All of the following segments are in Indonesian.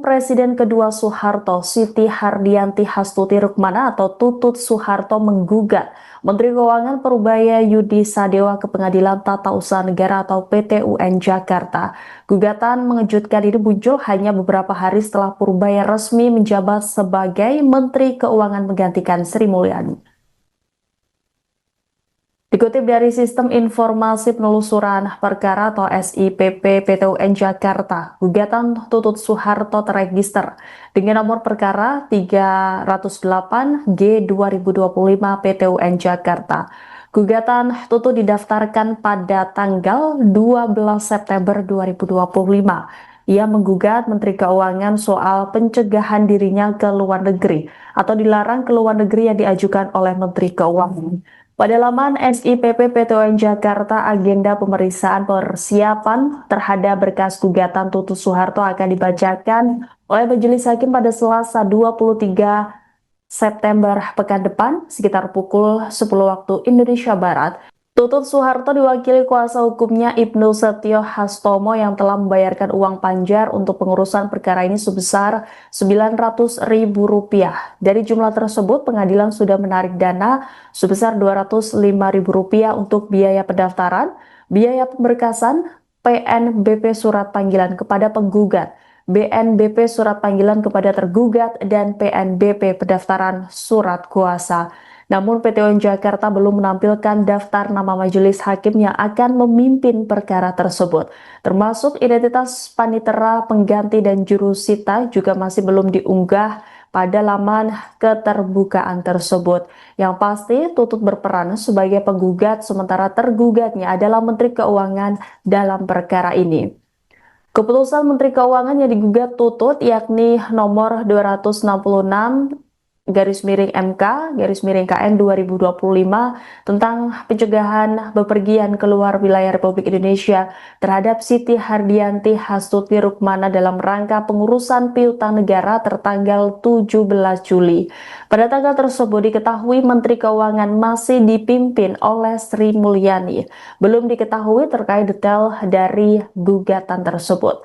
Presiden kedua Soeharto, Siti Hardianti Hastuti Rukmana atau Tutut Soeharto menggugat Menteri Keuangan Parubaya Yudi Sadewa ke Pengadilan Tata Usaha Negara atau PT UN Jakarta. Gugatan mengejutkan ini muncul hanya beberapa hari setelah Parubaya resmi menjabat sebagai Menteri Keuangan menggantikan Sri Mulyani. Dikutip dari Sistem Informasi Penelusuran Perkara atau SIPP PT UN Jakarta, gugatan Tutut Soeharto terregister dengan nomor perkara 308G 2025 PT UN Jakarta. Gugatan Tutut didaftarkan pada tanggal 12 September 2025. Ia menggugat Menteri Keuangan soal pencegahan dirinya ke luar negeri atau dilarang ke luar negeri yang diajukan oleh Menteri Keuangan. Pada laman SIPP PT UN Jakarta, agenda pemeriksaan persiapan terhadap berkas gugatan Tutut Soeharto akan dibacakan oleh Majelis Hakim pada Selasa 23 September pekan depan sekitar pukul 10 waktu Indonesia Barat. Tutut Soeharto diwakili kuasa hukumnya Ibnu Setio Hastomo yang telah membayarkan uang panjar untuk pengurusan perkara ini sebesar Rp900.000. Dari jumlah tersebut, pengadilan sudah menarik dana sebesar Rp205.000 untuk biaya pendaftaran, biaya pemberkasan, PNBP surat panggilan kepada penggugat, BNBP surat panggilan kepada tergugat, dan PNBP pendaftaran surat kuasa. Namun PT UN Jakarta belum menampilkan daftar nama majelis hakim yang akan memimpin perkara tersebut. Termasuk identitas panitera, pengganti, dan jurusita juga masih belum diunggah pada laman keterbukaan tersebut. Yang pasti Tutut berperan sebagai penggugat sementara tergugatnya adalah Menteri Keuangan dalam perkara ini. Keputusan Menteri Keuangan yang digugat Tutut yakni nomor 266 /MK/KN 2025 tentang pencegahan bepergian keluar wilayah Republik Indonesia terhadap Siti Hardianti Hastuti Rukmana dalam rangka pengurusan piutang negara tertanggal 17 Juli. Pada tanggal tersebut diketahui Menteri Keuangan masih dipimpin oleh Sri Mulyani. Belum diketahui terkait detail dari gugatan tersebut.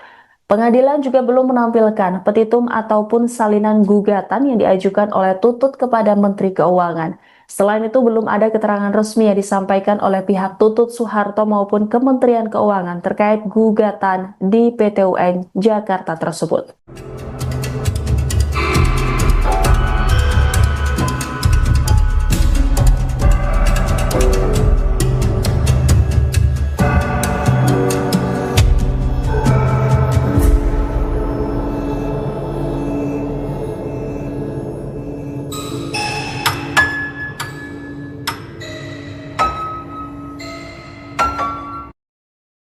Pengadilan juga belum menampilkan petitum ataupun salinan gugatan yang diajukan oleh Tutut kepada Menteri Keuangan. Selain itu, belum ada keterangan resmi yang disampaikan oleh pihak Tutut Soeharto maupun Kementerian Keuangan terkait gugatan di PT UN Jakarta tersebut.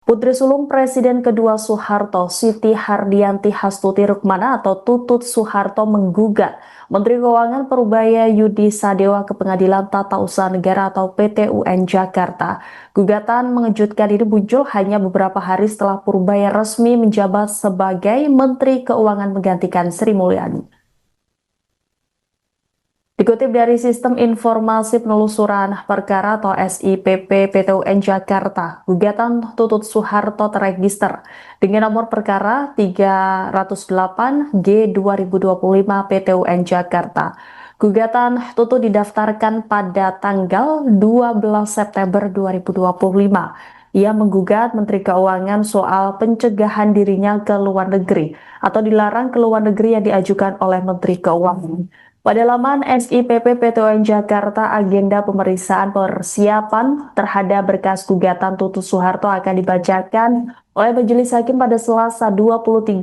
Putri sulung Presiden kedua Soeharto, Siti Hardianti Hastuti Rukmana atau Tutut Soeharto menggugat Menteri Keuangan Parubaya Yudi Sadewa ke Pengadilan Tata Usaha Negara atau PT UN Jakarta. Gugatan mengejutkan ini muncul hanya beberapa hari setelah Parubaya resmi menjabat sebagai Menteri Keuangan menggantikan Sri Mulyani. Dikutip dari Sistem Informasi Penelusuran Perkara atau SIPP PT UN Jakarta, gugatan Tutut Soeharto terregister dengan nomor perkara 308G 2025 PT UN Jakarta. Gugatan Tutut didaftarkan pada tanggal 12 September 2025. Ia menggugat Menteri Keuangan soal pencegahan dirinya ke luar negeri atau dilarang ke luar negeri yang diajukan oleh Menteri Keuangan. Pada laman SIPP PT UN Jakarta, agenda pemeriksaan persiapan terhadap berkas gugatan Tutut Soeharto akan dibacakan oleh Majelis Hakim pada Selasa 23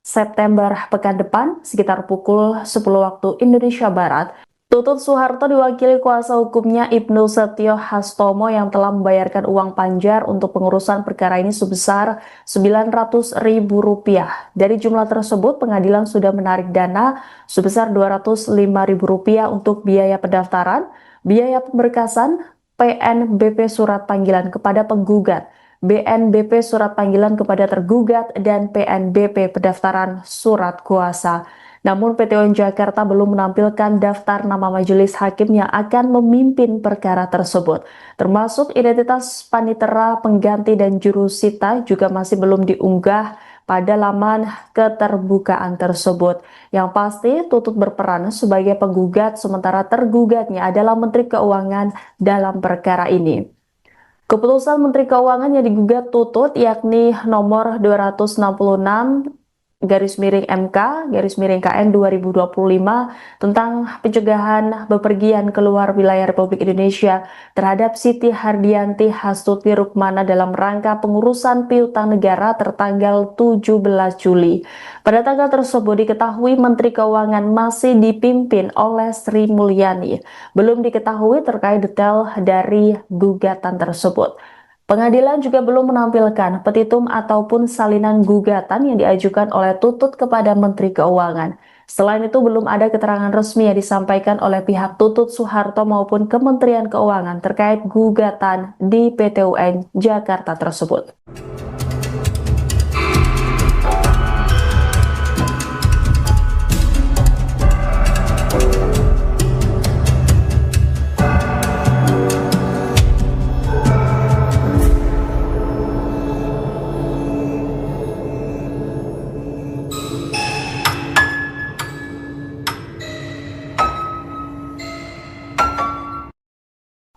September pekan depan sekitar pukul 10 waktu Indonesia Barat. Tutut Soeharto diwakili kuasa hukumnya Ibnu Setio Hastomo yang telah membayarkan uang panjar untuk pengurusan perkara ini sebesar Rp900.000. Dari jumlah tersebut, pengadilan sudah menarik dana sebesar Rp205.000 untuk biaya pendaftaran, biaya pemberkasan, PNBP surat panggilan kepada penggugat, BNBP surat panggilan kepada tergugat, dan PNBP pendaftaran surat kuasa. Namun PT UN Jakarta belum menampilkan daftar nama majelis hakim yang akan memimpin perkara tersebut. Termasuk identitas panitera, pengganti, dan jurusita juga masih belum diunggah pada laman keterbukaan tersebut. Yang pasti, Tutut berperan sebagai penggugat, sementara tergugatnya adalah Menteri Keuangan dalam perkara ini. Keputusan Menteri Keuangan yang digugat Tutut yakni nomor 266 garis miring MK garis miring KN 2025 tentang pencegahan bepergian keluar wilayah Republik Indonesia terhadap Siti Hardianti Hastuti Rukmana dalam rangka pengurusan piutang negara tertanggal 17 Juli. Pada tanggal tersebut diketahui Menteri Keuangan masih dipimpin oleh Sri Mulyani. Belum diketahui terkait detail dari gugatan tersebut. Pengadilan juga belum menampilkan petitum ataupun salinan gugatan yang diajukan oleh Tutut kepada Menteri Keuangan. Selain itu, belum ada keterangan resmi yang disampaikan oleh pihak Tutut Soeharto maupun Kementerian Keuangan terkait gugatan di PT UN Jakarta tersebut.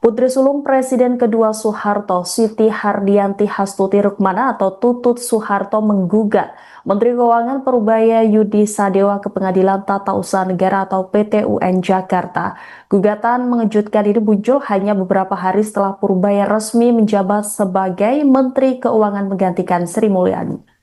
Putri sulung Presiden kedua Soeharto, Siti Hardianti Hastuti Rukmana atau Tutut Soeharto menggugat Menteri Keuangan Parubaya Yudi Sadewa ke Pengadilan Tata Usaha Negara atau PT UN Jakarta. Gugatan mengejutkan ini muncul hanya beberapa hari setelah Parubaya resmi menjabat sebagai Menteri Keuangan menggantikan Sri Mulyani.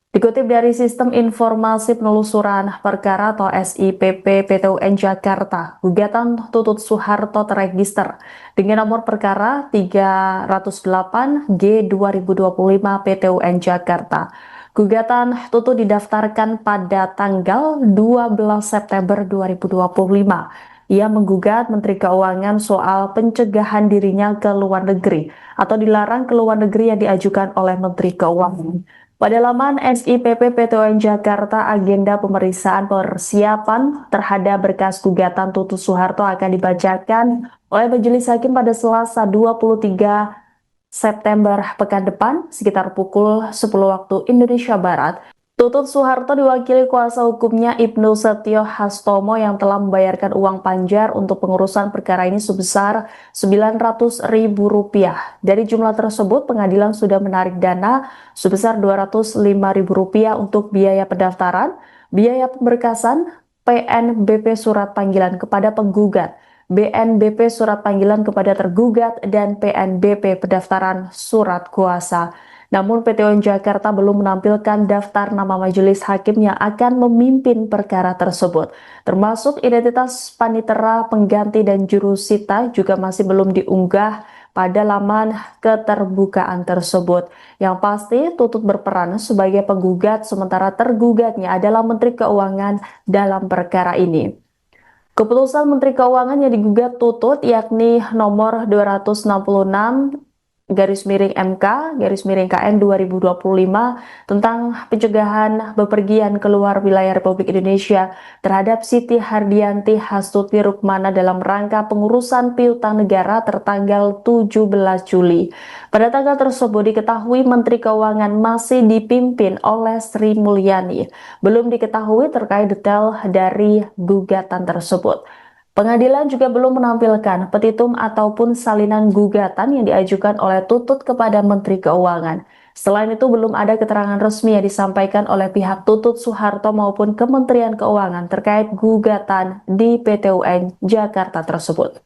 Dikutip dari Sistem Informasi Penelusuran Perkara atau SIPP PT UN Jakarta, gugatan Tutut Soeharto terregister dengan nomor perkara 308G 2025 PT UN Jakarta. Gugatan Tutut didaftarkan pada tanggal 12 September 2025. Ia menggugat Menteri Keuangan soal pencegahan dirinya ke luar negeri atau dilarang ke luar negeri yang diajukan oleh Menteri Keuangan. Pada laman SIPP PT UN Jakarta, agenda pemeriksaan persiapan terhadap berkas gugatan Tutut Soeharto akan dibacakan oleh Majelis Hakim pada Selasa 23 September pekan depan sekitar pukul 10 waktu Indonesia Barat. Tutut Soeharto diwakili kuasa hukumnya Ibnu Setio Hastomo yang telah membayarkan uang panjar untuk pengurusan perkara ini sebesar Rp900.000. Dari jumlah tersebut, pengadilan sudah menarik dana sebesar Rp205.000 untuk biaya pendaftaran, biaya pemberkasan, PNBP surat panggilan kepada penggugat, BNBP surat panggilan kepada tergugat, dan PNBP pendaftaran surat kuasa. Namun PT UN Jakarta belum menampilkan daftar nama majelis hakim yang akan memimpin perkara tersebut. Termasuk identitas panitera, pengganti, dan jurusita juga masih belum diunggah pada laman keterbukaan tersebut. Yang pasti Tutut berperan sebagai penggugat, sementara tergugatnya adalah Menteri Keuangan dalam perkara ini. Keputusan Menteri Keuangan yang digugat Tutut yakni nomor 266 garis miring MK garis miring KN 2025 tentang pencegahan bepergian keluar wilayah Republik Indonesia terhadap Siti Hardianti Hastuti Rukmana dalam rangka pengurusan piutang negara tertanggal 17 Juli. Pada tanggal tersebut diketahui Menteri Keuangan masih dipimpin oleh Sri Mulyani. Belum diketahui terkait detail dari gugatan tersebut. Pengadilan juga belum menampilkan petitum ataupun salinan gugatan yang diajukan oleh Tutut kepada Menteri Keuangan. Selain itu, belum ada keterangan resmi yang disampaikan oleh pihak Tutut Soeharto maupun Kementerian Keuangan terkait gugatan di PT UN Jakarta tersebut.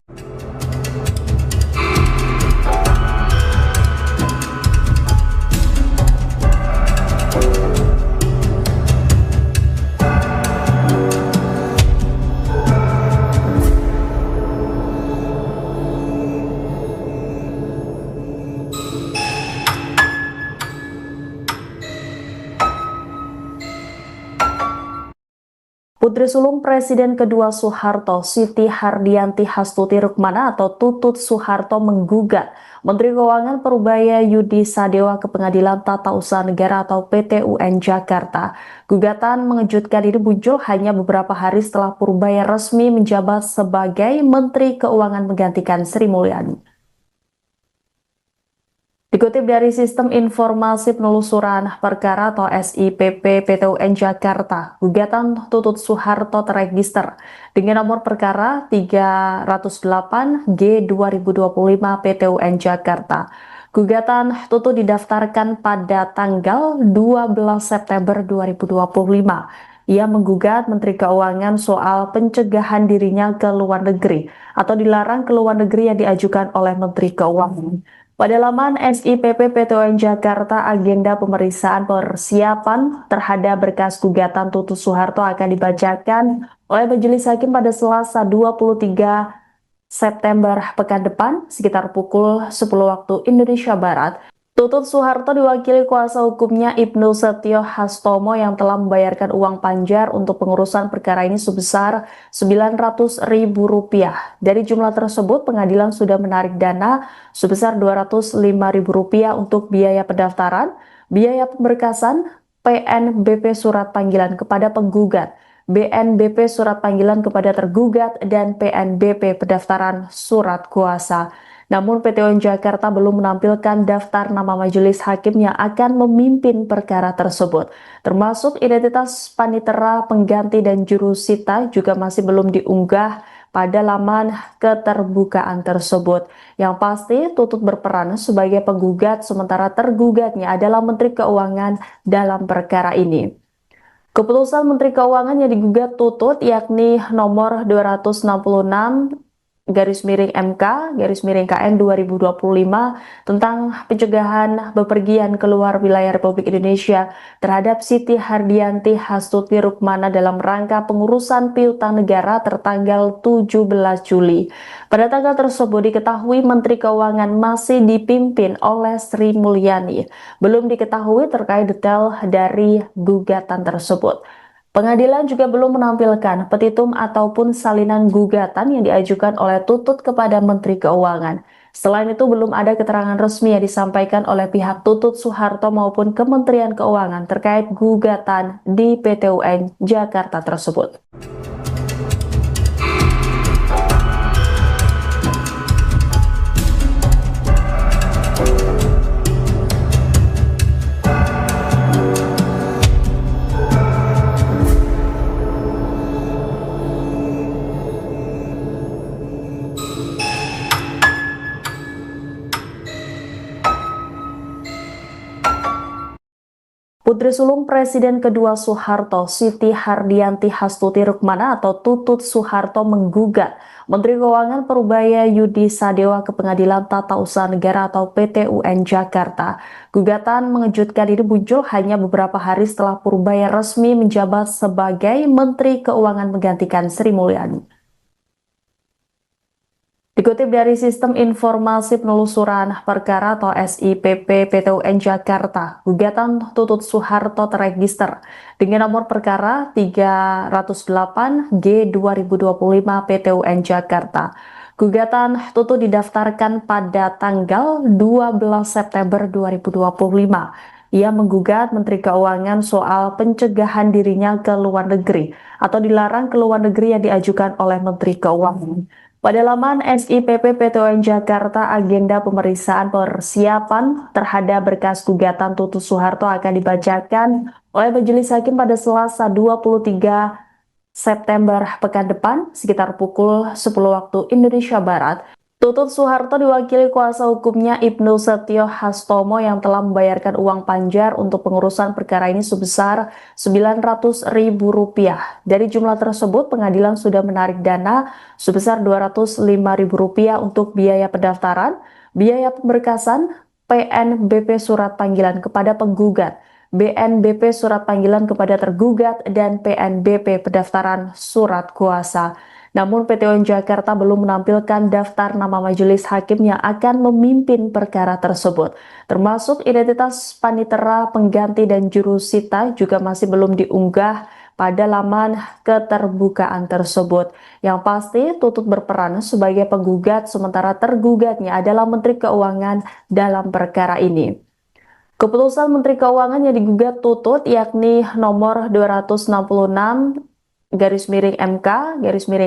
Putri sulung Presiden kedua Soeharto, Siti Hardianti Hastuti Rukmana atau Tutut Soeharto menggugat Menteri Keuangan Parubaya Yudi Sadewa ke Pengadilan Tata Usaha Negara atau PT UN Jakarta. Gugatan mengejutkan ini muncul hanya beberapa hari setelah Parubaya resmi menjabat sebagai Menteri Keuangan menggantikan Sri Mulyani. Dikutip dari Sistem Informasi Penelusuran Perkara atau SIPP PT UN Jakarta, gugatan Tutut Soeharto terregister dengan nomor perkara 308 G 2025 PT UN Jakarta. Gugatan Tutut didaftarkan pada tanggal 12 September 2025. Ia menggugat Menteri Keuangan soal pencegahan dirinya ke luar negeri atau dilarang ke luar negeri yang diajukan oleh Menteri Keuangan. Pada laman SIPP PT UN Jakarta, agenda pemeriksaan persiapan terhadap berkas gugatan Tutut Soeharto akan dibacakan oleh Majelis Hakim pada Selasa 23 September pekan depan sekitar pukul 10 waktu Indonesia Barat. Tutut Soeharto diwakili kuasa hukumnya Ibnu Setio Hastomo yang telah membayarkan uang panjar untuk pengurusan perkara ini sebesar Rp900.000. Dari jumlah tersebut, pengadilan sudah menarik dana sebesar Rp205.000 untuk biaya pendaftaran, biaya pemberkasan, PNBP surat panggilan kepada penggugat, BNBP surat panggilan kepada tergugat, dan PNBP pendaftaran surat kuasa. Namun PT UN Jakarta belum menampilkan daftar nama majelis hakim yang akan memimpin perkara tersebut. Termasuk identitas panitera, pengganti, dan jurusita juga masih belum diunggah pada laman keterbukaan tersebut. Yang pasti Tutut berperan sebagai penggugat sementara tergugatnya adalah Menteri Keuangan dalam perkara ini. Keputusan Menteri Keuangan yang digugat Tutut yakni nomor 266 MK/KN 2025 tentang pencegahan bepergian keluar wilayah Republik Indonesia terhadap Siti Hardianti Hastuti Rukmana dalam rangka pengurusan piutang negara tertanggal 17 Juli. Pada tanggal tersebut diketahui Menteri Keuangan masih dipimpin oleh Sri Mulyani. Belum diketahui terkait detail dari gugatan tersebut. Pengadilan juga belum menampilkan petitum ataupun salinan gugatan yang diajukan oleh Tutut kepada Menteri Keuangan. Selain itu, belum ada keterangan resmi yang disampaikan oleh pihak Tutut Soeharto maupun Kementerian Keuangan terkait gugatan di PT UN Jakarta tersebut. Putri sulung Presiden kedua Soeharto, Siti Hardianti Hastuti Rukmana atau Tutut Soeharto menggugat Menteri Keuangan Parubaya Yudi Sadewa ke Pengadilan Tata Usaha Negara atau PT UN Jakarta. Gugatan mengejutkan ini muncul hanya beberapa hari setelah Parubaya resmi menjabat sebagai Menteri Keuangan menggantikan Sri Mulyani. Dikutip dari Sistem Informasi Penelusuran Perkara atau SIPP PT UN Jakarta, gugatan Tutut Soeharto terregister dengan nomor perkara 308 G 2025 PT UN Jakarta. Gugatan Tutut didaftarkan pada tanggal 12 September 2025. Ia menggugat Menteri Keuangan soal pencegahan dirinya ke luar negeri atau dilarang ke luar negeri yang diajukan oleh Menteri Keuangan. Pada laman SIPP PT UN Jakarta, agenda pemeriksaan persiapan terhadap berkas gugatan Tutut Soeharto akan dibacakan oleh Majelis Hakim pada Selasa 23 September pekan depan sekitar pukul 10 waktu Indonesia Barat. Tutut Soeharto diwakili kuasa hukumnya Ibnu Setio Hastomo yang telah membayarkan uang panjar untuk pengurusan perkara ini sebesar Rp900.000. Dari jumlah tersebut, pengadilan sudah menarik dana sebesar Rp205.000 untuk biaya pendaftaran, biaya pemberkasan, PNBP surat panggilan kepada penggugat, BNBP surat panggilan kepada tergugat, dan PNBP pendaftaran surat kuasa. Namun PT UN Jakarta belum menampilkan daftar nama majelis hakim yang akan memimpin perkara tersebut. Termasuk identitas panitera, pengganti, dan jurusita juga masih belum diunggah pada laman keterbukaan tersebut. Yang pasti Tutut berperan sebagai penggugat sementara tergugatnya adalah Menteri Keuangan dalam perkara ini. Keputusan Menteri Keuangan yang digugat Tutut yakni nomor 266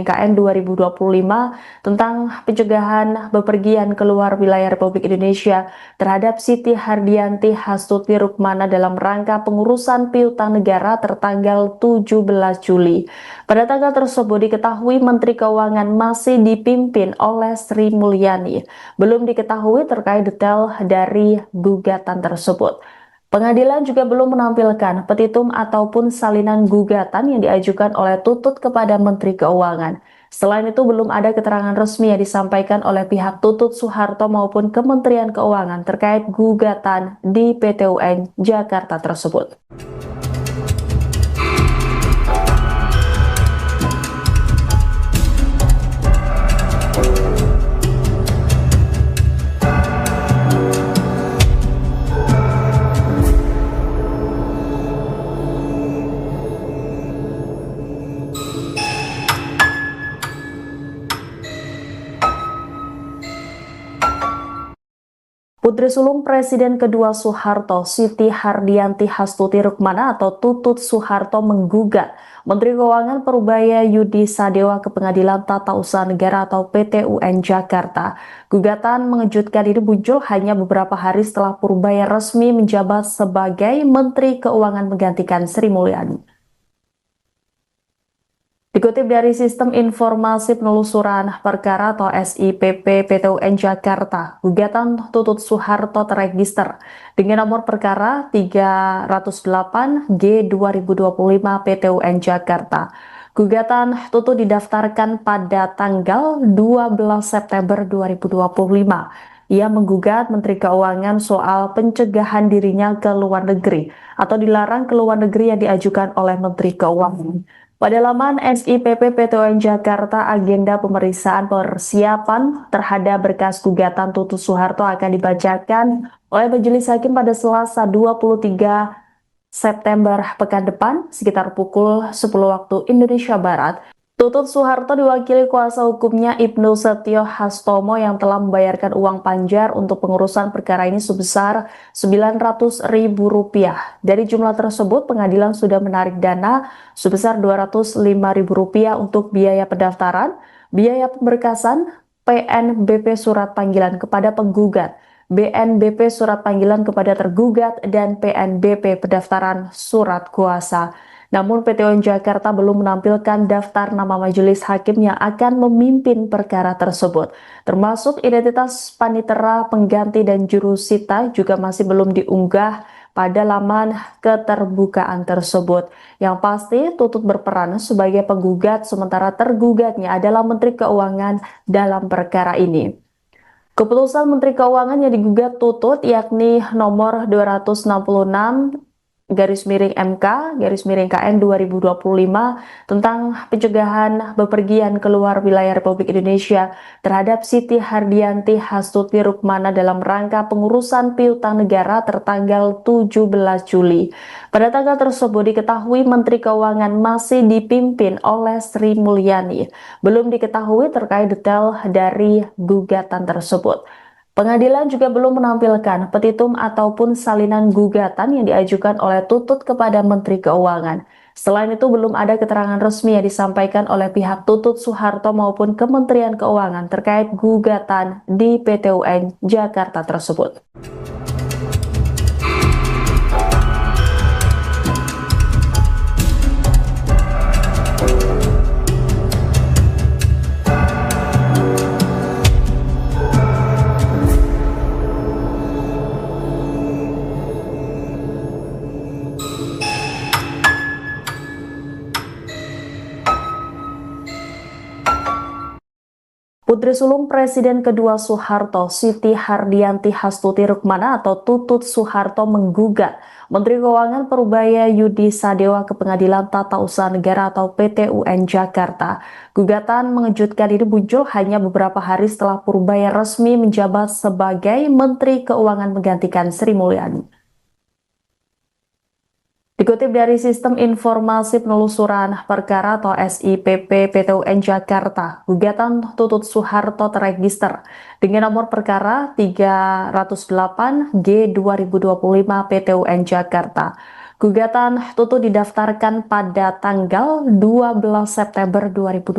KN 2025 tentang pencegahan bepergian keluar wilayah Republik Indonesia terhadap Siti Hardianti Hastuti Rukmana dalam rangka pengurusan piutang negara tertanggal 17 Juli. Pada tanggal tersebut diketahui Menteri Keuangan masih dipimpin oleh Sri Mulyani. Belum diketahui terkait detail dari gugatan tersebut. Pengadilan juga belum menampilkan petitum ataupun salinan gugatan yang diajukan oleh Tutut kepada Menteri Keuangan. Selain itu, belum ada keterangan resmi yang disampaikan oleh pihak Tutut Soeharto maupun Kementerian Keuangan terkait gugatan di PT UN Jakarta tersebut. Putri sulung Presiden kedua Soeharto, Siti Hardianti Hastuti Rukmana atau Tutut Soeharto menggugat Menteri Keuangan Parubaya Yudi Sadewa ke Pengadilan Tata Usaha Negara atau PT UN Jakarta. Gugatan mengejutkan ini muncul hanya beberapa hari setelah Parubaya resmi menjabat sebagai Menteri Keuangan menggantikan Sri Mulyani. Dikutip dari Sistem Informasi Penelusuran Perkara atau SIPP PT UN Jakarta, gugatan Tutut Soeharto terregister dengan nomor perkara 308G 2025 PT UN Jakarta. Gugatan Tutut didaftarkan pada tanggal 12 September 2025. Ia menggugat Menteri Keuangan soal pencegahan dirinya ke luar negeri atau dilarang ke luar negeri yang diajukan oleh Menteri Keuangan. Pada laman SIPP PT UN Jakarta, agenda pemeriksaan persiapan terhadap berkas gugatan Tutut Soeharto akan dibacakan oleh Majelis Hakim pada Selasa 23 September pekan depan sekitar pukul 10 waktu Indonesia Barat. Tutut Soeharto diwakili kuasa hukumnya Ibnu Setio Hastomo yang telah membayarkan uang panjar untuk pengurusan perkara ini sebesar Rp900.000. Dari jumlah tersebut, pengadilan sudah menarik dana sebesar Rp205.000 untuk biaya pendaftaran, biaya pemberkasan, PNBP surat panggilan kepada penggugat, BNBP surat panggilan kepada tergugat, dan PNBP pendaftaran surat kuasa. Namun PT UN Jakarta belum menampilkan daftar nama majelis hakim yang akan memimpin perkara tersebut. Termasuk identitas panitera, pengganti, dan jurusita juga masih belum diunggah pada laman keterbukaan tersebut. Yang pasti Tutut berperan sebagai penggugat sementara tergugatnya adalah Menteri Keuangan dalam perkara ini. Keputusan Menteri Keuangan yang digugat Tutut yakni nomor 266 MK KN 2025 tentang pencegahan bepergian keluar wilayah Republik Indonesia terhadap Siti Hardianti Hastuti Rukmana dalam rangka pengurusan piutang negara tertanggal 17 Juli. Pada tanggal tersebut diketahui Menteri Keuangan masih dipimpin oleh Sri Mulyani. Belum diketahui terkait detail dari gugatan tersebut. Pengadilan juga belum menampilkan petitum ataupun salinan gugatan yang diajukan oleh Tutut kepada Menteri Keuangan. Selain itu, belum ada keterangan resmi yang disampaikan oleh pihak Tutut Soeharto maupun Kementerian Keuangan terkait gugatan di PT UN Jakarta tersebut. Putri sulung Presiden kedua Soeharto, Siti Hardianti Hastuti Rukmana atau Tutut Soeharto menggugat Menteri Keuangan Parubaya Yudi Sadewa ke Pengadilan Tata Usaha Negara atau PT UN Jakarta. Gugatan mengejutkan ini muncul hanya beberapa hari setelah Parubaya resmi menjabat sebagai Menteri Keuangan menggantikan Sri Mulyani. Dikutip dari Sistem Informasi Penelusuran Perkara atau SIPP PT UN Jakarta, gugatan Tutut Soeharto terregister dengan nomor perkara 308G 2025 PT UN Jakarta. Gugatan Tutut didaftarkan pada tanggal 12 September 2025.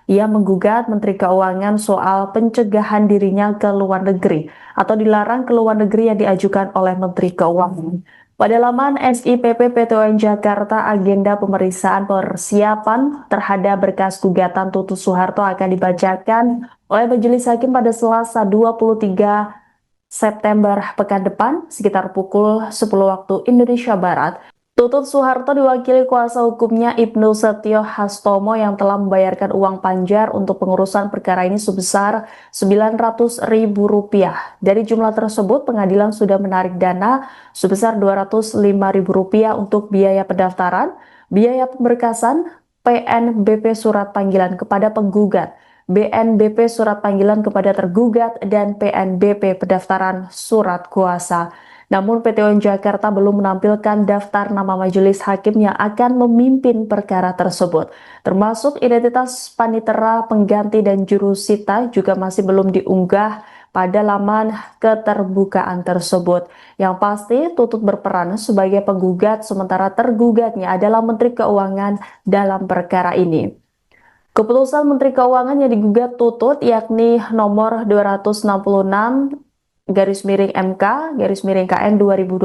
Ia menggugat Menteri Keuangan soal pencegahan dirinya ke luar negeri atau dilarang ke luar negeri yang diajukan oleh Menteri Keuangan. Pada laman SIPP PTUN Jakarta, agenda pemeriksaan persiapan terhadap berkas gugatan Tutut Soeharto akan dibacakan oleh Majelis Hakim pada Selasa 23 September pekan depan sekitar pukul 10 waktu Indonesia Barat. Tutut Soeharto diwakili kuasa hukumnya Ibnu Setio Hastomo yang telah membayarkan uang panjar untuk pengurusan perkara ini sebesar Rp900.000. Dari jumlah tersebut, pengadilan sudah menarik dana sebesar Rp205.000 untuk biaya pendaftaran, biaya pemberkasan, PNBP surat panggilan kepada penggugat, BNBP surat panggilan kepada tergugat, dan PNBP pendaftaran surat kuasa. Namun PTUN Jakarta belum menampilkan daftar nama majelis hakim yang akan memimpin perkara tersebut. Termasuk identitas panitera, pengganti, dan jurusita juga masih belum diunggah pada laman keterbukaan tersebut. Yang pasti Tutut berperan sebagai penggugat sementara tergugatnya adalah Menteri Keuangan dalam perkara ini. Keputusan Menteri Keuangan yang digugat Tutut yakni nomor 266 MK/KN 2025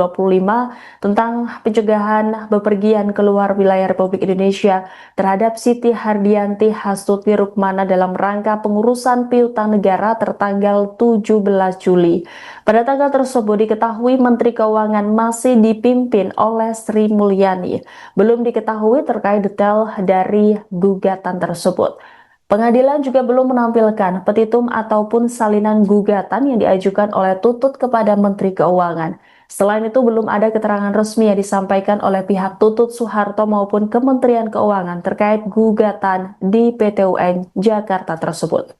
tentang pencegahan bepergian keluar wilayah Republik Indonesia terhadap Siti Hardianti Hastuti Rukmana dalam rangka pengurusan piutang negara tertanggal 17 Juli. Pada tanggal tersebut diketahui Menteri Keuangan masih dipimpin oleh Sri Mulyani. Belum diketahui terkait detail dari gugatan tersebut. Pengadilan juga belum menampilkan petitum ataupun salinan gugatan yang diajukan oleh Tutut kepada Menteri Keuangan. Selain itu, belum ada keterangan resmi yang disampaikan oleh pihak Tutut Soeharto maupun Kementerian Keuangan terkait gugatan di PTUN Jakarta tersebut.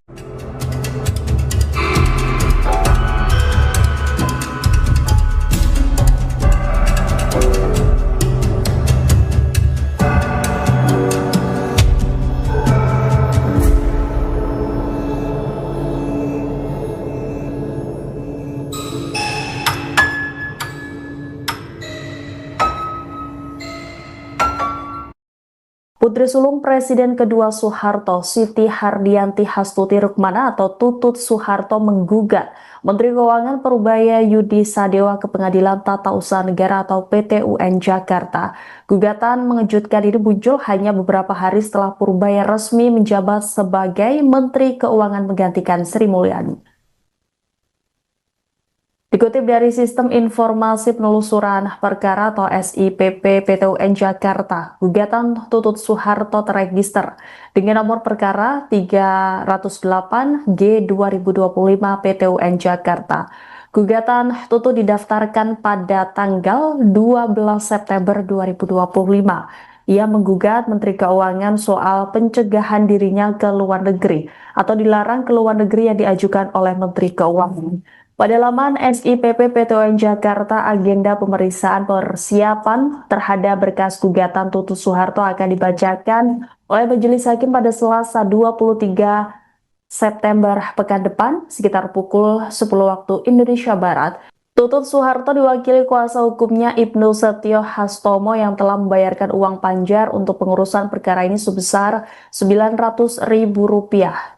Putri sulung Presiden kedua Soeharto, Siti Hardianti Hastuti Rukmana atau Tutut Soeharto menggugat Menteri Keuangan Parubaya Yudi Sadewa ke Pengadilan Tata Usaha Negara atau PTUN Jakarta. Gugatan mengejutkan ini muncul hanya beberapa hari setelah Parubaya resmi menjabat sebagai Menteri Keuangan menggantikan Sri Mulyani. Dikutip dari Sistem Informasi Penelusuran Perkara atau SIPP PTUN Jakarta, gugatan Tutut Soeharto terregister dengan nomor perkara 308G 2025 PTUN Jakarta. Gugatan Tutut didaftarkan pada tanggal 12 September 2025. Ia menggugat Menteri Keuangan soal pencegahan dirinya ke luar negeri atau dilarang ke luar negeri yang diajukan oleh Menteri Keuangan. Pada laman SIPP PTUN Jakarta, agenda pemeriksaan persiapan terhadap berkas gugatan Tutut Soeharto akan dibacakan oleh Majelis Hakim pada Selasa 23 September pekan depan sekitar pukul 10 waktu Indonesia Barat. Tutut Soeharto diwakili kuasa hukumnya Ibnu Setio Hastomo yang telah membayarkan uang panjar untuk pengurusan perkara ini sebesar Rp900.000.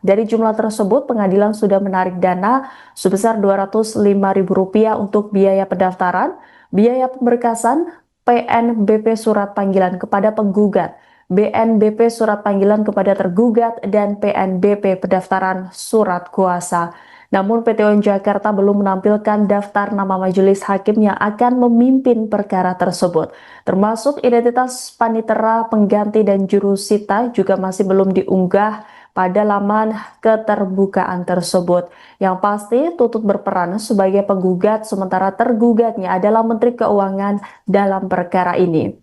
Dari jumlah tersebut, pengadilan sudah menarik dana sebesar Rp205.000 untuk biaya pendaftaran, biaya pemberkasan, PNBP surat panggilan kepada penggugat, BNBP surat panggilan kepada tergugat, dan PNBP pendaftaran surat kuasa. Namun PTUN Jakarta belum menampilkan daftar nama majelis hakim yang akan memimpin perkara tersebut. Termasuk identitas panitera, pengganti, dan jurusita juga masih belum diunggah pada laman keterbukaan tersebut. Yang pasti Tutut berperan sebagai penggugat sementara tergugatnya adalah Menteri Keuangan dalam perkara ini.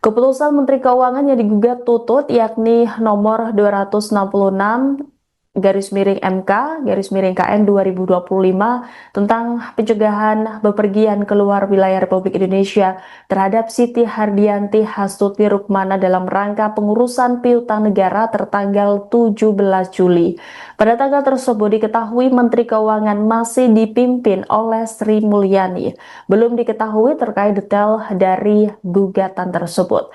Keputusan Menteri Keuangan yang digugat Tutut yakni nomor 266 MK/KN 2025 tentang pencegahan bepergian keluar wilayah Republik Indonesia terhadap Siti Hardianti Hastuti Rukmana dalam rangka pengurusan piutang negara tertanggal 17 Juli. Pada tanggal tersebut diketahui Menteri Keuangan masih dipimpin oleh Sri Mulyani. Belum diketahui terkait detail dari gugatan tersebut.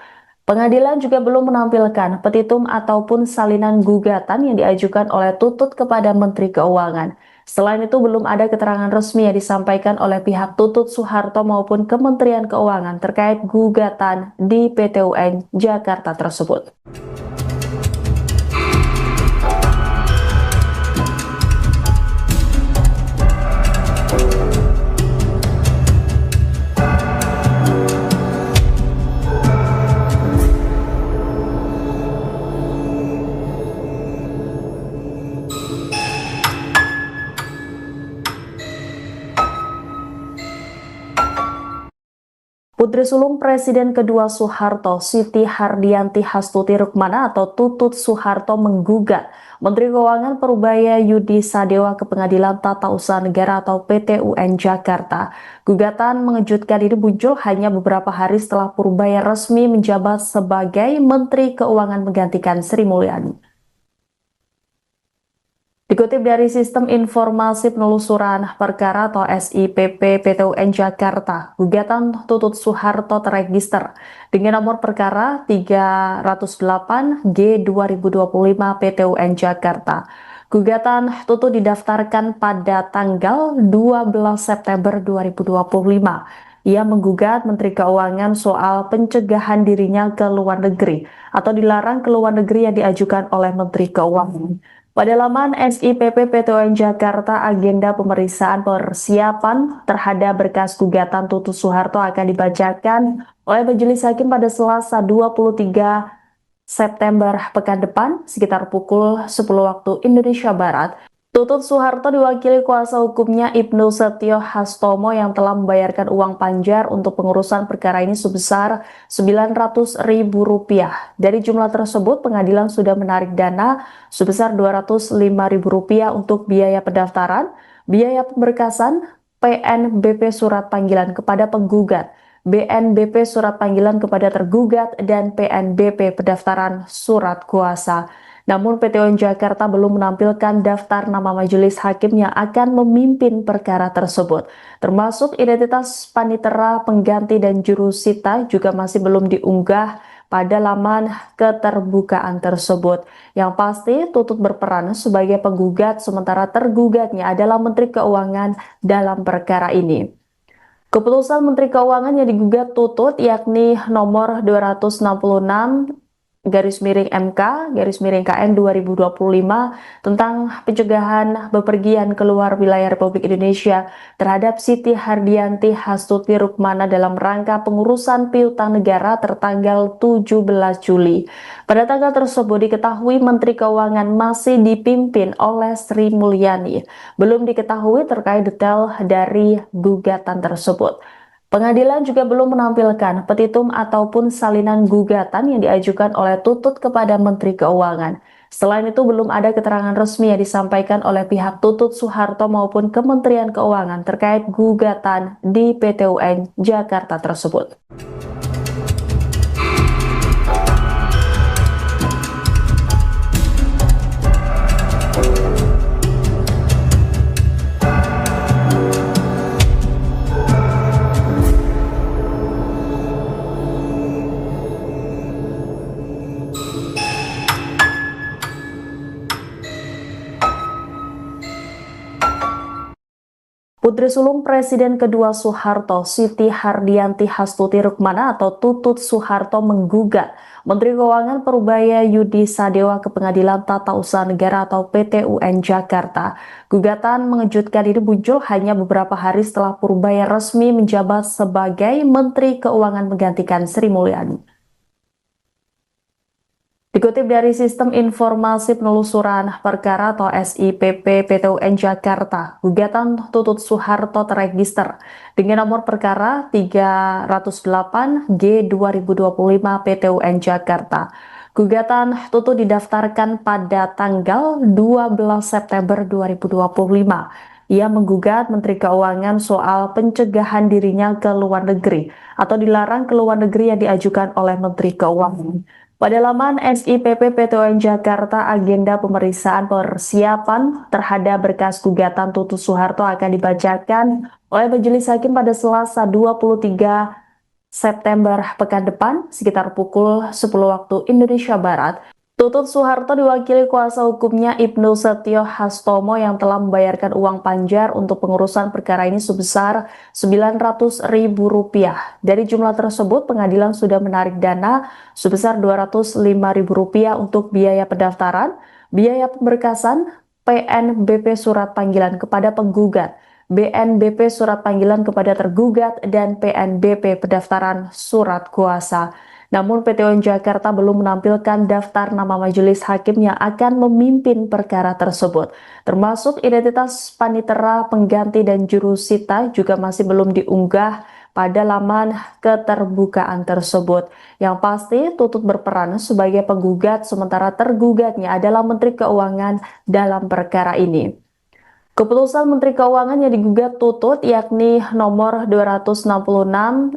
Pengadilan juga belum menampilkan petitum ataupun salinan gugatan yang diajukan oleh Tutut kepada Menteri Keuangan. Selain itu, belum ada keterangan resmi yang disampaikan oleh pihak Tutut Soeharto maupun Kementerian Keuangan terkait gugatan di PT UN Jakarta tersebut. Putri sulung Presiden kedua Soeharto, Siti Hardianti Hastuti Rukmana atau Tutut Soeharto menggugat Menteri Keuangan Parubaya Yudi Sadewa ke Pengadilan Tata Usaha Negara atau PT UN Jakarta. Gugatan mengejutkan ini muncul hanya beberapa hari setelah Parubaya resmi menjabat sebagai Menteri Keuangan menggantikan Sri Mulyani. Dikutip dari Sistem Informasi Penelusuran Perkara atau SIPP PT UN Jakarta, gugatan Tutut Soeharto terregister dengan nomor perkara 308G 2025 PT UN Jakarta. Gugatan Tutut didaftarkan pada tanggal 12 September 2025. Ia menggugat Menteri Keuangan soal pencegahan dirinya ke luar negeri atau dilarang ke luar negeri yang diajukan oleh Menteri Keuangan. Pada laman SIPP PT UN Jakarta, agenda pemeriksaan persiapan terhadap berkas gugatan Tutut Soeharto akan dibacakan oleh Majelis Hakim pada Selasa 23 September pekan depan sekitar pukul 10 waktu Indonesia Barat. Tutut Soeharto diwakili kuasa hukumnya Ibnu Setio Hastomo yang telah membayarkan uang panjar untuk pengurusan perkara ini sebesar Rp900.000. Dari jumlah tersebut, pengadilan sudah menarik dana sebesar Rp205.000 untuk biaya pendaftaran, biaya pemberkasan, PNBP surat panggilan kepada penggugat, BNBP surat panggilan kepada tergugat, dan PNBP pendaftaran surat kuasa. Namun PT UN Jakarta belum menampilkan daftar nama majelis hakim yang akan memimpin perkara tersebut. Termasuk identitas panitera, pengganti, dan jurusita juga masih belum diunggah pada laman keterbukaan tersebut. Yang pasti Tutut berperan sebagai penggugat sementara tergugatnya adalah Menteri Keuangan dalam perkara ini. Keputusan Menteri Keuangan yang digugat Tutut yakni nomor 266/MK/KN 2025 tentang pencegahan bepergian keluar wilayah Republik Indonesia terhadap Siti Hardianti Hastuti Rukmana dalam rangka pengurusan piutang negara tertanggal 17 Juli. Pada tanggal tersebut diketahui Menteri Keuangan masih dipimpin oleh Sri Mulyani. Belum diketahui terkait detail dari gugatan tersebut. Pengadilan juga belum menampilkan petitum ataupun salinan gugatan yang diajukan oleh Tutut kepada Menteri Keuangan. Selain itu, belum ada keterangan resmi yang disampaikan oleh pihak Tutut Soeharto maupun Kementerian Keuangan terkait gugatan di PT UN Jakarta tersebut. Putri sulung Presiden kedua Soeharto, Siti Hardianti Hastuti Rukmana atau Tutut Soeharto menggugat Menteri Keuangan Parubaya Yudi Sadewa ke Pengadilan Tata Usaha Negara atau PT UN Jakarta. Gugatan mengejutkan ini muncul hanya beberapa hari setelah Parubaya resmi menjabat sebagai Menteri Keuangan menggantikan Sri Mulyani. Dikutip dari Sistem Informasi Penelusuran Perkara atau SIPP PT UN Jakarta, gugatan Tutut Soeharto terregister dengan nomor perkara 308G 2025 PT UN Jakarta. Gugatan Tutut didaftarkan pada tanggal 12 September 2025. Ia menggugat Menteri Keuangan soal pencegahan dirinya ke luar negeri atau dilarang ke luar negeri yang diajukan oleh Menteri Keuangan. Pada laman SIPP PTUN Jakarta, agenda pemeriksaan persiapan terhadap berkas gugatan Tutut Soeharto akan dibacakan oleh Majelis Hakim pada Selasa 23 September pekan depan sekitar pukul 10 waktu Indonesia Barat. Tutut Soeharto diwakili kuasa hukumnya Ibnu Setio Hastomo yang telah membayarkan uang panjar untuk pengurusan perkara ini sebesar Rp900.000. Dari jumlah tersebut, pengadilan sudah menarik dana sebesar Rp205.000 untuk biaya pendaftaran, biaya pemberkasan, PNBP surat panggilan kepada penggugat, BNBP surat panggilan kepada tergugat, dan PNBP pendaftaran surat kuasa. Namun PTUN Jakarta belum menampilkan daftar nama majelis hakim yang akan memimpin perkara tersebut. Termasuk identitas panitera, pengganti, dan jurusita juga masih belum diunggah pada laman keterbukaan tersebut. Yang pasti Tutut berperan sebagai penggugat sementara tergugatnya adalah Menteri Keuangan dalam perkara ini. Keputusan Menteri Keuangan yang digugat Tutut yakni nomor 266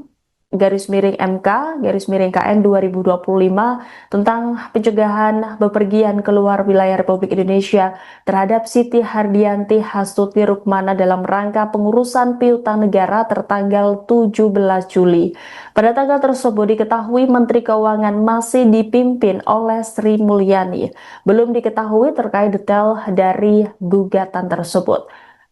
MK/KN 2025 tentang pencegahan bepergian keluar wilayah Republik Indonesia terhadap Siti Hardianti Hastuti Rukmana dalam rangka pengurusan piutang negara tertanggal 17 Juli. Pada tanggal tersebut diketahui Menteri Keuangan masih dipimpin oleh Sri Mulyani. Belum diketahui terkait detail dari gugatan tersebut.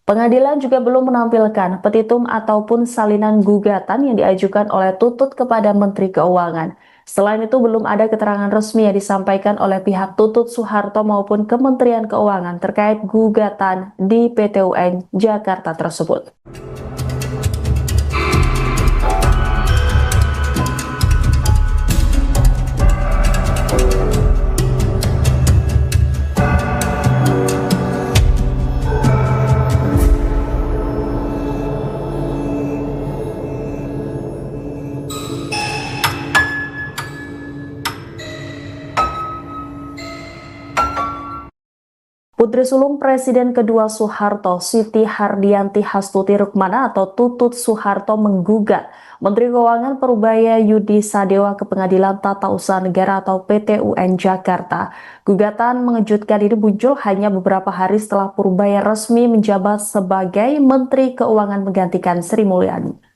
Pengadilan juga belum menampilkan petitum ataupun salinan gugatan yang diajukan oleh Tutut kepada Menteri Keuangan. Selain itu, belum ada keterangan resmi yang disampaikan oleh pihak Tutut Soeharto maupun Kementerian Keuangan terkait gugatan di PTUN Jakarta tersebut. Putri sulung Presiden kedua Soeharto, Siti Hardianti Hastuti Rukmana atau Tutut Soeharto menggugat Menteri Keuangan Parubaya Yudi Sadewa ke Pengadilan Tata Usaha Negara atau PTUN Jakarta. Gugatan mengejutkan ini muncul hanya beberapa hari setelah Parubaya resmi menjabat sebagai Menteri Keuangan menggantikan Sri Mulyani.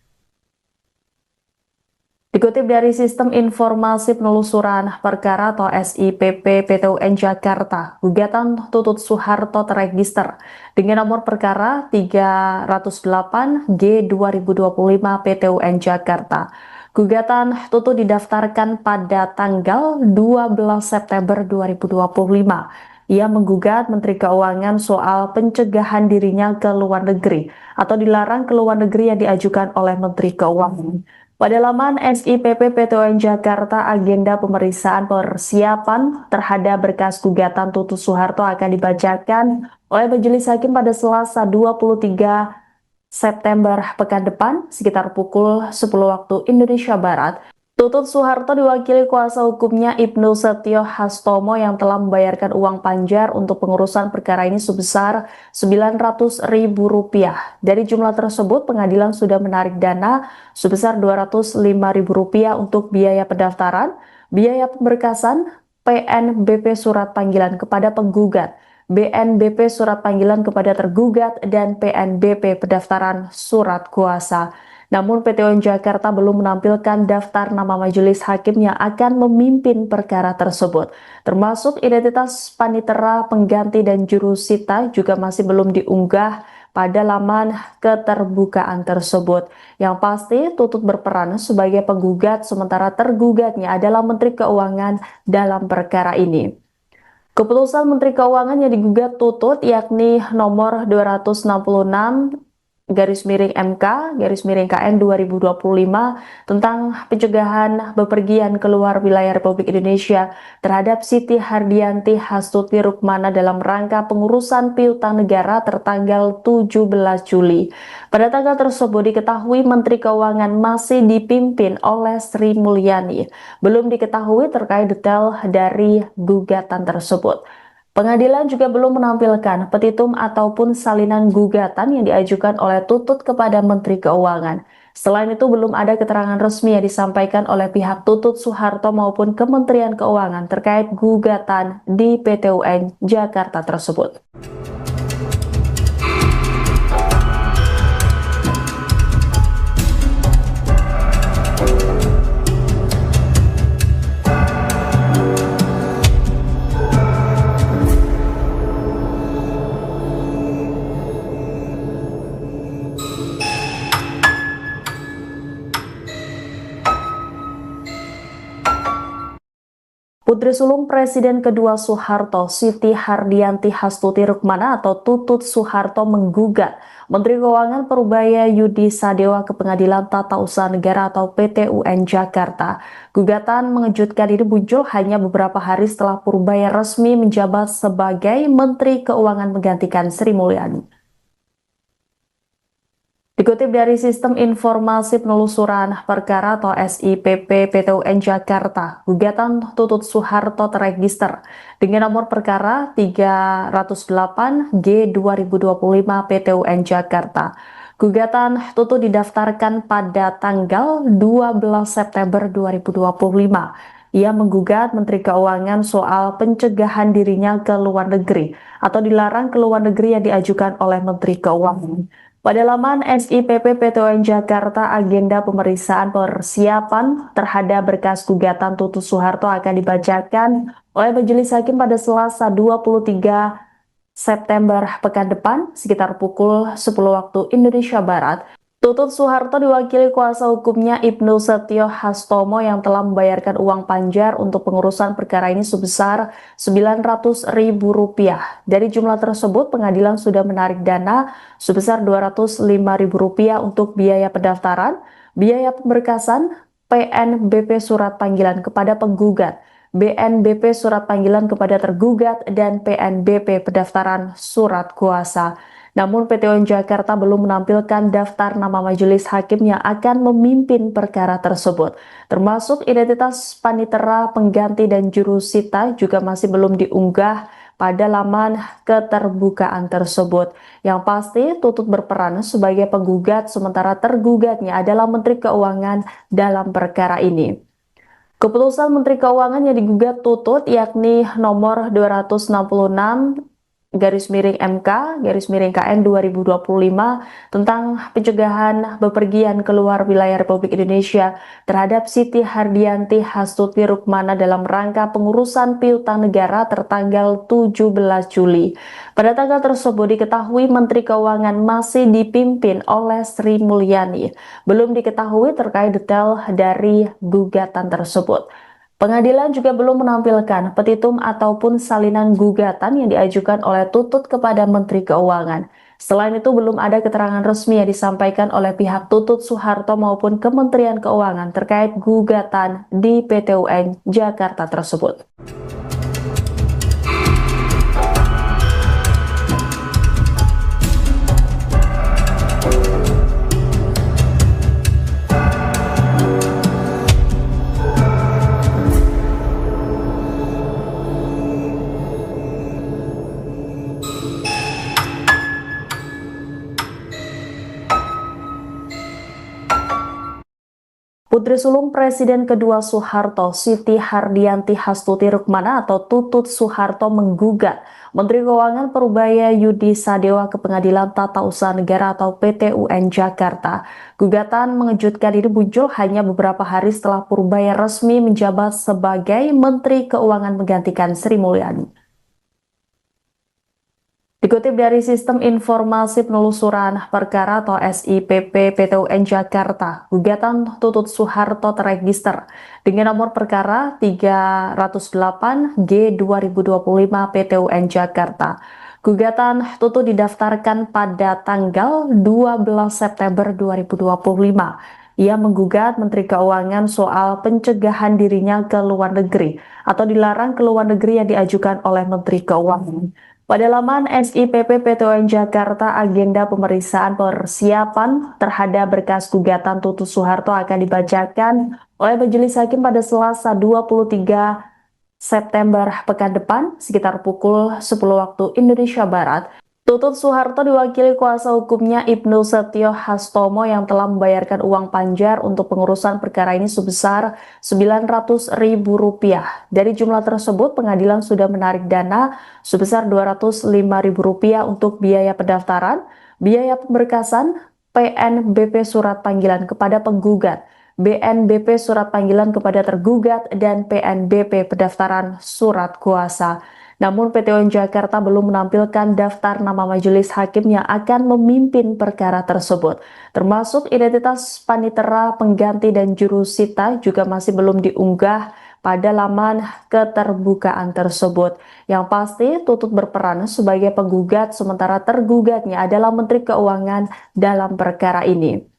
Dikutip dari Sistem Informasi Penelusuran Perkara atau SIPP PTUN Jakarta, gugatan Tutut Soeharto terregister dengan nomor perkara 308G 2025 PTUN Jakarta. Gugatan Tutut didaftarkan pada tanggal 12 September 2025. Ia menggugat Menteri Keuangan soal pencegahan dirinya ke luar negeri atau dilarang ke luar negeri yang diajukan oleh Menteri Keuangan. Pada laman SIPP PTUN Jakarta, agenda pemeriksaan persiapan terhadap berkas gugatan Tutut Soeharto akan dibacakan oleh Majelis Hakim pada Selasa 23 September pekan depan sekitar pukul 10 waktu Indonesia Barat. Tutut Soeharto diwakili kuasa hukumnya Ibnu Setio Hastomo yang telah membayarkan uang panjar untuk pengurusan perkara ini sebesar Rp900.000. Dari jumlah tersebut, pengadilan sudah menarik dana sebesar Rp205.000 untuk biaya pendaftaran, biaya pemberkasan, PNBP surat panggilan kepada penggugat, BNBP surat panggilan kepada tergugat, dan PNBP pendaftaran surat kuasa. Namun PTUN Jakarta belum menampilkan daftar nama majelis hakim yang akan memimpin perkara tersebut. Termasuk identitas panitera, pengganti, dan jurusita juga masih belum diunggah pada laman keterbukaan tersebut. Yang pasti Tutut berperan sebagai penggugat sementara tergugatnya adalah Menteri Keuangan dalam perkara ini. Keputusan Menteri Keuangan yang digugat Tutut yakni nomor 266 KN 2025 tentang pencegahan bepergian keluar wilayah Republik Indonesia terhadap Siti Hardianti Hastuti Rukmana dalam rangka pengurusan piutang negara tertanggal 17 Juli. Pada tanggal tersebut diketahui Menteri Keuangan masih dipimpin oleh Sri Mulyani. Belum diketahui terkait detail dari gugatan tersebut. Pengadilan juga belum menampilkan petitum ataupun salinan gugatan yang diajukan oleh Tutut kepada Menteri Keuangan. Selain itu, belum ada keterangan resmi yang disampaikan oleh pihak Tutut Soeharto maupun Kementerian Keuangan terkait gugatan di PT UN Jakarta tersebut. Putri sulung Presiden kedua Soeharto, Siti Hardianti Hastuti Rukmana atau Tutut Soeharto menggugat Menteri Keuangan Parubaya Yudi Sadewa ke Pengadilan Tata Usaha Negara atau PT UN Jakarta. Gugatan mengejutkan ini muncul hanya beberapa hari setelah Parubaya resmi menjabat sebagai Menteri Keuangan menggantikan Sri Mulyani. Dikutip dari Sistem Informasi Penelusuran Perkara atau SIPP PT UN Jakarta, gugatan Tutut Soeharto terregister dengan nomor perkara 308G 2025 PT UN Jakarta. Gugatan Tutut didaftarkan pada tanggal 12 September 2025. Ia menggugat Menteri Keuangan soal pencegahan dirinya ke luar negeri atau dilarang ke luar negeri yang diajukan oleh Menteri Keuangan. Pada laman SIPP PT UN Jakarta, agenda pemeriksaan persiapan terhadap berkas gugatan Tutut Soeharto akan dibacakan oleh Majelis Hakim pada Selasa 23 September pekan depan sekitar pukul 10 waktu Indonesia Barat. Tutut Soeharto diwakili kuasa hukumnya Ibnu Setio Hastomo yang telah membayarkan uang panjar untuk pengurusan perkara ini sebesar Rp900.000. Dari jumlah tersebut, pengadilan sudah menarik dana sebesar Rp205.000 untuk biaya pendaftaran, biaya pemberkasan, PNBP surat panggilan kepada penggugat, BNBP surat panggilan kepada tergugat, dan PNBP pendaftaran surat kuasa. Namun PT UN Jakarta belum menampilkan daftar nama majelis hakim yang akan memimpin perkara tersebut. Termasuk identitas panitera, pengganti, dan jurusita juga masih belum diunggah pada laman keterbukaan tersebut. Yang pasti Tutut berperan sebagai penggugat sementara tergugatnya adalah Menteri Keuangan dalam perkara ini. Keputusan Menteri Keuangan yang digugat Tutut yakni nomor 266 MK KN 2025 tentang pencegahan bepergian keluar wilayah Republik Indonesia terhadap Siti Hardianti Hastuti Rukmana dalam rangka pengurusan piutang negara tertanggal 17 Juli. Pada tanggal tersebut diketahui Menteri Keuangan masih dipimpin oleh Sri Mulyani. Belum diketahui terkait detail dari gugatan tersebut. Pengadilan juga belum menampilkan petitum ataupun salinan gugatan yang diajukan oleh Tutut kepada Menteri Keuangan. Selain itu, belum ada keterangan resmi yang disampaikan oleh pihak Tutut Soeharto maupun Kementerian Keuangan terkait gugatan di PT UN Jakarta tersebut. Putri sulung Presiden kedua Soeharto, Siti Hardianti Hastuti Rukmana atau Tutut Soeharto menggugat Menteri Keuangan Parubaya Yudi Sadewa ke Pengadilan Tata Usaha Negara atau PT UN Jakarta. Gugatan mengejutkan ini muncul hanya beberapa hari setelah Parubaya resmi menjabat sebagai Menteri Keuangan menggantikan Sri Mulyani. Dikutip dari Sistem Informasi Penelusuran Perkara atau SIPP PT UN Jakarta, gugatan Tutut Soeharto terregister dengan nomor perkara 308G 2025 PT UN Jakarta. Gugatan Tutut didaftarkan pada tanggal 12 September 2025. Ia menggugat Menteri Keuangan soal pencegahan dirinya ke luar negeri atau dilarang ke luar negeri yang diajukan oleh Menteri Keuangan. Pada laman SIPP PTUN Jakarta, agenda pemeriksaan persiapan terhadap berkas gugatan Tutut Soeharto akan dibacakan oleh Majelis Hakim pada Selasa 23 September pekan depan sekitar pukul 10 waktu Indonesia Barat. Tutut Soeharto diwakili kuasa hukumnya Ibnu Setio Hastomo yang telah membayarkan uang panjar untuk pengurusan perkara ini sebesar Rp900.000. Dari jumlah tersebut, pengadilan sudah menarik dana sebesar Rp205.000 untuk biaya pendaftaran, biaya pemberkasan, PNBP surat panggilan kepada penggugat, BNBP surat panggilan kepada tergugat, dan PNBP pendaftaran surat kuasa. Namun PTUN Jakarta belum menampilkan daftar nama majelis hakim yang akan memimpin perkara tersebut. Termasuk identitas panitera, pengganti, dan jurusita juga masih belum diunggah pada laman keterbukaan tersebut. Yang pasti Tutut berperan sebagai penggugat sementara tergugatnya adalah Menteri Keuangan dalam perkara ini.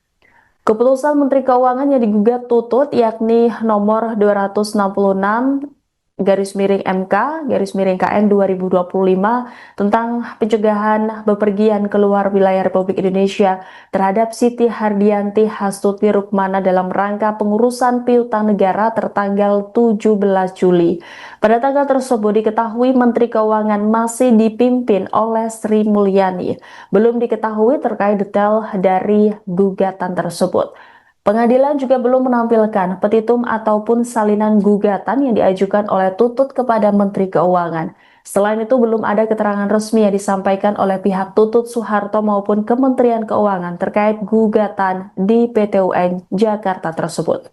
Keputusan Menteri Keuangan yang digugat Tutut yakni nomor 266 MK/KN 2025 tentang pencegahan bepergian keluar wilayah Republik Indonesia terhadap Siti Hardianti Hastuti Rukmana dalam rangka pengurusan piutang negara tertanggal 17 Juli. Pada tanggal tersebut diketahui Menteri Keuangan masih dipimpin oleh Sri Mulyani. Belum diketahui terkait detail dari gugatan tersebut. Pengadilan juga belum menampilkan petitum ataupun salinan gugatan yang diajukan oleh Tutut kepada Menteri Keuangan. Selain itu, belum ada keterangan resmi yang disampaikan oleh pihak Tutut Soeharto maupun Kementerian Keuangan terkait gugatan di PTUN Jakarta tersebut.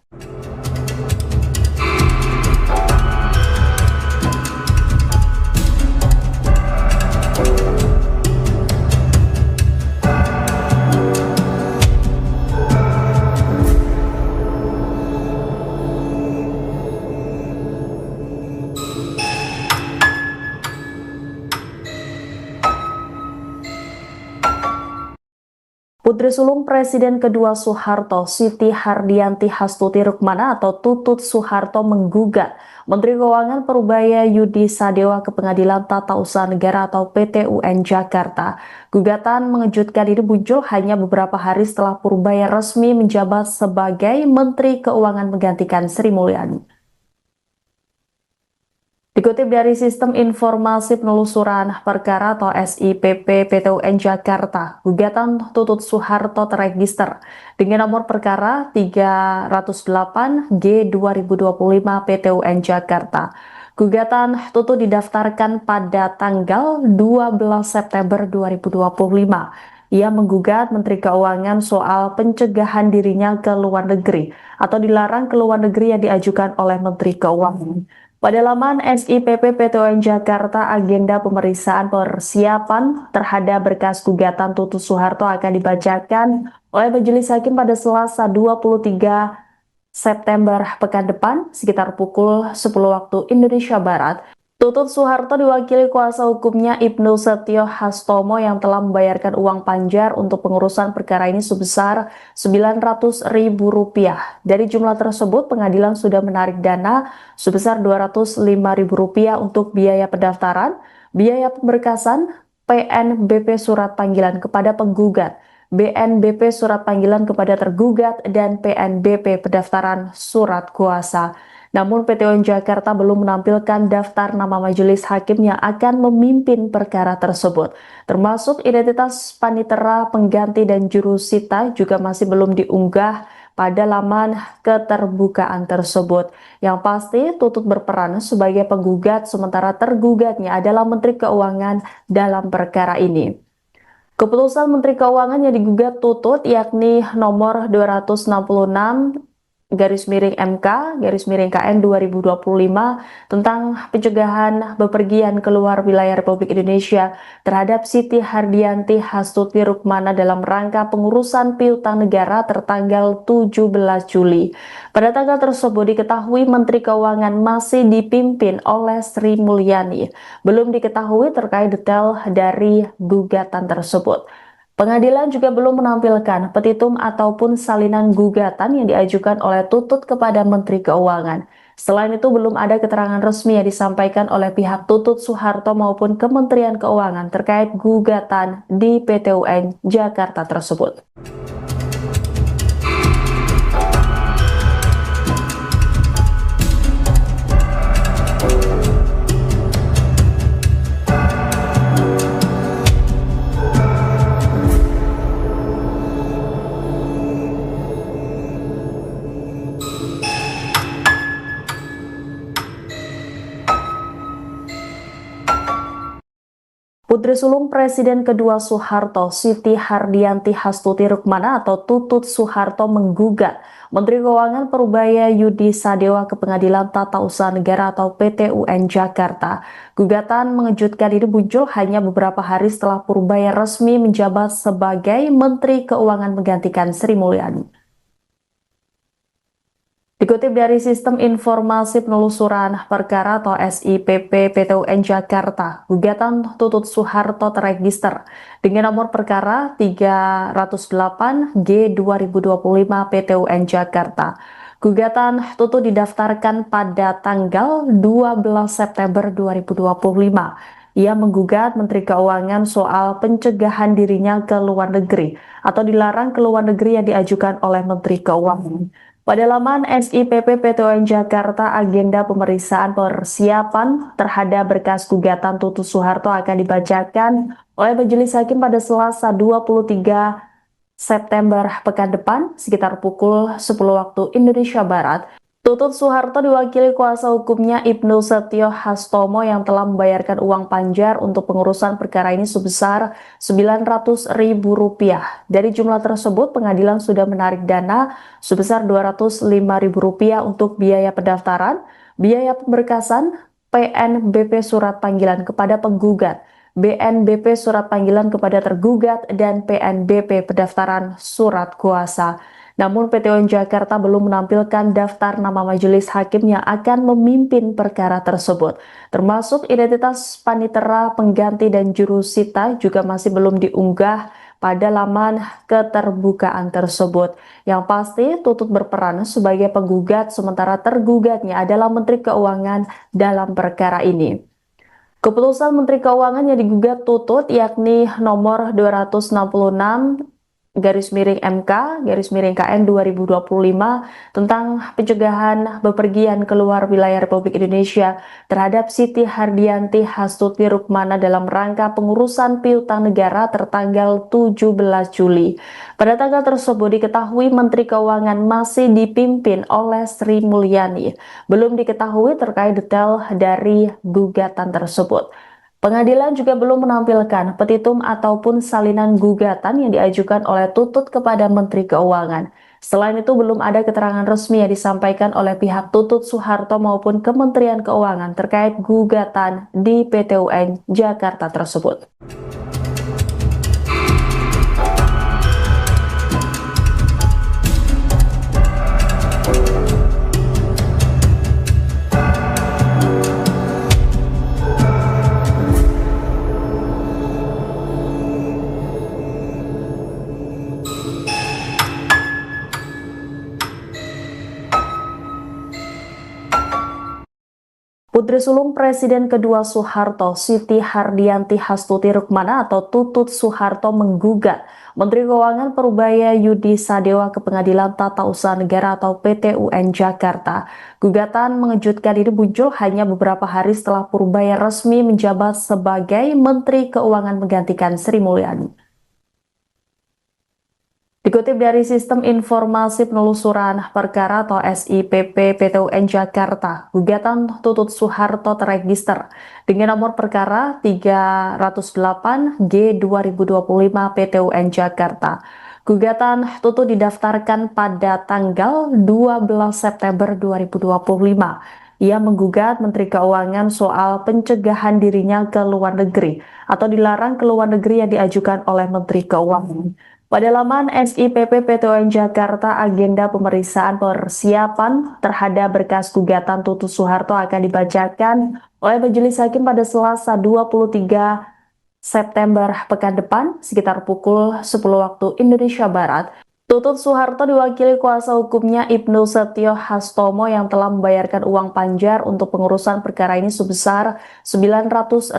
Putri sulung Presiden kedua Soeharto, Siti Hardianti Hastuti Rukmana atau Tutut Soeharto menggugat Menteri Keuangan Parubaya Yudi Sadewa ke Pengadilan Tata Usaha Negara atau PTUN Jakarta. Gugatan mengejutkan ini muncul hanya beberapa hari setelah Parubaya resmi menjabat sebagai Menteri Keuangan menggantikan Sri Mulyani. Dikutip dari Sistem Informasi Penelusuran Perkara atau SIPP PTUN Jakarta, gugatan Tutut Soeharto terregister dengan nomor perkara 308G 2025 PTUN Jakarta. Gugatan Tutut didaftarkan pada tanggal 12 September 2025. Ia menggugat Menteri Keuangan soal pencegahan dirinya ke luar negeri atau dilarang ke luar negeri yang diajukan oleh Menteri Keuangan. Pada laman SIPP PTUN Jakarta, agenda pemeriksaan persiapan terhadap berkas gugatan Tutut Soeharto akan dibacakan oleh Majelis Hakim pada Selasa 23 September pekan depan sekitar pukul 10 waktu Indonesia Barat. Tutut Soeharto diwakili kuasa hukumnya Ibnu Setio Hastomo yang telah membayarkan uang panjar untuk pengurusan perkara ini sebesar Rp900.000. Dari jumlah tersebut, pengadilan sudah menarik dana sebesar Rp205.000 untuk biaya pendaftaran, biaya pemberkasan, PNBP surat panggilan kepada penggugat, BNBP surat panggilan kepada tergugat, dan PNBP pendaftaran surat kuasa. Namun PTUN Jakarta belum menampilkan daftar nama majelis hakim yang akan memimpin perkara tersebut. Termasuk identitas panitera, pengganti, dan jurusita juga masih belum diunggah pada laman keterbukaan tersebut. Yang pasti Tutut berperan sebagai penggugat sementara tergugatnya adalah Menteri Keuangan dalam perkara ini. Keputusan Menteri Keuangan yang digugat Tutut yakni nomor 266 MK/KN 2025 tentang pencegahan bepergian keluar wilayah Republik Indonesia terhadap Siti Hardianti Hastuti Rukmana dalam rangka pengurusan piutang negara tertanggal 17 Juli. Pada tanggal tersebut diketahui Menteri Keuangan masih dipimpin oleh Sri Mulyani. Belum diketahui terkait detail dari gugatan tersebut. Pengadilan juga belum menampilkan petitum ataupun salinan gugatan yang diajukan oleh Tutut kepada Menteri Keuangan. Selain itu, belum ada keterangan resmi yang disampaikan oleh pihak Tutut Soeharto maupun Kementerian Keuangan terkait gugatan di PT UN Jakarta tersebut. Putri sulung Presiden kedua Soeharto, Siti Hardianti Hastuti Rukmana atau Tutut Soeharto menggugat Menteri Keuangan Parubaya Yudi Sadewa ke Pengadilan Tata Usaha Negara atau PT UN Jakarta. Gugatan mengejutkan ini muncul hanya beberapa hari setelah Parubaya resmi menjabat sebagai Menteri Keuangan menggantikan Sri Mulyani. Dikutip dari Sistem Informasi Penelusuran Perkara atau SIPP PT UN Jakarta, gugatan Tutut Soeharto terregister dengan nomor perkara 308G 2025 PT UN Jakarta. Gugatan Tutut didaftarkan pada tanggal 12 September 2025. Ia menggugat Menteri Keuangan soal pencegahan dirinya ke luar negeri atau dilarang ke luar negeri yang diajukan oleh Menteri Keuangan. Pada laman SIPP PT UN Jakarta, agenda pemeriksaan persiapan terhadap berkas gugatan Tutut Soeharto akan dibacakan oleh Majelis Hakim pada Selasa 23 September pekan depan sekitar pukul 10 waktu Indonesia Barat. Tutut Soeharto diwakili kuasa hukumnya Ibnu Setio Hastomo yang telah membayarkan uang panjar untuk pengurusan perkara ini sebesar Rp900.000. Dari jumlah tersebut, pengadilan sudah menarik dana sebesar Rp205.000 untuk biaya pendaftaran, biaya pemberkasan, PNBP surat panggilan kepada penggugat, BNBP surat panggilan kepada tergugat, dan PNBP pendaftaran surat kuasa. Namun PT UN Jakarta belum menampilkan daftar nama majelis hakim yang akan memimpin perkara tersebut. Termasuk identitas panitera, pengganti, dan jurusita juga masih belum diunggah pada laman keterbukaan tersebut. Yang pasti Tutut berperan sebagai penggugat sementara tergugatnya adalah Menteri Keuangan dalam perkara ini. Keputusan Menteri Keuangan yang digugat Tutut yakni nomor 266 MK/KN 2025 tentang pencegahan bepergian keluar wilayah Republik Indonesia terhadap Siti Hardianti Hastuti Rukmana dalam rangka pengurusan piutang negara tertanggal 17 Juli. Pada tanggal tersebut diketahui Menteri Keuangan masih dipimpin oleh Sri Mulyani. Belum diketahui terkait detail dari gugatan tersebut. Pengadilan juga belum menampilkan petitum ataupun salinan gugatan yang diajukan oleh Tutut kepada Menteri Keuangan. Selain itu, belum ada keterangan resmi yang disampaikan oleh pihak Tutut Soeharto maupun Kementerian Keuangan terkait gugatan di PT UN Jakarta tersebut. Putri sulung Presiden kedua Soeharto, Siti Hardianti Hastuti Rukmana atau Tutut Soeharto menggugat Menteri Keuangan Parubaya Yudi Sadewa ke Pengadilan Tata Usaha Negara atau PT UN Jakarta. Gugatan mengejutkan ini muncul hanya beberapa hari setelah Parubaya resmi menjabat sebagai Menteri Keuangan menggantikan Sri Mulyani. Dikutip dari Sistem Informasi Penelusuran Perkara atau SIPP PT UN Jakarta, gugatan Tutut Soeharto terregister dengan nomor perkara 308G 2025 PT UN Jakarta. Gugatan Tutut didaftarkan pada tanggal 12 September 2025. Ia menggugat Menteri Keuangan soal pencegahan dirinya ke luar negeri atau dilarang ke luar negeri yang diajukan oleh Menteri Keuangan. Pada laman SIPP PTUN Jakarta, agenda pemeriksaan persiapan terhadap berkas gugatan Tutut Soeharto akan dibacakan oleh Majelis Hakim pada Selasa 23 September pekan depan sekitar pukul 10 waktu Indonesia Barat. Tutut Soeharto diwakili kuasa hukumnya Ibnu Setio Hastomo yang telah membayarkan uang panjar untuk pengurusan perkara ini sebesar Rp900.000.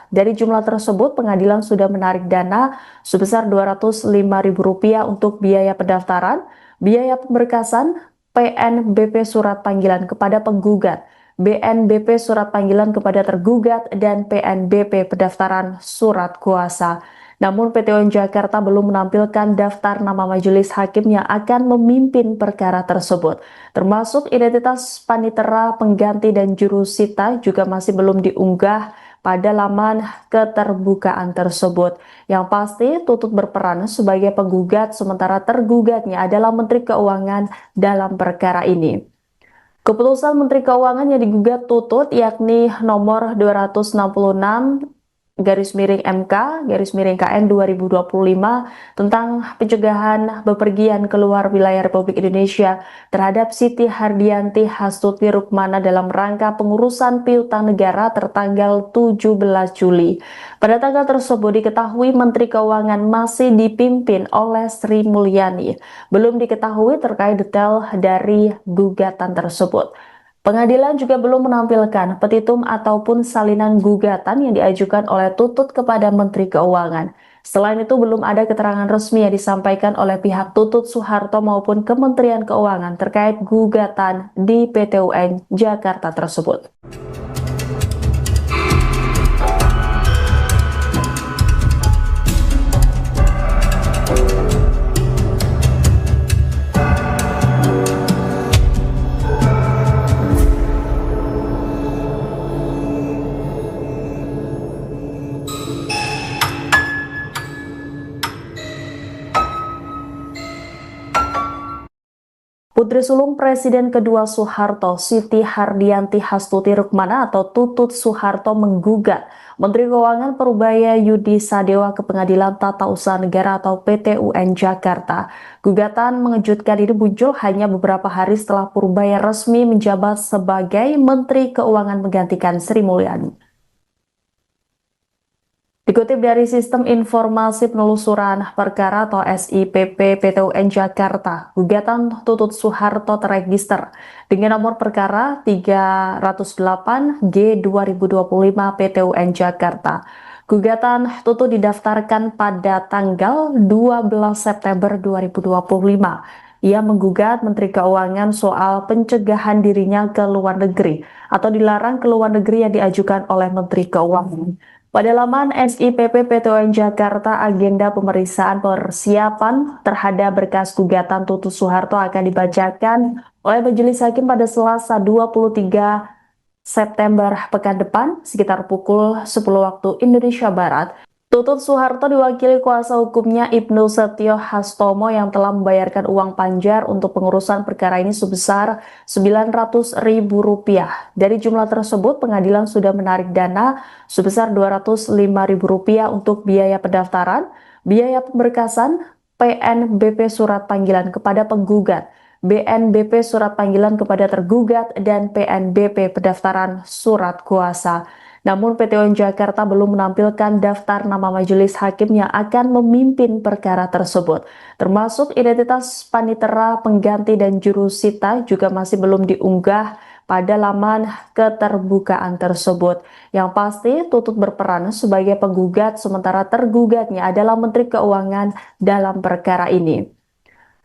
Dari jumlah tersebut, pengadilan sudah menarik dana sebesar Rp205.000 untuk biaya pendaftaran, biaya pemberkasan, PNBP surat panggilan kepada penggugat, BNBP surat panggilan kepada tergugat, dan PNBP pendaftaran surat kuasa. Namun PTUN Jakarta belum menampilkan daftar nama majelis hakim yang akan memimpin perkara tersebut. Termasuk identitas panitera, pengganti, dan jurusita juga masih belum diunggah pada laman keterbukaan tersebut. Yang pasti Tutut berperan sebagai penggugat sementara tergugatnya adalah Menteri Keuangan dalam perkara ini. Keputusan Menteri Keuangan yang digugat Tutut yakni nomor 266 MK/KN 2025 tentang pencegahan bepergian keluar wilayah Republik Indonesia terhadap Siti Hardianti Hastuti Rukmana dalam rangka pengurusan piutang negara tertanggal 17 Juli. Pada tanggal tersebut diketahui Menteri Keuangan masih dipimpin oleh Sri Mulyani. Belum diketahui terkait detail dari gugatan tersebut. Pengadilan juga belum menampilkan petitum ataupun salinan gugatan yang diajukan oleh Tutut kepada Menteri Keuangan. Selain itu, belum ada keterangan resmi yang disampaikan oleh pihak Tutut Soeharto maupun Kementerian Keuangan terkait gugatan di PTUN Jakarta tersebut. Putri sulung Presiden kedua Soeharto, Siti Hardianti Hastuti Rukmana atau Tutut Soeharto menggugat Menteri Keuangan Parubaya Yudi Sadewa ke Pengadilan Tata Usaha Negara atau PTUN Jakarta. Gugatan mengejutkan ini muncul hanya beberapa hari setelah Parubaya resmi menjabat sebagai Menteri Keuangan menggantikan Sri Mulyani. Dikutip dari Sistem Informasi Penelusuran Perkara atau SIPP PTUN Jakarta, gugatan Tutut Soeharto terregister dengan nomor perkara 308G 2025 PTUN Jakarta. Gugatan Tutut didaftarkan pada tanggal 12 September 2025. Ia menggugat Menteri Keuangan soal pencegahan dirinya ke luar negeri atau dilarang ke luar negeri yang diajukan oleh Menteri Keuangan. Pada laman SIPP PTUN Jakarta, agenda pemeriksaan persiapan terhadap berkas gugatan Tutut Soeharto akan dibacakan oleh Majelis Hakim pada Selasa 23 September pekan depan sekitar pukul 10 waktu Indonesia Barat. Tutut Soeharto diwakili kuasa hukumnya Ibnu Setio Hastomo yang telah membayarkan uang panjar untuk pengurusan perkara ini sebesar Rp900.000. Dari jumlah tersebut, pengadilan sudah menarik dana sebesar Rp205.000 untuk biaya pendaftaran, biaya pemberkasan, PNBP surat panggilan kepada penggugat, BNBP surat panggilan kepada tergugat, dan PNBP pendaftaran surat kuasa. Namun PTUN Jakarta belum menampilkan daftar nama majelis hakim yang akan memimpin perkara tersebut. Termasuk identitas panitera, pengganti, dan jurusita juga masih belum diunggah pada laman keterbukaan tersebut. Yang pasti Tutut berperan sebagai penggugat sementara tergugatnya adalah Menteri Keuangan dalam perkara ini.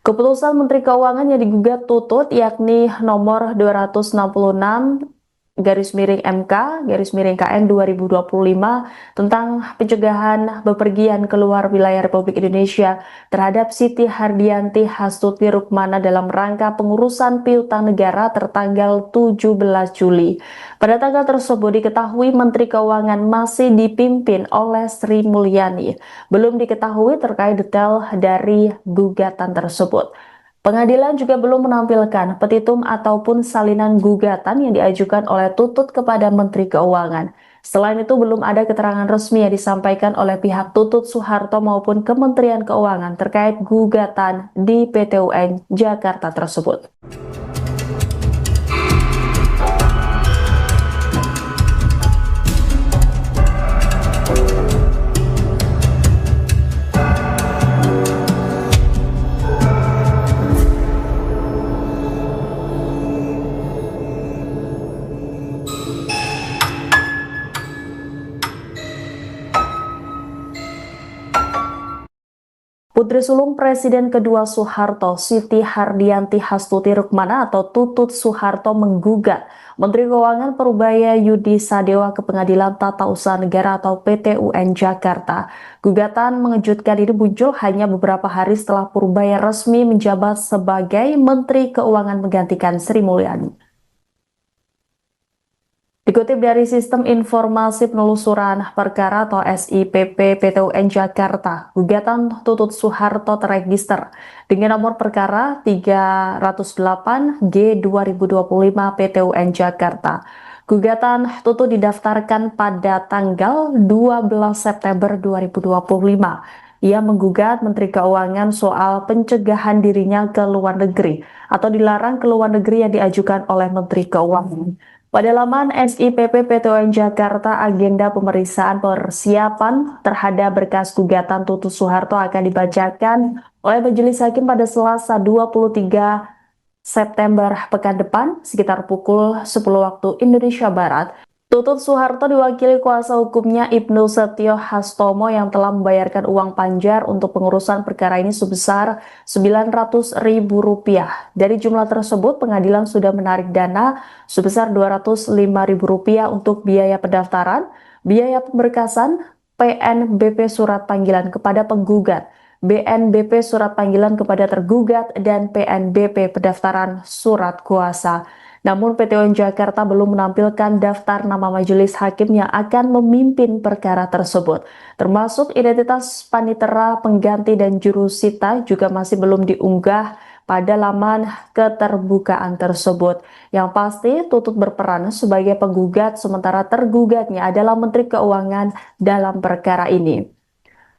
Keputusan Menteri Keuangan yang digugat Tutut yakni nomor 266 MK/KN 2025 tentang pencegahan bepergian keluar wilayah Republik Indonesia terhadap Siti Hardianti Hastuti Rukmana dalam rangka pengurusan piutang negara tertanggal 17 Juli. Pada tanggal tersebut diketahui Menteri Keuangan masih dipimpin oleh Sri Mulyani. Belum diketahui terkait detail dari gugatan tersebut. Pengadilan juga belum menampilkan petitum ataupun salinan gugatan yang diajukan oleh Tutut kepada Menteri Keuangan. Selain itu, belum ada keterangan resmi yang disampaikan oleh pihak Tutut Soeharto maupun Kementerian Keuangan terkait gugatan di PT UN Jakarta tersebut. Putri sulung Presiden kedua Soeharto, Siti Hardianti Hastuti Rukmana atau Tutut Soeharto menggugat Menteri Keuangan Parubaya Yudi Sadewa ke Pengadilan Tata Usaha Negara atau PT UN Jakarta. Gugatan mengejutkan ini muncul hanya beberapa hari setelah Parubaya resmi menjabat sebagai Menteri Keuangan menggantikan Sri Mulyani. Dikutip dari Sistem Informasi Penelusuran Perkara atau SIPP PT UN Jakarta, gugatan Tutut Soeharto terregister dengan nomor perkara 308G 2025 PT UN Jakarta. Gugatan Tutut didaftarkan pada tanggal 12 September 2025. Ia menggugat Menteri Keuangan soal pencegahan dirinya ke luar negeri atau dilarang ke luar negeri yang diajukan oleh Menteri Keuangan. Pada laman SIPP PT UN Jakarta, agenda pemeriksaan persiapan terhadap berkas gugatan Tutut Soeharto akan dibacakan oleh Majelis Hakim pada Selasa 23 September pekan depan sekitar pukul 10 waktu Indonesia Barat. Tutut Soeharto diwakili kuasa hukumnya Ibnu Setio Hastomo yang telah membayarkan uang panjar untuk pengurusan perkara ini sebesar Rp900.000. Dari jumlah tersebut, pengadilan sudah menarik dana sebesar Rp205.000 untuk biaya pendaftaran, biaya pemberkasan, PNBP surat panggilan kepada penggugat, BNBP surat panggilan kepada tergugat, dan PNBP pendaftaran surat kuasa. Namun PT UN Jakarta belum menampilkan daftar nama majelis hakim yang akan memimpin perkara tersebut. Termasuk identitas panitera, pengganti, dan jurusita juga masih belum diunggah pada laman keterbukaan tersebut. Yang pasti Tutut berperan sebagai penggugat sementara tergugatnya adalah Menteri Keuangan dalam perkara ini.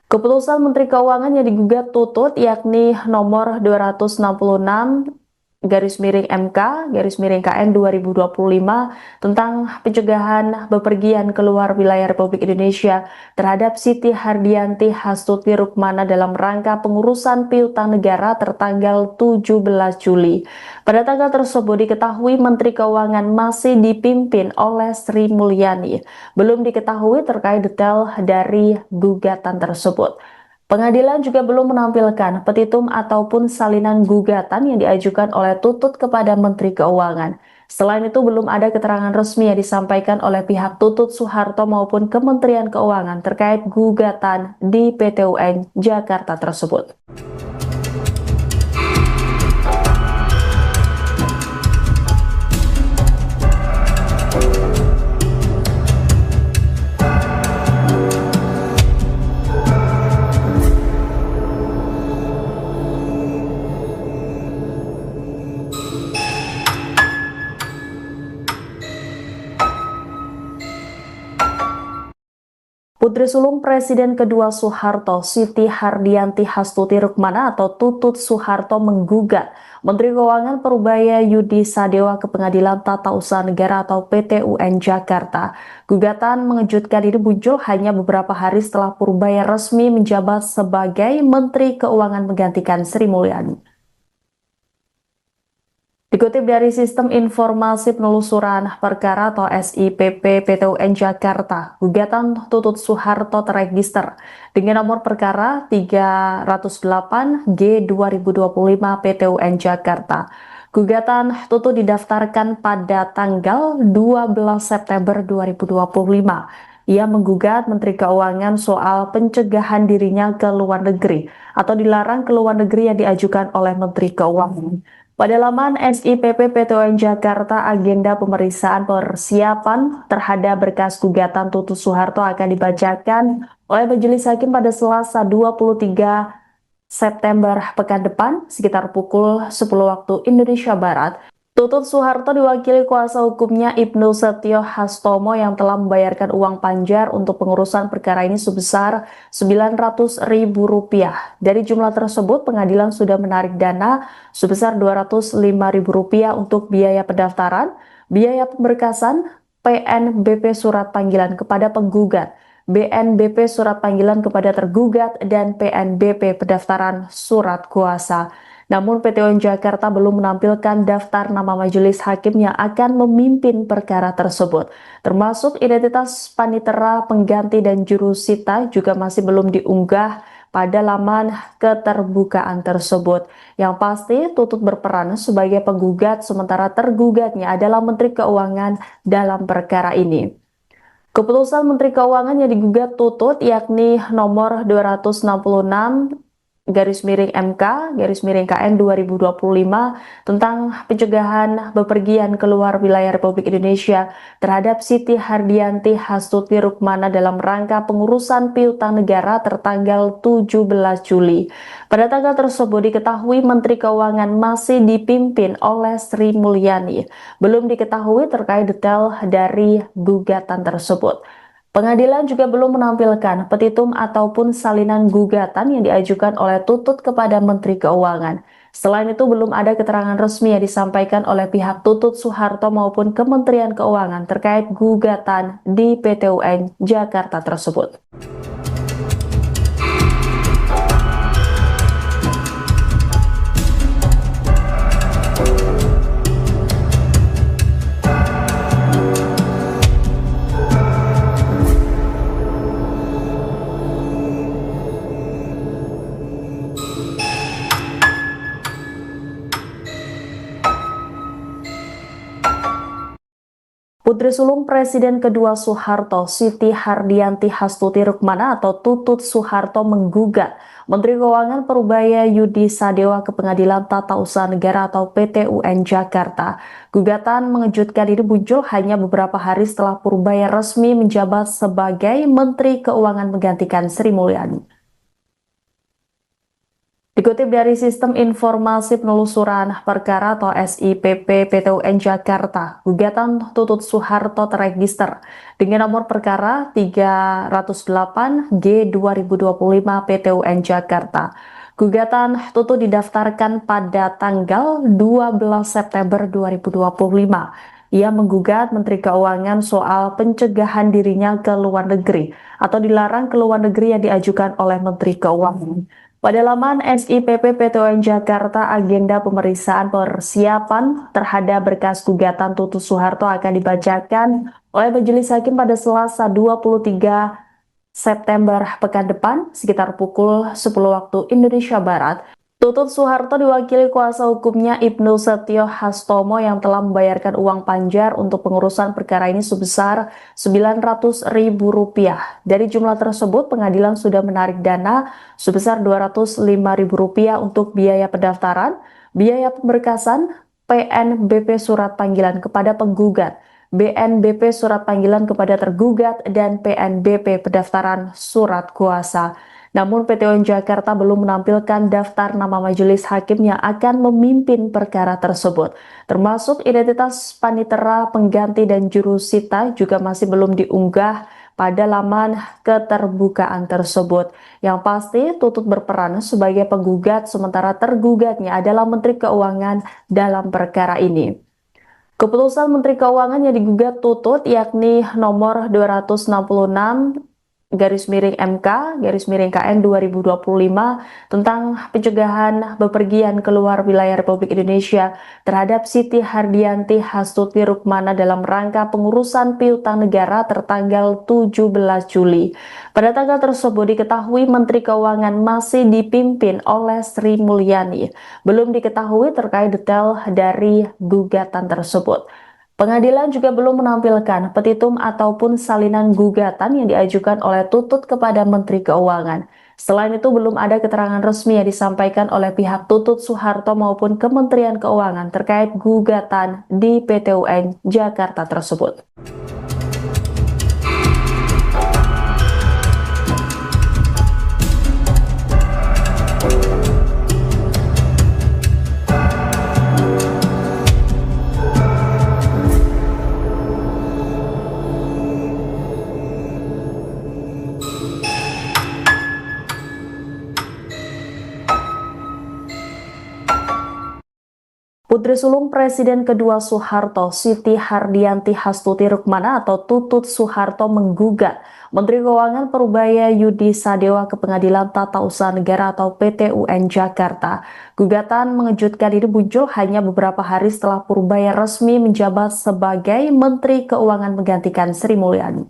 Keputusan Menteri Keuangan yang digugat Tutut yakni nomor 266/MK/KN 2025 tentang pencegahan bepergian keluar wilayah Republik Indonesia terhadap Siti Hardianti Hastuti Rukmana dalam rangka pengurusan piutang negara tertanggal 17 Juli. Pada tanggal tersebut diketahui Menteri Keuangan masih dipimpin oleh Sri Mulyani. Belum diketahui terkait detail dari gugatan tersebut. Pengadilan juga belum menampilkan petitum ataupun salinan gugatan yang diajukan oleh Tutut kepada Menteri Keuangan. Selain itu, belum ada keterangan resmi yang disampaikan oleh pihak Tutut Soeharto maupun Kementerian Keuangan terkait gugatan di PT UN Jakarta tersebut. Putri sulung Presiden kedua Soeharto, Siti Hardianti Hastuti Rukmana atau Tutut Soeharto menggugat Menteri Keuangan Parubaya Yudi Sadewa ke Pengadilan Tata Usaha Negara atau PT UN Jakarta. Gugatan mengejutkan ini muncul hanya beberapa hari setelah Parubaya resmi menjabat sebagai Menteri Keuangan menggantikan Sri Mulyani. Dikutip dari Sistem Informasi Penelusuran Perkara atau SIPP PT UN Jakarta, gugatan Tutut Soeharto terregister dengan nomor perkara 308G 2025 PT UN Jakarta. Gugatan Tutut didaftarkan pada tanggal 12 September 2025. Ia menggugat Menteri Keuangan soal pencegahan dirinya ke luar negeri atau dilarang ke luar negeri yang diajukan oleh Menteri Keuangan. Pada laman SIPP PTUN Jakarta, agenda pemeriksaan persiapan terhadap berkas gugatan Tutut Soeharto akan dibacakan oleh Majelis Hakim pada Selasa 23 September pekan depan sekitar pukul 10 waktu Indonesia Barat. Tutut Soeharto diwakili kuasa hukumnya Ibnu Setio Hastomo yang telah membayarkan uang panjar untuk pengurusan perkara ini sebesar Rp900.000. Dari jumlah tersebut, pengadilan sudah menarik dana sebesar Rp205.000 untuk biaya pendaftaran, biaya pemberkasan, PNBP surat panggilan kepada penggugat, BNBP surat panggilan kepada tergugat, dan PNBP pendaftaran surat kuasa. Namun PTUN Jakarta belum menampilkan daftar nama majelis hakim yang akan memimpin perkara tersebut. Termasuk identitas panitera, pengganti, dan jurusita juga masih belum diunggah pada laman keterbukaan tersebut. Yang pasti Tutut berperan sebagai penggugat sementara tergugatnya adalah Menteri Keuangan dalam perkara ini. Keputusan Menteri Keuangan yang digugat Tutut yakni nomor 266 MK/KN 2025 tentang pencegahan bepergian keluar wilayah Republik Indonesia terhadap Siti Hardianti Hastuti Rukmana dalam rangka pengurusan piutang negara tertanggal 17 Juli. Pada tanggal tersebut diketahui Menteri Keuangan masih dipimpin oleh Sri Mulyani. Belum diketahui terkait detail dari gugatan tersebut. Pengadilan juga belum menampilkan petitum ataupun salinan gugatan yang diajukan oleh Tutut kepada Menteri Keuangan. Selain itu, belum ada keterangan resmi yang disampaikan oleh pihak Tutut Soeharto maupun Kementerian Keuangan terkait gugatan di PTUN Jakarta tersebut. Putri sulung Presiden kedua Soeharto, Siti Hardianti Hastuti Rukmana atau Tutut Soeharto menggugat Menteri Keuangan Parubaya Yudi Sadewa ke Pengadilan Tata Usaha Negara atau PTUN Jakarta. Gugatan mengejutkan ini muncul hanya beberapa hari setelah Parubaya resmi menjabat sebagai Menteri Keuangan menggantikan Sri Mulyani. Dikutip dari Sistem Informasi Penelusuran Perkara atau SIPP PTUN Jakarta, gugatan Tutut Soeharto terregister dengan nomor perkara 308G 2025 PTUN Jakarta. Gugatan Tutut didaftarkan pada tanggal 12 September 2025. Ia menggugat Menteri Keuangan soal pencegahan dirinya ke luar negeri atau dilarang ke luar negeri yang diajukan oleh Menteri Keuangan. Pada laman SIPP PTUN Jakarta, agenda pemeriksaan persiapan terhadap berkas gugatan Tutut Soeharto akan dibacakan oleh Majelis Hakim pada Selasa 23 September pekan depan sekitar pukul 10 waktu Indonesia Barat. Tutut Soeharto diwakili kuasa hukumnya Ibnu Setio Hastomo yang telah membayarkan uang panjar untuk pengurusan perkara ini sebesar Rp900.000. Dari jumlah tersebut, pengadilan sudah menarik dana sebesar Rp205.000 untuk biaya pendaftaran, biaya pemberkasan, PNBP surat panggilan kepada penggugat, BNBP surat panggilan kepada tergugat, dan PNBP pendaftaran surat kuasa. Namun PTUN Jakarta belum menampilkan daftar nama majelis hakim yang akan memimpin perkara tersebut. Termasuk identitas panitera, pengganti, dan jurusita juga masih belum diunggah pada laman keterbukaan tersebut. Yang pasti Tutut berperan sebagai penggugat sementara tergugatnya adalah Menteri Keuangan dalam perkara ini. Keputusan Menteri Keuangan yang digugat Tutut yakni nomor 266 MK/KN 2025 tentang pencegahan bepergian keluar wilayah Republik Indonesia terhadap Siti Hardianti Hastuti Rukmana dalam rangka pengurusan piutang negara tertanggal 17 Juli. Pada tanggal tersebut diketahui Menteri Keuangan masih dipimpin oleh Sri Mulyani. Belum diketahui terkait detail dari gugatan tersebut. Pengadilan juga belum menampilkan petitum ataupun salinan gugatan yang diajukan oleh Tutut kepada Menteri Keuangan. Selain itu, belum ada keterangan resmi yang disampaikan oleh pihak Tutut Soeharto maupun Kementerian Keuangan terkait gugatan di PT UN Jakarta tersebut. Putri sulung Presiden kedua Soeharto, Siti Hardianti Hastuti Rukmana atau Tutut Soeharto menggugat Menteri Keuangan Parubaya Yudi Sadewa ke Pengadilan Tata Usaha Negara atau PT UN Jakarta. Gugatan mengejutkan ini muncul hanya beberapa hari setelah Parubaya resmi menjabat sebagai Menteri Keuangan menggantikan Sri Mulyani.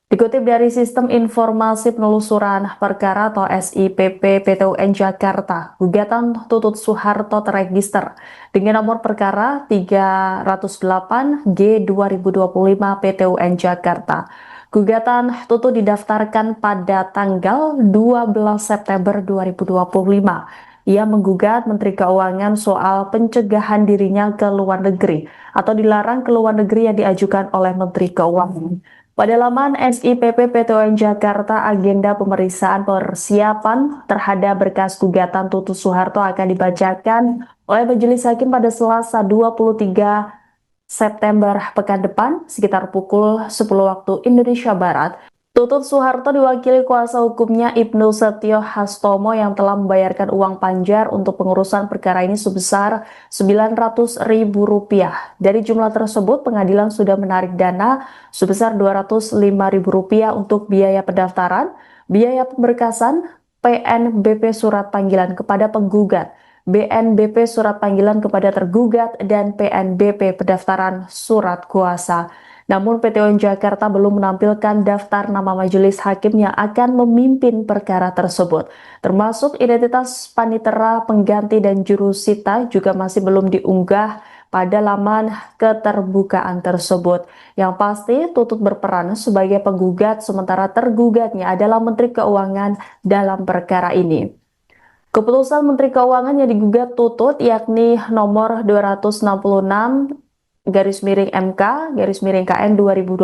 Dikutip dari Sistem Informasi Penelusuran Perkara atau SIPP PT UN Jakarta, gugatan Tutut Soeharto terregister dengan nomor perkara 308G 2025 PT UN Jakarta. Gugatan Tutut didaftarkan pada tanggal 12 September 2025. Ia menggugat Menteri Keuangan soal pencegahan dirinya ke luar negeri atau dilarang ke luar negeri yang diajukan oleh Menteri Keuangan. Pada laman SIPP PT UN Jakarta, agenda pemeriksaan persiapan terhadap berkas gugatan Tutut Soeharto akan dibacakan oleh Majelis Hakim pada Selasa 23 September pekan depan sekitar pukul 10 waktu Indonesia Barat. Tutut Soeharto diwakili kuasa hukumnya Ibnu Setio Hastomo yang telah membayarkan uang panjar untuk pengurusan perkara ini sebesar Rp900.000. Dari jumlah tersebut, pengadilan sudah menarik dana sebesar Rp205.000 untuk biaya pendaftaran, biaya pemberkasan, PNBP surat panggilan kepada penggugat, BNBP surat panggilan kepada tergugat, dan PNBP pendaftaran surat kuasa. Namun PT UN Jakarta belum menampilkan daftar nama majelis hakim yang akan memimpin perkara tersebut. Termasuk identitas panitera, pengganti, dan jurusita juga masih belum diunggah pada laman keterbukaan tersebut. Yang pasti Tutut berperan sebagai penggugat sementara tergugatnya adalah Menteri Keuangan dalam perkara ini. Keputusan Menteri Keuangan yang digugat Tutut yakni nomor 266 MK/KN 2025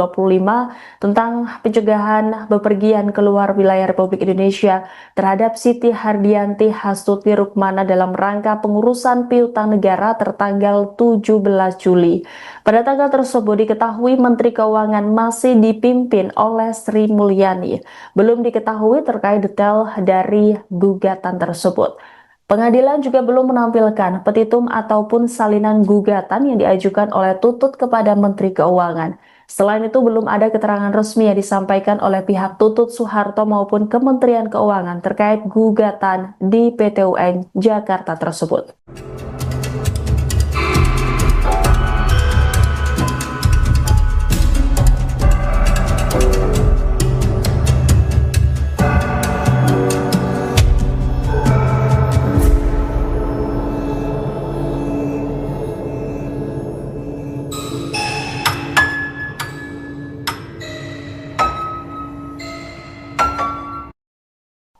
tentang pencegahan bepergian keluar wilayah Republik Indonesia terhadap Siti Hardianti Hastuti Rukmana dalam rangka pengurusan piutang negara tertanggal 17 Juli. Pada tanggal tersebut diketahui Menteri Keuangan masih dipimpin oleh Sri Mulyani. Belum diketahui terkait detail dari gugatan tersebut. Pengadilan juga belum menampilkan petitum ataupun salinan gugatan yang diajukan oleh Tutut kepada Menteri Keuangan. Selain itu, belum ada keterangan resmi yang disampaikan oleh pihak Tutut Soeharto maupun Kementerian Keuangan terkait gugatan di PT UN Jakarta tersebut.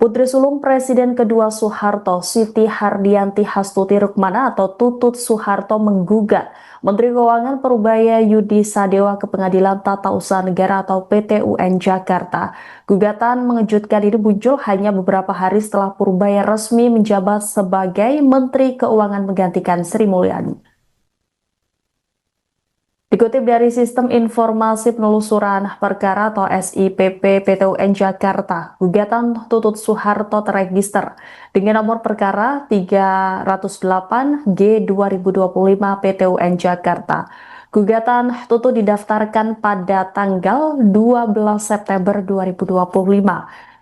Putri sulung Presiden kedua Soeharto, Siti Hardianti Hastuti Rukmana atau Tutut Soeharto menggugat Menteri Keuangan Parubaya Yudi Sadewa ke Pengadilan Tata Usaha Negara atau PT UN Jakarta. Gugatan mengejutkan ini muncul hanya beberapa hari setelah Parubaya resmi menjabat sebagai Menteri Keuangan menggantikan Sri Mulyani. Dikutip dari Sistem Informasi Penelusuran Perkara atau SIPP PT UN Jakarta, gugatan Tutut Soeharto terregister dengan nomor perkara 308G 2025 PT UN Jakarta. Gugatan Tutut didaftarkan pada tanggal 12 September 2025.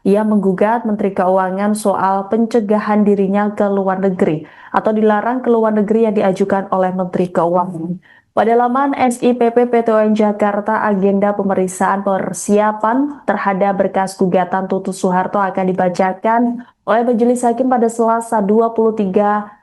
Ia menggugat Menteri Keuangan soal pencegahan dirinya ke luar negeri atau dilarang ke luar negeri yang diajukan oleh Menteri Keuangan. Pada laman SIPP PTUN Jakarta, agenda pemeriksaan persiapan terhadap berkas gugatan Tutut Soeharto akan dibacakan oleh Majelis Hakim pada Selasa 23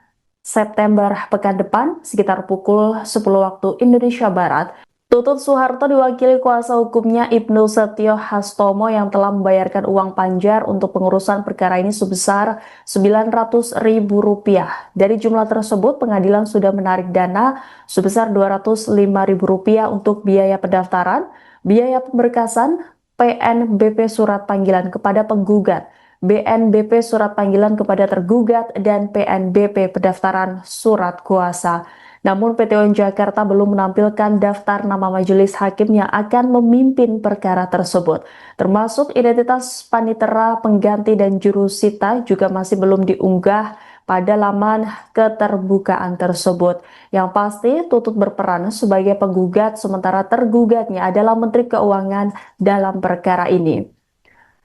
September pekan depan sekitar pukul 10 waktu Indonesia Barat. Tutut Soeharto diwakili kuasa hukumnya Ibnu Setio Hastomo yang telah membayarkan uang panjar untuk pengurusan perkara ini sebesar Rp900.000. Dari jumlah tersebut, pengadilan sudah menarik dana sebesar Rp205.000 untuk biaya pendaftaran, biaya pemberkasan, PNBP surat panggilan kepada penggugat, BNBP surat panggilan kepada tergugat, dan PNBP pendaftaran surat kuasa. Namun PTUN Jakarta belum menampilkan daftar nama majelis hakim yang akan memimpin perkara tersebut. Termasuk identitas panitera, pengganti, dan jurusita juga masih belum diunggah pada laman keterbukaan tersebut. Yang pasti Tutut berperan sebagai penggugat sementara tergugatnya adalah Menteri Keuangan dalam perkara ini.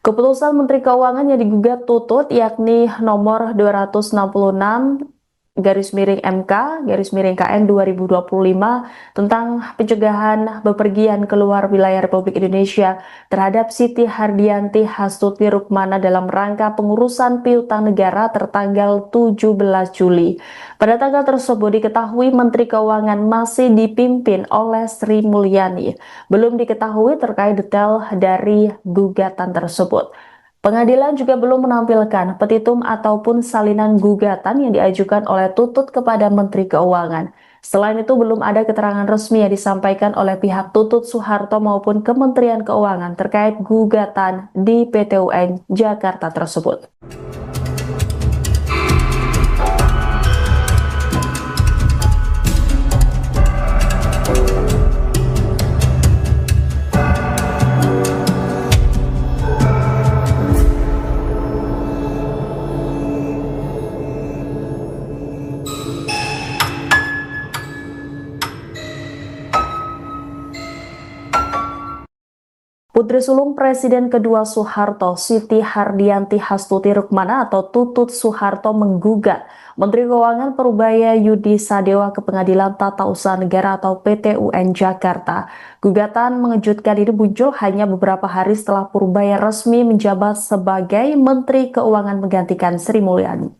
Keputusan Menteri Keuangan yang digugat Tutut yakni nomor 266 MK/KN 2025 tentang pencegahan bepergian keluar wilayah Republik Indonesia terhadap Siti Hardianti Hastuti Rukmana dalam rangka pengurusan piutang negara tertanggal 17 Juli. Pada tanggal tersebut diketahui Menteri Keuangan masih dipimpin oleh Sri Mulyani. Belum diketahui terkait detail dari gugatan tersebut. Pengadilan juga belum menampilkan petitum ataupun salinan gugatan yang diajukan oleh Tutut kepada Menteri Keuangan. Selain itu, belum ada keterangan resmi yang disampaikan oleh pihak Tutut Soeharto maupun Kementerian Keuangan terkait gugatan di PTUN Jakarta tersebut. Putri sulung Presiden kedua Soeharto, Siti Hardianti Hastuti Rukmana atau Tutut Soeharto menggugat Menteri Keuangan Parubaya Yudi Sadewa ke Pengadilan Tata Usaha Negara atau PTUN Jakarta. Gugatan mengejutkan ini muncul hanya beberapa hari setelah Parubaya resmi menjabat sebagai Menteri Keuangan menggantikan Sri Mulyani.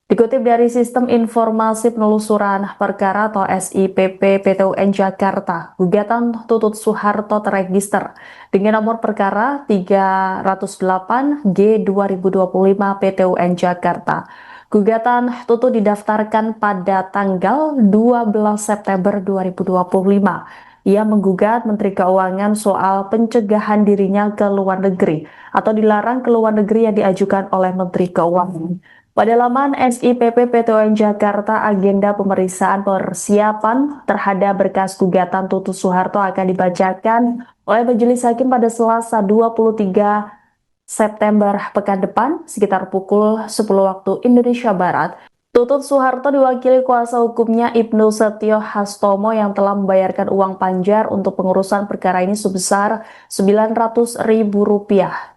Dikutip dari Sistem Informasi Penelusuran Perkara atau SIPP PTUN Jakarta, gugatan Tutut Soeharto terregister dengan nomor perkara 308G 2025 PTUN Jakarta. Gugatan Tutut didaftarkan pada tanggal 12 September 2025. Ia menggugat Menteri Keuangan soal pencegahan dirinya ke luar negeri atau dilarang ke luar negeri yang diajukan oleh Menteri Keuangan. Pada laman SIPP PTUN Jakarta, agenda pemeriksaan persiapan terhadap berkas gugatan Tutut Soeharto akan dibacakan oleh Majelis Hakim pada Selasa 23 September pekan depan sekitar pukul 10 waktu Indonesia Barat. Tutut Soeharto diwakili kuasa hukumnya Ibnu Setio Hastomo yang telah membayarkan uang panjar untuk pengurusan perkara ini sebesar Rp900.000.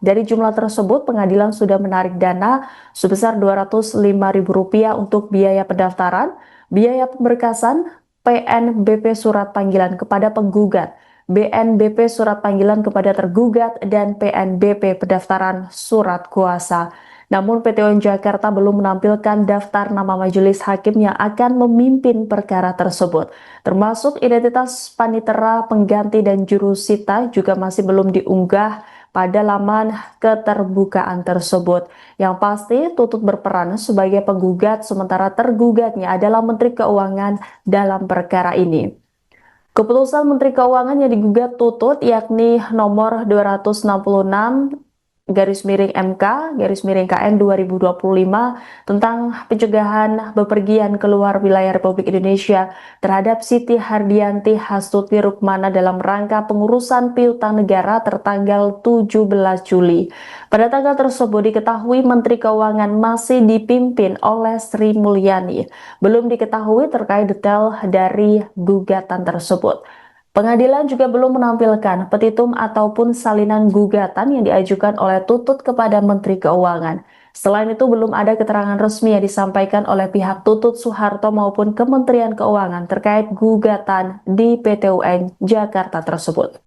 Dari jumlah tersebut, pengadilan sudah menarik dana sebesar Rp205.000 untuk biaya pendaftaran, biaya pemberkasan, PNBP surat panggilan kepada penggugat, BNBP surat panggilan kepada tergugat, dan PNBP pendaftaran surat kuasa. Namun PTUN Jakarta belum menampilkan daftar nama majelis hakim yang akan memimpin perkara tersebut. Termasuk identitas panitera, pengganti, dan jurusita juga masih belum diunggah pada laman keterbukaan tersebut. Yang pasti Tutut berperan sebagai penggugat sementara tergugatnya adalah Menteri Keuangan dalam perkara ini. Keputusan Menteri Keuangan yang digugat Tutut yakni nomor 266 MK/KN 2025 tentang pencegahan bepergian keluar wilayah Republik Indonesia terhadap Siti Hardianti Hastuti Rukmana dalam rangka pengurusan piutang negara tertanggal 17 Juli. Pada tanggal tersebut diketahui Menteri Keuangan masih dipimpin oleh Sri Mulyani. Belum diketahui terkait detail dari gugatan tersebut. Pengadilan juga belum menampilkan petitum ataupun salinan gugatan yang diajukan oleh Tutut kepada Menteri Keuangan. Selain itu, belum ada keterangan resmi yang disampaikan oleh pihak Tutut Soeharto maupun Kementerian Keuangan terkait gugatan di PT UN Jakarta tersebut.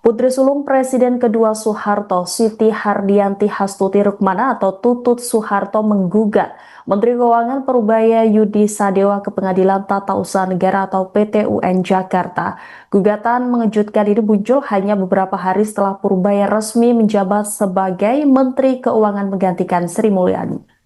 Putri sulung Presiden kedua Soeharto, Siti Hardianti Hastuti Rukmana atau Tutut Soeharto menggugat Menteri Keuangan Parubaya Yudi Sadewa ke Pengadilan Tata Usaha Negara atau PT UN Jakarta. Gugatan mengejutkan ini muncul hanya beberapa hari setelah Parubaya resmi menjabat sebagai Menteri Keuangan menggantikan Sri Mulyani.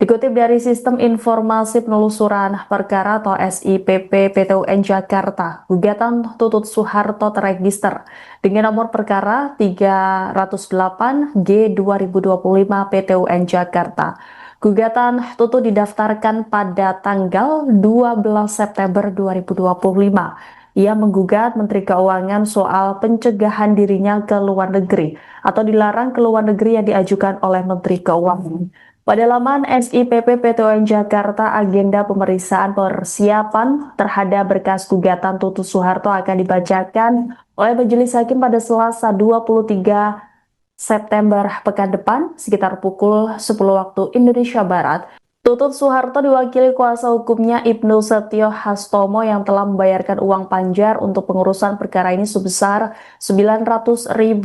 Dikutip dari Sistem Informasi Penelusuran Perkara atau SIPP PT UN Jakarta, gugatan Tutut Soeharto terregister dengan nomor perkara 308G 2025 PT UN Jakarta. Gugatan Tutut didaftarkan pada tanggal 12 September 2025. Ia menggugat Menteri Keuangan soal pencegahan dirinya ke luar negeri atau dilarang ke luar negeri yang diajukan oleh Menteri Keuangan. Pada laman SIPP PT UN Jakarta, agenda pemeriksaan persiapan terhadap berkas gugatan Tutut Soeharto akan dibacakan oleh Majelis Hakim pada Selasa 23 September pekan depan sekitar pukul 10 waktu Indonesia Barat. Tutut Soeharto diwakili kuasa hukumnya Ibnu Setio Hastomo yang telah membayarkan uang panjar untuk pengurusan perkara ini sebesar Rp900.000.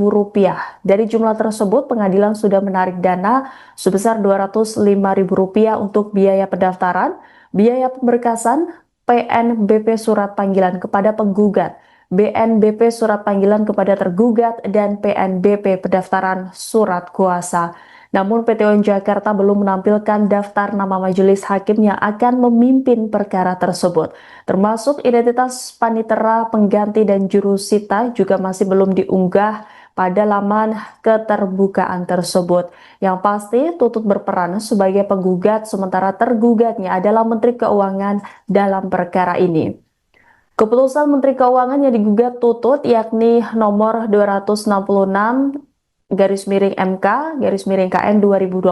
Dari jumlah tersebut, pengadilan sudah menarik dana sebesar Rp205.000 untuk biaya pendaftaran, biaya pemberkasan, PNBP surat panggilan kepada penggugat, BNBP surat panggilan kepada tergugat, dan PNBP pendaftaran surat kuasa. Namun PT UN Jakarta belum menampilkan daftar nama majelis hakim yang akan memimpin perkara tersebut. Termasuk identitas panitera, pengganti, dan jurusita juga masih belum diunggah pada laman keterbukaan tersebut. Yang pasti Tutut berperan sebagai penggugat sementara tergugatnya adalah Menteri Keuangan dalam perkara ini. Keputusan Menteri Keuangan yang digugat Tutut yakni nomor 266 MK/KN 2025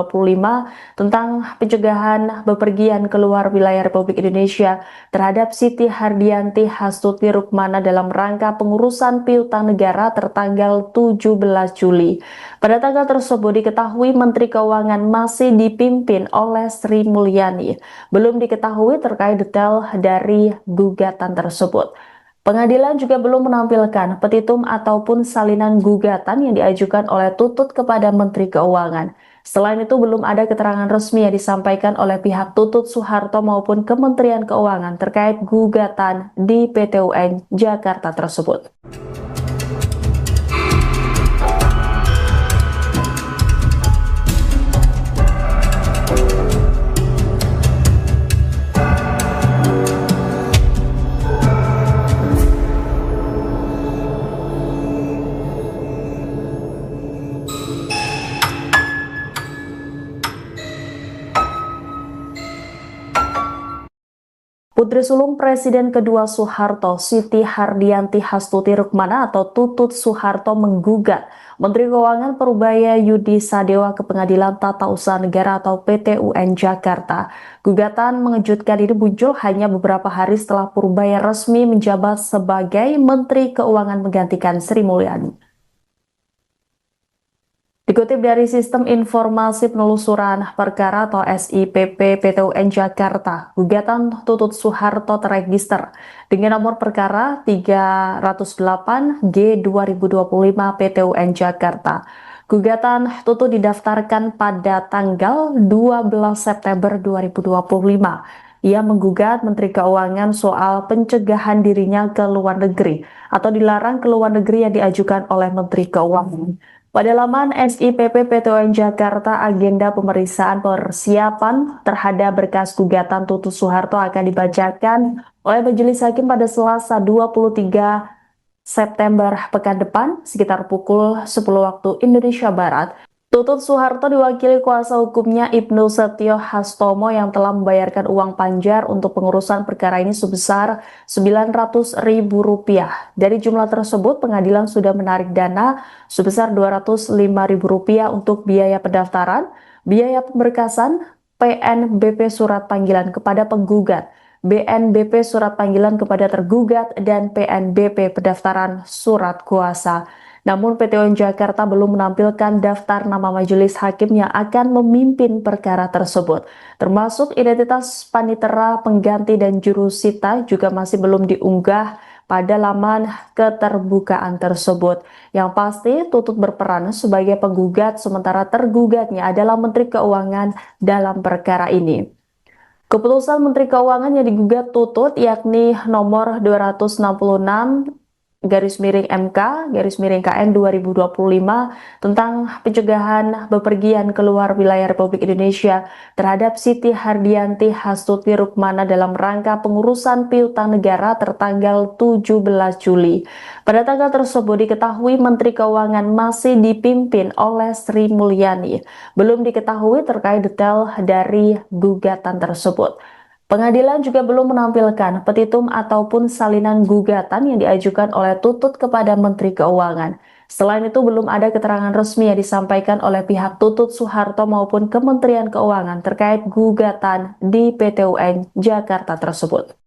tentang pencegahan bepergian keluar wilayah Republik Indonesia terhadap Siti Hardianti Hastuti Rukmana dalam rangka pengurusan piutang negara tertanggal 17 Juli. Pada tanggal tersebut diketahui Menteri Keuangan masih dipimpin oleh Sri Mulyani. Belum diketahui terkait detail dari gugatan tersebut. Pengadilan juga belum menampilkan petitum ataupun salinan gugatan yang diajukan oleh Tutut kepada Menteri Keuangan. Selain itu, belum ada keterangan resmi yang disampaikan oleh pihak Tutut Soeharto maupun Kementerian Keuangan terkait gugatan di PT UN Jakarta tersebut. Putri sulung Presiden kedua Soeharto, Siti Hardianti Hastuti Rukmana atau Tutut Soeharto menggugat Menteri Keuangan Parubaya Yudi Sadewa ke Pengadilan Tata Usaha Negara atau PT UN Jakarta. Gugatan mengejutkan ini muncul hanya beberapa hari setelah Parubaya resmi menjabat sebagai Menteri Keuangan menggantikan Sri Mulyani. Dikutip dari Sistem Informasi Penelusuran Perkara atau SIPP PT UN Jakarta, gugatan Tutut Soeharto terregister dengan nomor perkara 308G 2025 PT UN Jakarta. Gugatan Tutut didaftarkan pada tanggal 12 September 2025. Ia menggugat Menteri Keuangan soal pencegahan dirinya ke luar negeri atau dilarang ke luar negeri yang diajukan oleh Menteri Keuangan. Pada laman SIPP PTUN Jakarta, agenda pemeriksaan persiapan terhadap berkas gugatan Tutut Soeharto akan dibacakan oleh Majelis Hakim pada Selasa 23 September pekan depan sekitar pukul 10 waktu Indonesia Barat. Tutut Soeharto diwakili kuasa hukumnya Ibnu Setio Hastomo yang telah membayarkan uang panjar untuk pengurusan perkara ini sebesar Rp900.000. Dari jumlah tersebut, pengadilan sudah menarik dana sebesar Rp205.000 untuk biaya pendaftaran, biaya pemberkasan, PNBP surat panggilan kepada penggugat, BNBP surat panggilan kepada tergugat, dan PNBP pendaftaran surat kuasa. Namun PTUN Jakarta belum menampilkan daftar nama majelis hakim yang akan memimpin perkara tersebut. Termasuk identitas panitera, pengganti, dan jurusita juga masih belum diunggah pada laman keterbukaan tersebut. Yang pasti Tutut berperan sebagai penggugat sementara tergugatnya adalah Menteri Keuangan dalam perkara ini. Keputusan Menteri Keuangan yang digugat Tutut yakni nomor 266 MK/KN 2025 tentang pencegahan bepergian keluar wilayah Republik Indonesia terhadap Siti Hardianti Hastuti Rukmana dalam rangka pengurusan piutang negara tertanggal 17 Juli. Pada tanggal tersebut diketahui Menteri Keuangan masih dipimpin oleh Sri Mulyani. Belum diketahui terkait detail dari gugatan tersebut. Pengadilan juga belum menampilkan petitum ataupun salinan gugatan yang diajukan oleh Tutut kepada Menteri Keuangan. Selain itu, belum ada keterangan resmi yang disampaikan oleh pihak Tutut Soeharto maupun Kementerian Keuangan terkait gugatan di PTUN Jakarta tersebut.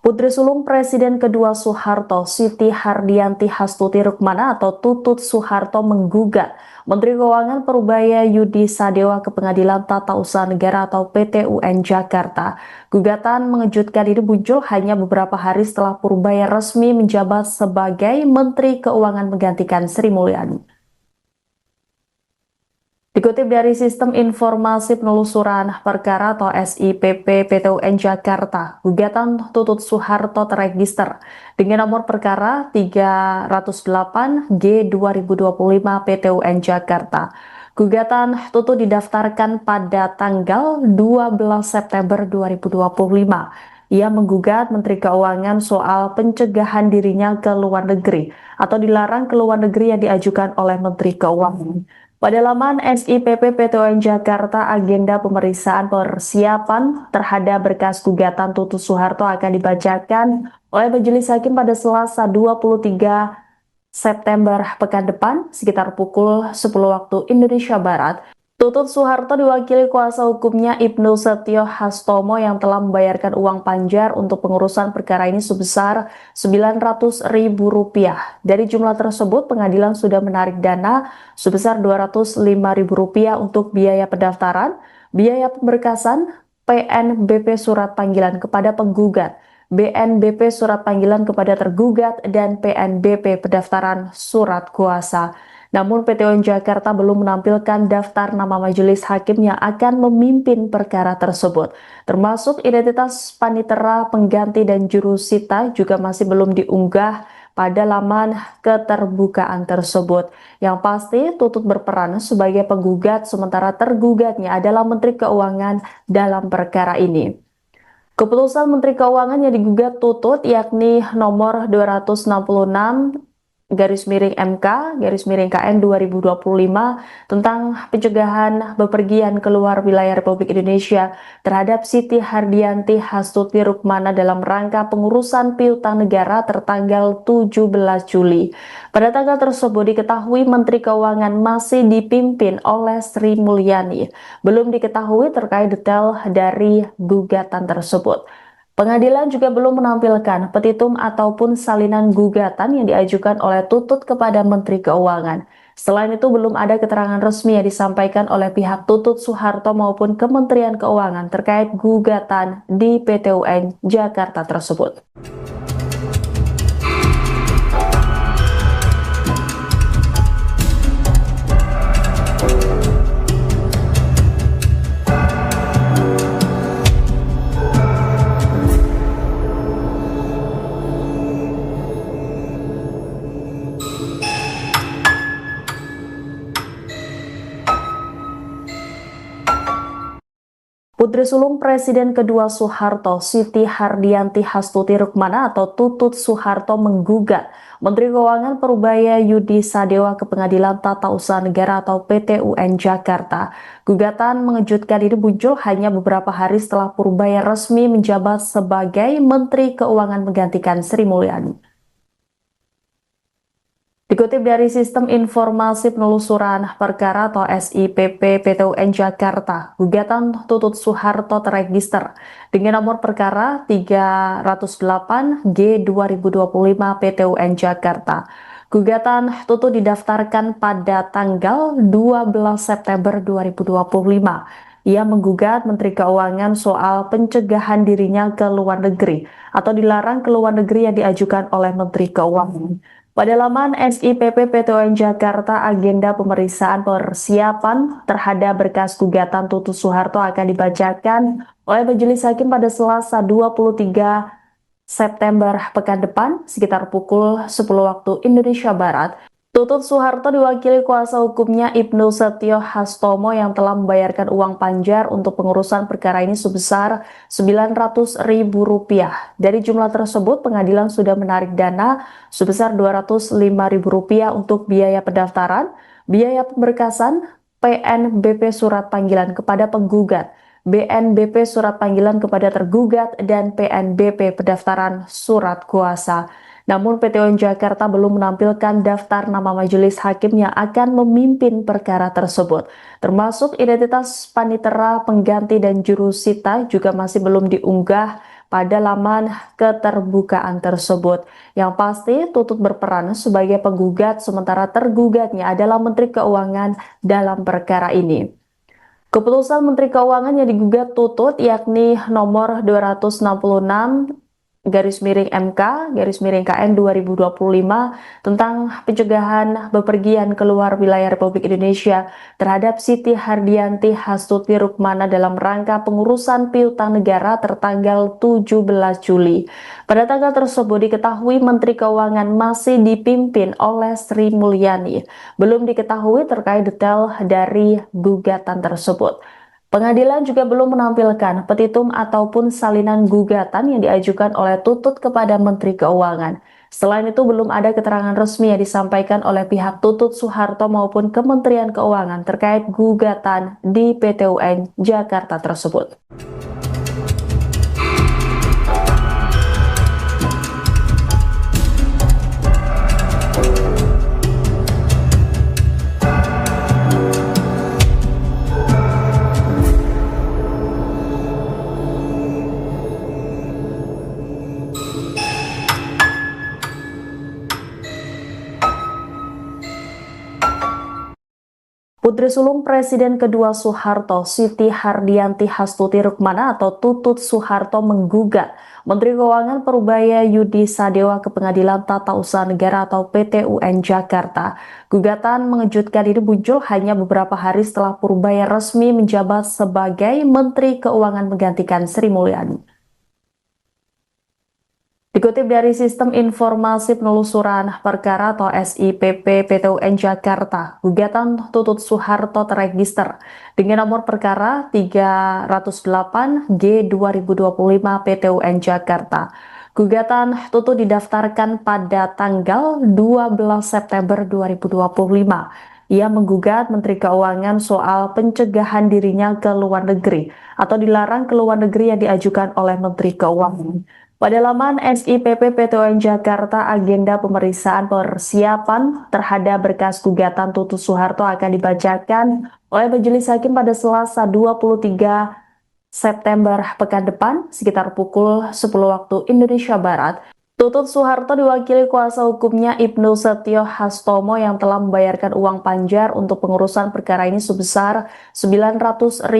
Putri sulung Presiden kedua Soeharto, Siti Hardianti Hastuti Rukmana atau Tutut Soeharto menggugat Menteri Keuangan Parubaya Yudi Sadewa ke Pengadilan Tata Usaha Negara atau PTUN Jakarta. Gugatan mengejutkan ini muncul hanya beberapa hari setelah Parubaya resmi menjabat sebagai Menteri Keuangan menggantikan Sri Mulyani. Dikutip dari Sistem Informasi Penelusuran Perkara atau SIPP PTUN Jakarta, gugatan Tutut Soeharto terregister dengan nomor perkara 308G 2025 PTUN Jakarta. Gugatan Tutut didaftarkan pada tanggal 12 September 2025. Ia menggugat Menteri Keuangan soal pencegahan dirinya ke luar negeri atau dilarang ke luar negeri yang diajukan oleh Menteri Keuangan. Pada laman SIPP PTUN Jakarta, agenda pemeriksaan persiapan terhadap berkas gugatan Tutut Soeharto akan dibacakan oleh Majelis Hakim pada Selasa 23 September pekan depan sekitar pukul 10 waktu Indonesia Barat. Tutut Soeharto diwakili kuasa hukumnya Ibnu Setio Hastomo yang telah membayarkan uang panjar untuk pengurusan perkara ini sebesar Rp900.000. Dari jumlah tersebut, pengadilan sudah menarik dana sebesar Rp205.000 untuk biaya pendaftaran, biaya pemberkasan, PNBP surat panggilan kepada penggugat, BNBP surat panggilan kepada tergugat, dan PNBP pendaftaran surat kuasa. Namun PTUN Jakarta belum menampilkan daftar nama majelis hakim yang akan memimpin perkara tersebut. Termasuk identitas panitera, pengganti, dan jurusita juga masih belum diunggah pada laman keterbukaan tersebut. Yang pasti Tutut berperan sebagai penggugat sementara tergugatnya adalah Menteri Keuangan dalam perkara ini. Keputusan Menteri Keuangan yang digugat Tutut yakni nomor 266 MK/KN 2025 tentang pencegahan bepergian keluar wilayah Republik Indonesia terhadap Siti Hardianti Hastuti Rukmana dalam rangka pengurusan piutang negara tertanggal 17 Juli. Pada tanggal tersebut diketahui Menteri Keuangan masih dipimpin oleh Sri Mulyani. Belum diketahui terkait detail dari gugatan tersebut. Pengadilan juga belum menampilkan petitum ataupun salinan gugatan yang diajukan oleh Tutut kepada Menteri Keuangan. Selain itu, belum ada keterangan resmi yang disampaikan oleh pihak Tutut Soeharto maupun Kementerian Keuangan terkait gugatan di PT UN Jakarta tersebut. Putri sulung Presiden kedua Soeharto, Siti Hardianti Hastuti Rukmana atau Tutut Soeharto menggugat Menteri Keuangan Parubaya Yudi Sadewa ke Pengadilan Tata Usaha Negara atau PT UN Jakarta. Gugatan mengejutkan ini muncul hanya beberapa hari setelah Parubaya resmi menjabat sebagai Menteri Keuangan menggantikan Sri Mulyani. Dikutip dari Sistem Informasi Penelusuran Perkara atau SIPP PT UN Jakarta, gugatan Tutut Soeharto terregister dengan nomor perkara 308G 2025 PT UN Jakarta. Gugatan Tutut didaftarkan pada tanggal 12 September 2025. Ia menggugat Menteri Keuangan soal pencegahan dirinya ke luar negeri atau dilarang ke luar negeri yang diajukan oleh Menteri Keuangan. Pada laman SIPP PT UN Jakarta, agenda pemeriksaan persiapan terhadap berkas gugatan Tutut Soeharto akan dibacakan oleh Majelis Hakim pada Selasa 23 September pekan depan sekitar pukul 10 waktu Indonesia Barat. Tutut Soeharto diwakili kuasa hukumnya Ibnu Setio Hastomo yang telah membayarkan uang panjar untuk pengurusan perkara ini sebesar Rp900.000. Dari jumlah tersebut, pengadilan sudah menarik dana sebesar Rp205.000 untuk biaya pendaftaran, biaya pemberkasan, PNBP surat panggilan kepada penggugat, BNBP surat panggilan kepada tergugat, dan PNBP pendaftaran surat kuasa. Namun PT UN Jakarta belum menampilkan daftar nama majelis hakim yang akan memimpin perkara tersebut. Termasuk identitas panitera, pengganti, dan jurusita juga masih belum diunggah pada laman keterbukaan tersebut. Yang pasti Tutut berperan sebagai penggugat sementara tergugatnya adalah Menteri Keuangan dalam perkara ini. Keputusan Menteri Keuangan yang digugat Tutut yakni nomor 266/MK/KN 2025 tentang pencegahan bepergian keluar wilayah Republik Indonesia terhadap Siti Hardianti Hastuti Rukmana dalam rangka pengurusan piutang negara tertanggal 17 Juli. Pada tanggal tersebut diketahui Menteri Keuangan masih dipimpin oleh Sri Mulyani. Belum diketahui terkait detail dari gugatan tersebut. Pengadilan juga belum menampilkan petitum ataupun salinan gugatan yang diajukan oleh Tutut kepada Menteri Keuangan. Selain itu, belum ada keterangan resmi yang disampaikan oleh pihak Tutut Soeharto maupun Kementerian Keuangan terkait gugatan di PT UN Jakarta tersebut. Putri sulung Presiden kedua Soeharto, Siti Hardianti Hastuti Rukmana atau Tutut Soeharto menggugat Menteri Keuangan Parubaya Yudi Sadewa ke Pengadilan Tata Usaha Negara atau PT UN Jakarta. Gugatan mengejutkan ini muncul hanya beberapa hari setelah Parubaya resmi menjabat sebagai Menteri Keuangan menggantikan Sri Mulyani. Dikutip dari Sistem Informasi Penelusuran Perkara atau SIPP PT UN Jakarta, gugatan Tutut Soeharto terregister dengan nomor perkara 308G 2025 PT UN Jakarta. Gugatan Tutut didaftarkan pada tanggal 12 September 2025. Ia menggugat Menteri Keuangan soal pencegahan dirinya ke luar negeri atau dilarang ke luar negeri yang diajukan oleh Menteri Keuangan. Pada laman SIPP PTUN Jakarta, agenda pemeriksaan persiapan terhadap berkas gugatan Tutut Soeharto akan dibacakan oleh Majelis Hakim pada Selasa 23 September pekan depan sekitar pukul 10 waktu Indonesia Barat. Tutut Soeharto diwakili kuasa hukumnya Ibnu Setio Hastomo yang telah membayarkan uang panjar untuk pengurusan perkara ini sebesar Rp900.000.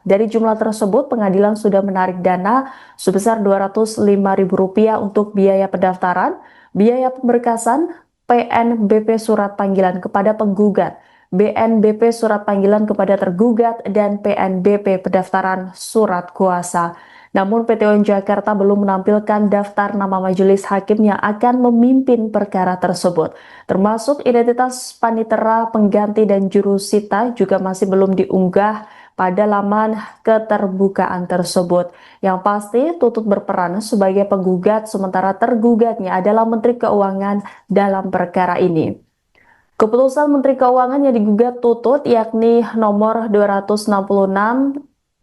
Dari jumlah tersebut, pengadilan sudah menarik dana sebesar Rp205.000 untuk biaya pendaftaran, biaya pemberkasan, PNBP surat panggilan kepada penggugat, BNBP surat panggilan kepada tergugat, dan PNBP pendaftaran surat kuasa. Namun PTUN Jakarta belum menampilkan daftar nama majelis hakim yang akan memimpin perkara tersebut. Termasuk identitas panitera, pengganti, dan jurusita juga masih belum diunggah pada laman keterbukaan tersebut. Yang pasti Tutut berperan sebagai penggugat sementara tergugatnya adalah Menteri Keuangan dalam perkara ini. Keputusan Menteri Keuangan yang digugat Tutut yakni nomor 266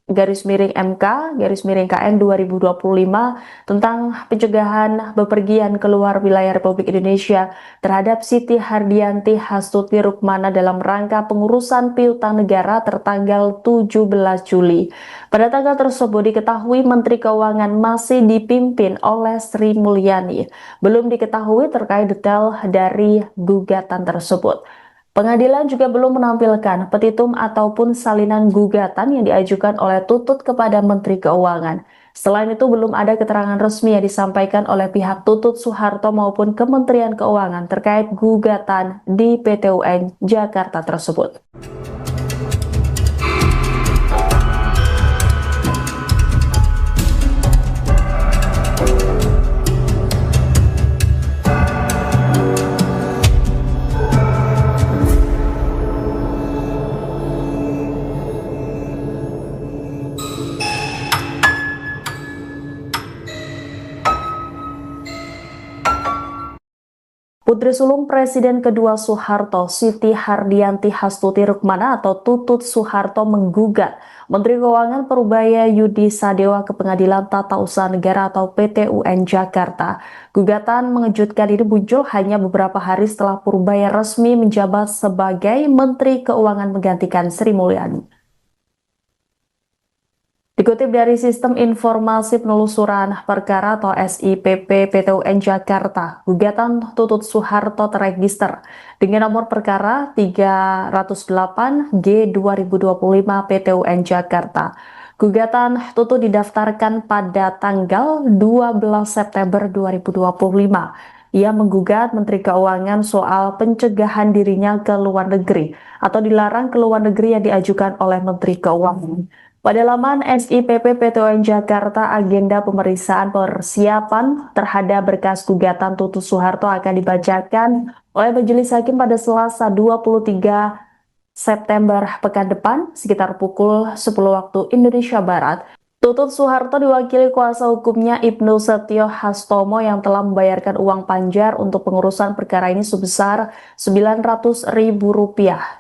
MK/KN 2025 tentang pencegahan bepergian keluar wilayah Republik Indonesia terhadap Siti Hardianti Hastuti Rukmana dalam rangka pengurusan piutang negara tertanggal 17 Juli. Pada tanggal tersebut diketahui Menteri Keuangan masih dipimpin oleh Sri Mulyani. Belum diketahui terkait detail dari gugatan tersebut. Pengadilan juga belum menampilkan petitum ataupun salinan gugatan yang diajukan oleh Tutut kepada Menteri Keuangan. Selain itu, belum ada keterangan resmi yang disampaikan oleh pihak Tutut Soeharto maupun Kementerian Keuangan terkait gugatan di PTUN Jakarta tersebut. Putri sulung Presiden kedua Soeharto, Siti Hardianti Hastuti Rukmana atau Tutut Soeharto menggugat Menteri Keuangan Parubaya Yudi Sadewa ke Pengadilan Tata Usaha Negara atau PTUN Jakarta. Gugatan mengejutkan ini muncul hanya beberapa hari setelah Parubaya resmi menjabat sebagai Menteri Keuangan menggantikan Sri Mulyani. Dikutip dari Sistem Informasi Penelusuran Perkara atau SIPP PTUN Jakarta, gugatan Tutut Soeharto terregister dengan nomor perkara 308G 2025 PTUN Jakarta. Gugatan Tutut didaftarkan pada tanggal 12 September 2025. Ia menggugat Menteri Keuangan soal pencegahan dirinya ke luar negeri atau dilarang ke luar negeri yang diajukan oleh Menteri Keuangan. Pada laman SIPP PTUN Jakarta, agenda pemeriksaan persiapan terhadap berkas gugatan Tutut Soeharto akan dibacakan oleh Majelis Hakim pada Selasa 23 September pekan depan sekitar pukul 10 waktu Indonesia Barat. Tutut Soeharto diwakili kuasa hukumnya Ibnu Setio Hastomo yang telah membayarkan uang panjar untuk pengurusan perkara ini sebesar Rp900.000.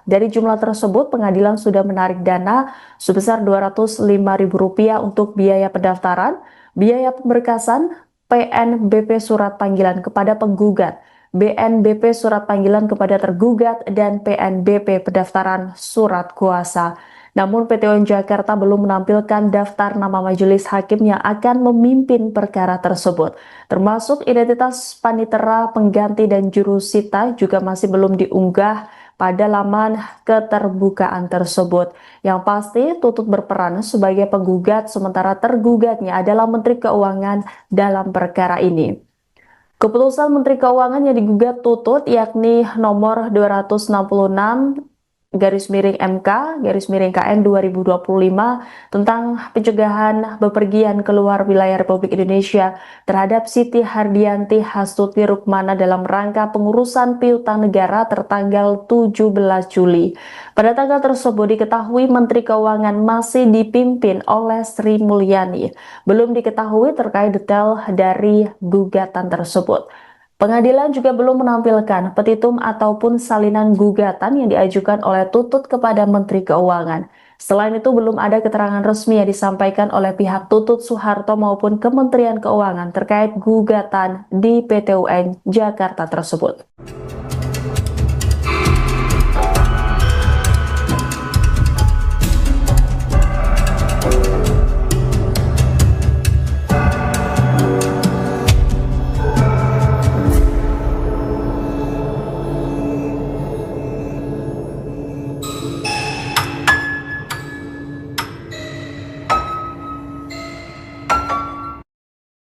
Dari jumlah tersebut, pengadilan sudah menarik dana sebesar Rp205.000 untuk biaya pendaftaran, biaya pemberkasan, PNBP surat panggilan kepada penggugat, BNBP surat panggilan kepada tergugat, dan PNBP pendaftaran surat kuasa. Namun PTUN Jakarta belum menampilkan daftar nama majelis hakim yang akan memimpin perkara tersebut. Termasuk identitas panitera, pengganti, dan jurusita juga masih belum diunggah pada laman keterbukaan tersebut. Yang pasti Tutut berperan sebagai penggugat sementara tergugatnya adalah Menteri Keuangan dalam perkara ini. Keputusan Menteri Keuangan yang digugat Tutut yakni nomor 266 MK/KN 2025 tentang pencegahan bepergian keluar wilayah Republik Indonesia terhadap Siti Hardianti Hastuti Rukmana dalam rangka pengurusan piutang negara tertanggal 17 Juli. Pada tanggal tersebut diketahui Menteri Keuangan masih dipimpin oleh Sri Mulyani. Belum diketahui terkait detail dari gugatan tersebut. Pengadilan juga belum menampilkan petitum ataupun salinan gugatan yang diajukan oleh Tutut kepada Menteri Keuangan. Selain itu, belum ada keterangan resmi yang disampaikan oleh pihak Tutut Soeharto maupun Kementerian Keuangan terkait gugatan di PT UN Jakarta tersebut.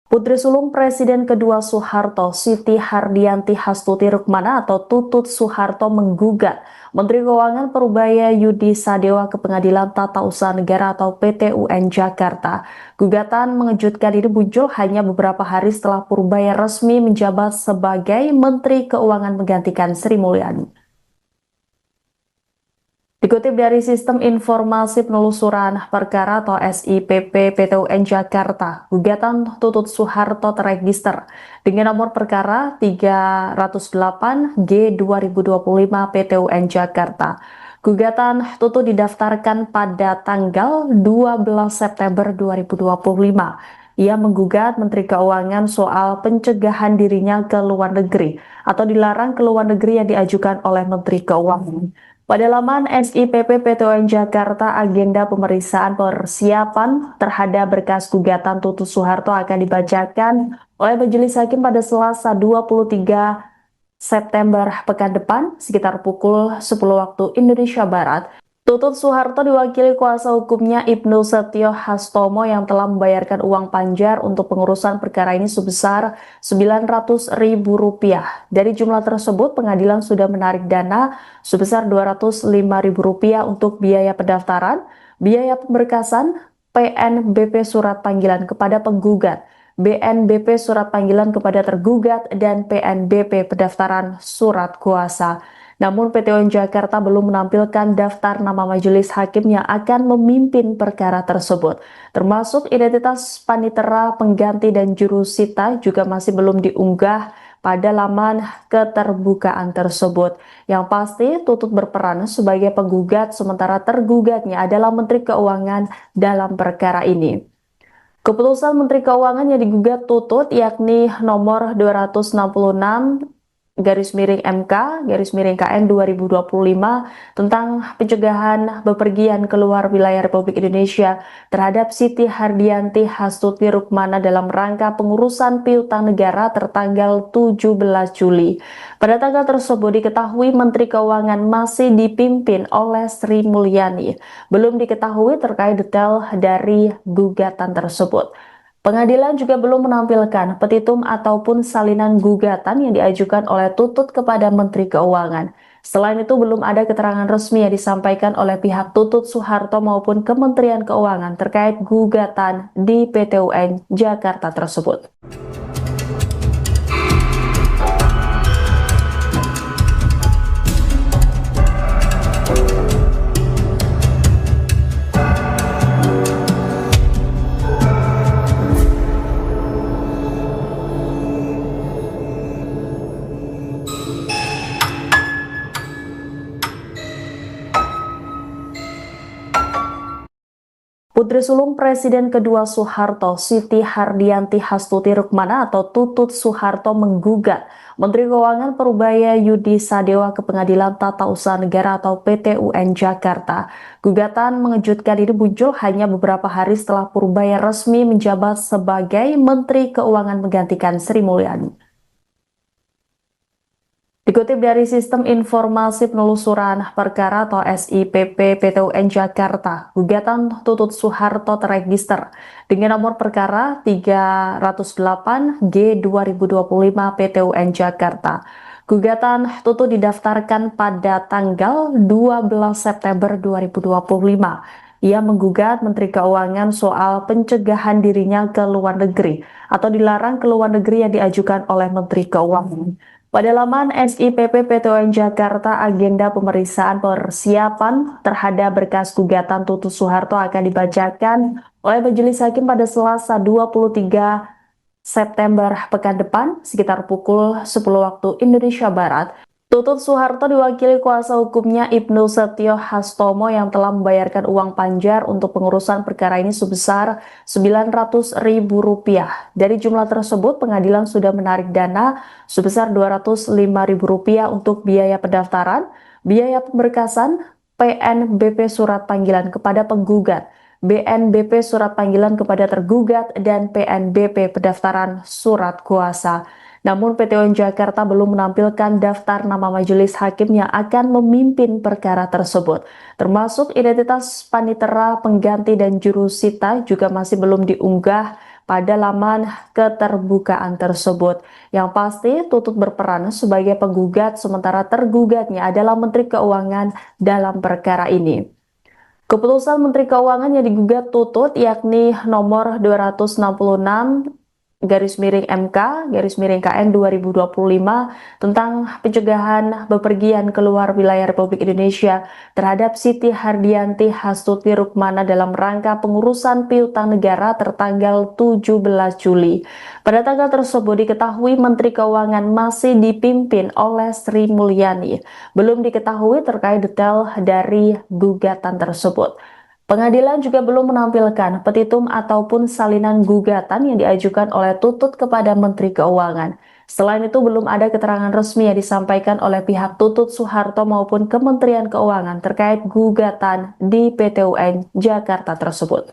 Putri sulung Presiden kedua Soeharto, Siti Hardianti Hastuti Rukmana atau Tutut Soeharto menggugat Menteri Keuangan Parubaya Yudi Sadewa ke Pengadilan Tata Usaha Negara atau PT UN Jakarta. Gugatan mengejutkan ini muncul hanya beberapa hari setelah Parubaya resmi menjabat sebagai Menteri Keuangan menggantikan Sri Mulyani. Dikutip dari Sistem Informasi Penelusuran Perkara atau SIPP PT UN Jakarta, gugatan Tutut Soeharto terregister dengan nomor perkara 308G 2025 PT UN Jakarta. Gugatan Tutut didaftarkan pada tanggal 12 September 2025. Ia menggugat Menteri Keuangan soal pencegahan dirinya ke luar negeri atau dilarang ke luar negeri yang diajukan oleh Menteri Keuangan. Pada laman SIPP PT UN Jakarta, agenda pemeriksaan persiapan terhadap berkas gugatan Tutut Soeharto akan dibacakan oleh Majelis Hakim pada Selasa 23 September pekan depan sekitar pukul 10 waktu Indonesia Barat. Tutut Soeharto diwakili kuasa hukumnya Ibnu Setio Hastomo yang telah membayarkan uang panjar untuk pengurusan perkara ini sebesar Rp900.000. Dari jumlah tersebut, pengadilan sudah menarik dana sebesar Rp205.000 untuk biaya pendaftaran, biaya pemberkasan, PNBP surat panggilan kepada penggugat, BNBP surat panggilan kepada tergugat, dan PNBP pendaftaran surat kuasa. Namun PT UN Jakarta belum menampilkan daftar nama majelis hakim yang akan memimpin perkara tersebut. Termasuk identitas panitera, pengganti, dan jurusita juga masih belum diunggah pada laman keterbukaan tersebut. Yang pasti Tutut berperan sebagai penggugat sementara tergugatnya adalah Menteri Keuangan dalam perkara ini. Keputusan Menteri Keuangan yang digugat Tutut yakni nomor 266 MK/KN 2025 tentang pencegahan bepergian keluar wilayah Republik Indonesia terhadap Siti Hardianti Hastuti Rukmana dalam rangka pengurusan piutang negara tertanggal 17 Juli. Pada tanggal tersebut diketahui Menteri Keuangan masih dipimpin oleh Sri Mulyani. Belum diketahui terkait detail dari gugatan tersebut. Pengadilan juga belum menampilkan petitum ataupun salinan gugatan yang diajukan oleh Tutut kepada Menteri Keuangan. Selain itu, belum ada keterangan resmi yang disampaikan oleh pihak Tutut Soeharto maupun Kementerian Keuangan terkait gugatan di PT UN Jakarta tersebut. Putri sulung Presiden kedua Soeharto, Siti Hardianti Hastuti Rukmana atau Tutut Soeharto menggugat Menteri Keuangan Parubaya Yudi Sadewa ke Pengadilan Tata Usaha Negara atau PT UN Jakarta. Gugatan mengejutkan ini muncul hanya beberapa hari setelah Parubaya resmi menjabat sebagai Menteri Keuangan menggantikan Sri Mulyani. Dikutip dari Sistem Informasi Penelusuran Perkara atau SIPP PT UN Jakarta, gugatan Tutut Soeharto terregister dengan nomor perkara 308G 2025 PT UN Jakarta. Gugatan Tutut didaftarkan pada tanggal 12 September 2025. Ia menggugat Menteri Keuangan soal pencegahan dirinya ke luar negeri atau dilarang ke luar negeri yang diajukan oleh Menteri Keuangan. Pada laman SIPP PTUN Jakarta, agenda pemeriksaan persiapan terhadap berkas gugatan Tutut Soeharto akan dibacakan oleh Majelis Hakim pada Selasa 23 September pekan depan sekitar pukul 10 waktu Indonesia Barat. Tutut Soeharto diwakili kuasa hukumnya Ibnu Setio Hastomo yang telah membayarkan uang panjar untuk pengurusan perkara ini sebesar Rp900.000. Dari jumlah tersebut, pengadilan sudah menarik dana sebesar Rp205.000 untuk biaya pendaftaran, biaya pemberkasan, PNBP surat panggilan kepada penggugat, BNBP surat panggilan kepada tergugat, dan PNBP pendaftaran surat kuasa. Namun PTUN Jakarta belum menampilkan daftar nama majelis hakim yang akan memimpin perkara tersebut. Termasuk identitas panitera, pengganti, dan jurusita juga masih belum diunggah pada laman keterbukaan tersebut. Yang pasti Tutut berperan sebagai penggugat sementara tergugatnya adalah Menteri Keuangan dalam perkara ini. Keputusan Menteri Keuangan yang digugat Tutut yakni nomor 266 MK/KN 2025 tentang pencegahan bepergian keluar wilayah Republik Indonesia terhadap Siti Hardianti Hastuti Rukmana dalam rangka pengurusan piutang negara tertanggal 17 Juli. Pada tanggal tersebut diketahui Menteri Keuangan masih dipimpin oleh Sri Mulyani. Belum diketahui terkait detail dari gugatan tersebut. Pengadilan juga belum menampilkan petitum ataupun salinan gugatan yang diajukan oleh Tutut kepada Menteri Keuangan. Selain itu, belum ada keterangan resmi yang disampaikan oleh pihak Tutut Soeharto maupun Kementerian Keuangan terkait gugatan di PTUN Jakarta tersebut.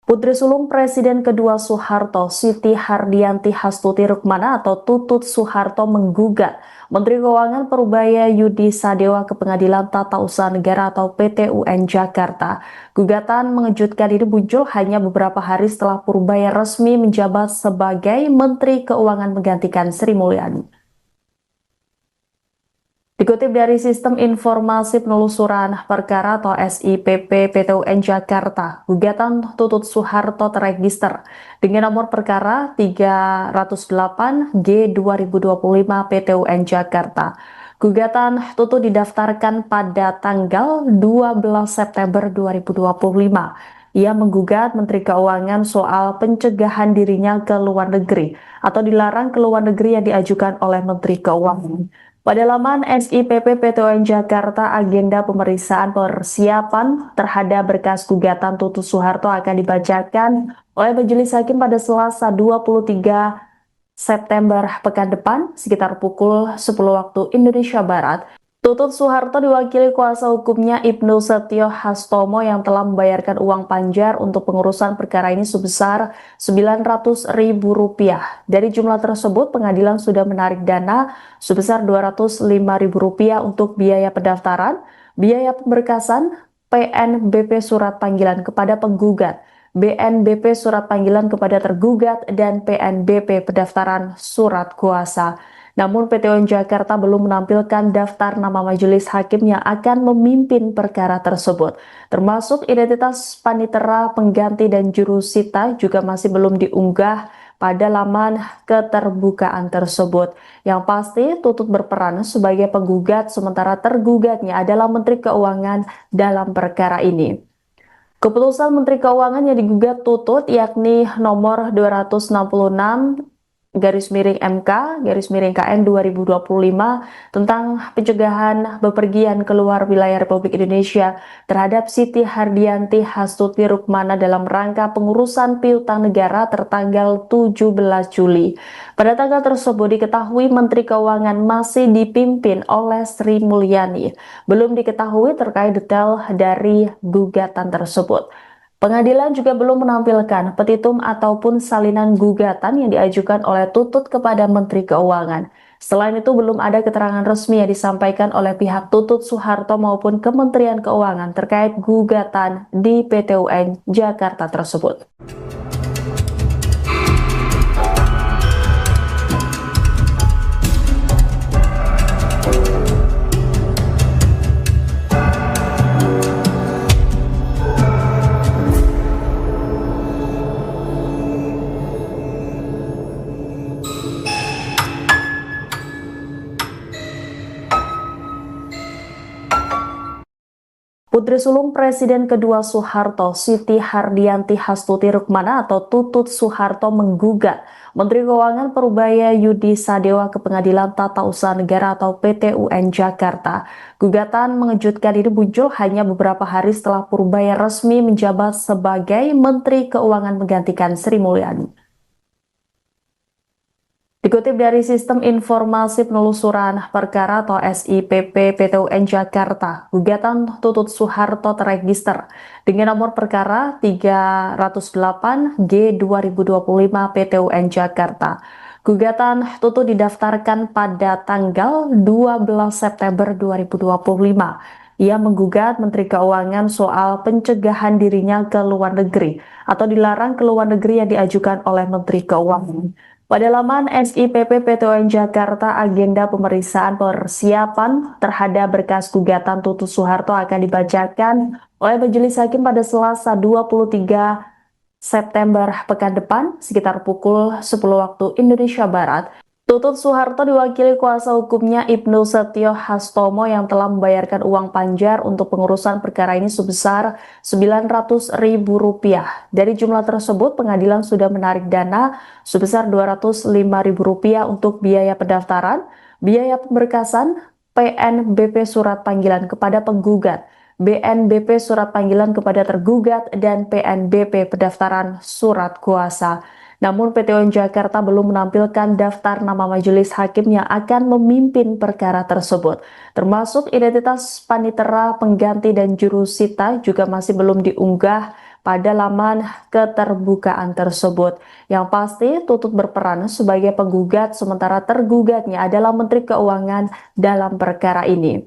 Putri sulung Presiden kedua Soeharto, Siti Hardianti Hastuti Rukmana atau Tutut Soeharto menggugat Menteri Keuangan Parubaya Yudi Sadewa ke Pengadilan Tata Usaha Negara atau PTUN Jakarta. Gugatan mengejutkan ini muncul hanya beberapa hari setelah Parubaya resmi menjabat sebagai Menteri Keuangan menggantikan Sri Mulyani. Dikutip dari Sistem Informasi Penelusuran Perkara atau SIPP PTUN Jakarta, gugatan Tutut Soeharto terregister dengan nomor perkara 308G 2025 PTUN Jakarta. Gugatan Tutut didaftarkan pada tanggal 12 September 2025. Ia menggugat Menteri Keuangan soal pencegahan dirinya ke luar negeri atau dilarang ke luar negeri yang diajukan oleh Menteri Keuangan. Pada laman SIPP PTUN Jakarta, agenda pemeriksaan persiapan terhadap berkas gugatan Tutut Soeharto akan dibacakan oleh Majelis Hakim pada Selasa 23 September pekan depan sekitar pukul 10 waktu Indonesia Barat. Tutut Soeharto diwakili kuasa hukumnya Ibnu Setio Hastomo yang telah membayarkan uang panjar untuk pengurusan perkara ini sebesar Rp900.000. Dari jumlah tersebut, pengadilan sudah menarik dana sebesar Rp205.000 untuk biaya pendaftaran, biaya pemberkasan, PNBP surat panggilan kepada penggugat, BNBP surat panggilan kepada tergugat, dan PNBP pendaftaran surat kuasa. Namun PTUN Jakarta belum menampilkan daftar nama majelis hakim yang akan memimpin perkara tersebut. Termasuk identitas panitera, pengganti, dan jurusita juga masih belum diunggah pada laman keterbukaan tersebut. Yang pasti Tutut berperan sebagai penggugat sementara tergugatnya adalah Menteri Keuangan dalam perkara ini. Keputusan Menteri Keuangan yang digugat Tutut yakni nomor 266 KN 2025 tentang pencegahan bepergian keluar wilayah Republik Indonesia terhadap Siti Hardianti Hastuti Rukmana dalam rangka pengurusan piutang negara tertanggal 17 Juli. Pada tanggal tersebut diketahui Menteri Keuangan masih dipimpin oleh Sri Mulyani. Belum diketahui terkait detail dari gugatan tersebut. Pengadilan juga belum menampilkan petitum ataupun salinan gugatan yang diajukan oleh Tutut kepada Menteri Keuangan. Selain itu, belum ada keterangan resmi yang disampaikan oleh pihak Tutut Soeharto maupun Kementerian Keuangan terkait gugatan di PT UN Jakarta tersebut. Putri sulung Presiden kedua Soeharto, Siti Hardianti Hastuti Rukmana atau Tutut Soeharto menggugat Menteri Keuangan Parubaya Yudi Sadewa ke Pengadilan Tata Usaha Negara atau PT UN Jakarta. Gugatan mengejutkan ini muncul hanya beberapa hari setelah Parubaya resmi menjabat sebagai Menteri Keuangan menggantikan Sri Mulyani. Dikutip dari Sistem Informasi Penelusuran Perkara atau SIPP PT UN Jakarta, gugatan Tutut Soeharto terregister dengan nomor perkara 308G 2025 PT UN Jakarta. Gugatan Tutut didaftarkan pada tanggal 12 September 2025. Ia menggugat Menteri Keuangan soal pencegahan dirinya ke luar negeri atau dilarang ke luar negeri yang diajukan oleh Menteri Keuangan. Pada laman SIPP PT UN Jakarta, agenda pemeriksaan persiapan terhadap berkas gugatan Tutut Soeharto akan dibacakan oleh Majelis Hakim pada Selasa 23 September pekan depan sekitar pukul 10 waktu Indonesia Barat. Tutut Soeharto diwakili kuasa hukumnya Ibnu Setio Hastomo yang telah membayarkan uang panjar untuk pengurusan perkara ini sebesar Rp900.000. Dari jumlah tersebut, pengadilan sudah menarik dana sebesar Rp205.000 untuk biaya pendaftaran, biaya pemberkasan, PNBP surat panggilan kepada penggugat, BNBP surat panggilan kepada tergugat, dan PNBP pendaftaran surat kuasa. Namun PT UN Jakarta belum menampilkan daftar nama majelis hakim yang akan memimpin perkara tersebut. Termasuk identitas panitera, pengganti, dan jurusita juga masih belum diunggah pada laman keterbukaan tersebut. Yang pasti Tutut berperan sebagai penggugat sementara tergugatnya adalah Menteri Keuangan dalam perkara ini.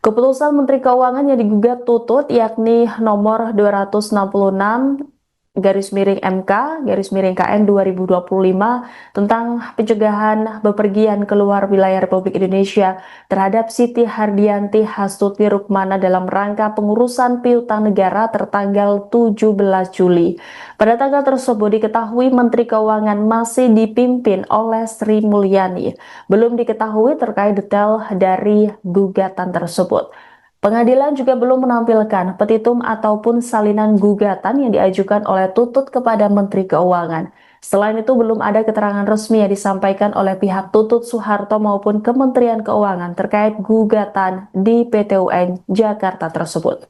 Keputusan Menteri Keuangan yang digugat Tutut yakni nomor 266 MK KN 2025 tentang pencegahan bepergian keluar wilayah Republik Indonesia terhadap Siti Hardianti Hastuti Rukmana dalam rangka pengurusan piutang negara tertanggal 17 Juli. Pada tanggal tersebut diketahui Menteri Keuangan masih dipimpin oleh Sri Mulyani. Belum diketahui terkait detail dari gugatan tersebut. Pengadilan juga belum menampilkan petitum ataupun salinan gugatan yang diajukan oleh Tutut kepada Menteri Keuangan. Selain itu, belum ada keterangan resmi yang disampaikan oleh pihak Tutut Soeharto maupun Kementerian Keuangan terkait gugatan di PT UN Jakarta tersebut.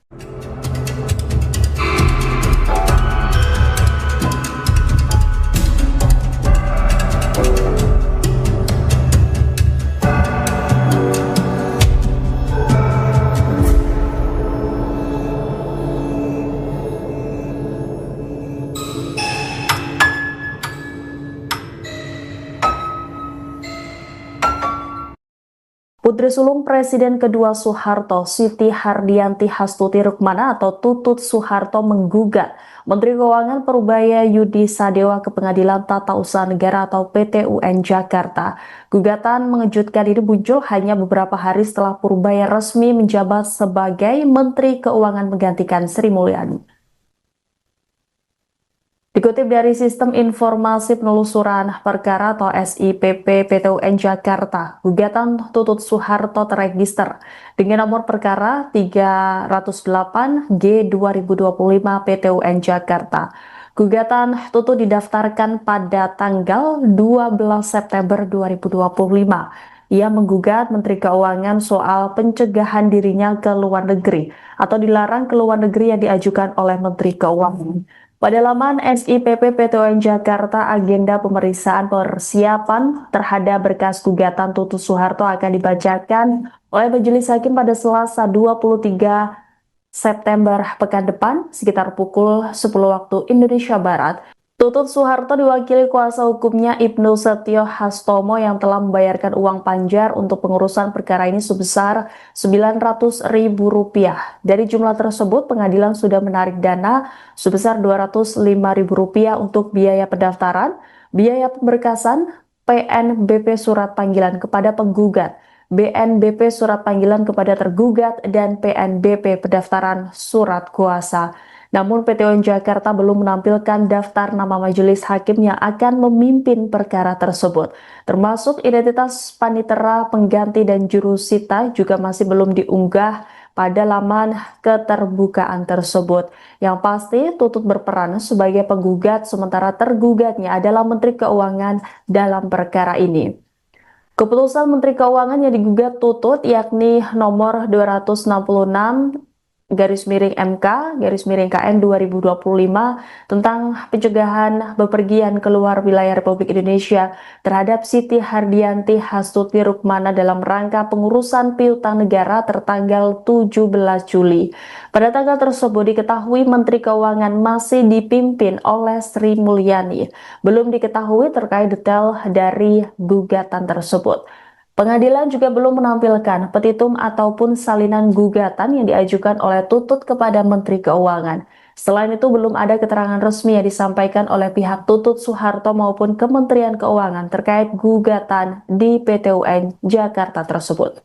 Putri sulung Presiden kedua Soeharto, Siti Hardianti Hastuti Rukmana atau Tutut Soeharto menggugat Menteri Keuangan Parubaya Yudi Sadewa ke Pengadilan Tata Usaha Negara atau PT UN Jakarta. Gugatan mengejutkan ini muncul hanya beberapa hari setelah Parubaya resmi menjabat sebagai Menteri Keuangan menggantikan Sri Mulyani. Dikutip dari Sistem Informasi Penelusuran Perkara atau SIPP PT UN Jakarta, gugatan Tutut Soeharto terregister dengan nomor perkara 308G 2025 PT UN Jakarta. Gugatan Tutut didaftarkan pada tanggal 12 September 2025. Ia menggugat Menteri Keuangan soal pencegahan dirinya ke luar negeri atau dilarang ke luar negeri yang diajukan oleh Menteri Keuangan. Pada laman SIPP PTUN Jakarta, agenda pemeriksaan persiapan terhadap berkas gugatan Tutut Soeharto akan dibacakan oleh Majelis Hakim pada Selasa 23 September pekan depan sekitar pukul 10 waktu Indonesia Barat. Tutut Soeharto diwakili kuasa hukumnya Ibnu Setio Hastomo yang telah membayarkan uang panjar untuk pengurusan perkara ini sebesar Rp900.000. Dari jumlah tersebut, pengadilan sudah menarik dana sebesar Rp205.000 untuk biaya pendaftaran, biaya pemberkasan, PNBP surat panggilan kepada penggugat, BNBP surat panggilan kepada tergugat, dan PNBP pendaftaran surat kuasa. Namun PTUN Jakarta belum menampilkan daftar nama majelis hakim yang akan memimpin perkara tersebut. Termasuk identitas panitera, pengganti, dan jurusita juga masih belum diunggah pada laman keterbukaan tersebut. Yang pasti Tutut berperan sebagai penggugat sementara tergugatnya adalah Menteri Keuangan dalam perkara ini. Keputusan Menteri Keuangan yang digugat Tutut yakni nomor 266 garis miring MK garis miring KN 2025 tentang pencegahan bepergian keluar wilayah Republik Indonesia terhadap Siti Hardianti Hastuti Rukmana dalam rangka pengurusan piutang negara tertanggal 17 Juli. Pada tanggal tersebut diketahui Menteri Keuangan masih dipimpin oleh Sri Mulyani. Belum diketahui terkait detail dari gugatan tersebut. Pengadilan juga belum menampilkan petitum ataupun salinan gugatan yang diajukan oleh Tutut kepada Menteri Keuangan. Selain itu, belum ada keterangan resmi yang disampaikan oleh pihak Tutut Soeharto maupun Kementerian Keuangan terkait gugatan di PTUN Jakarta tersebut.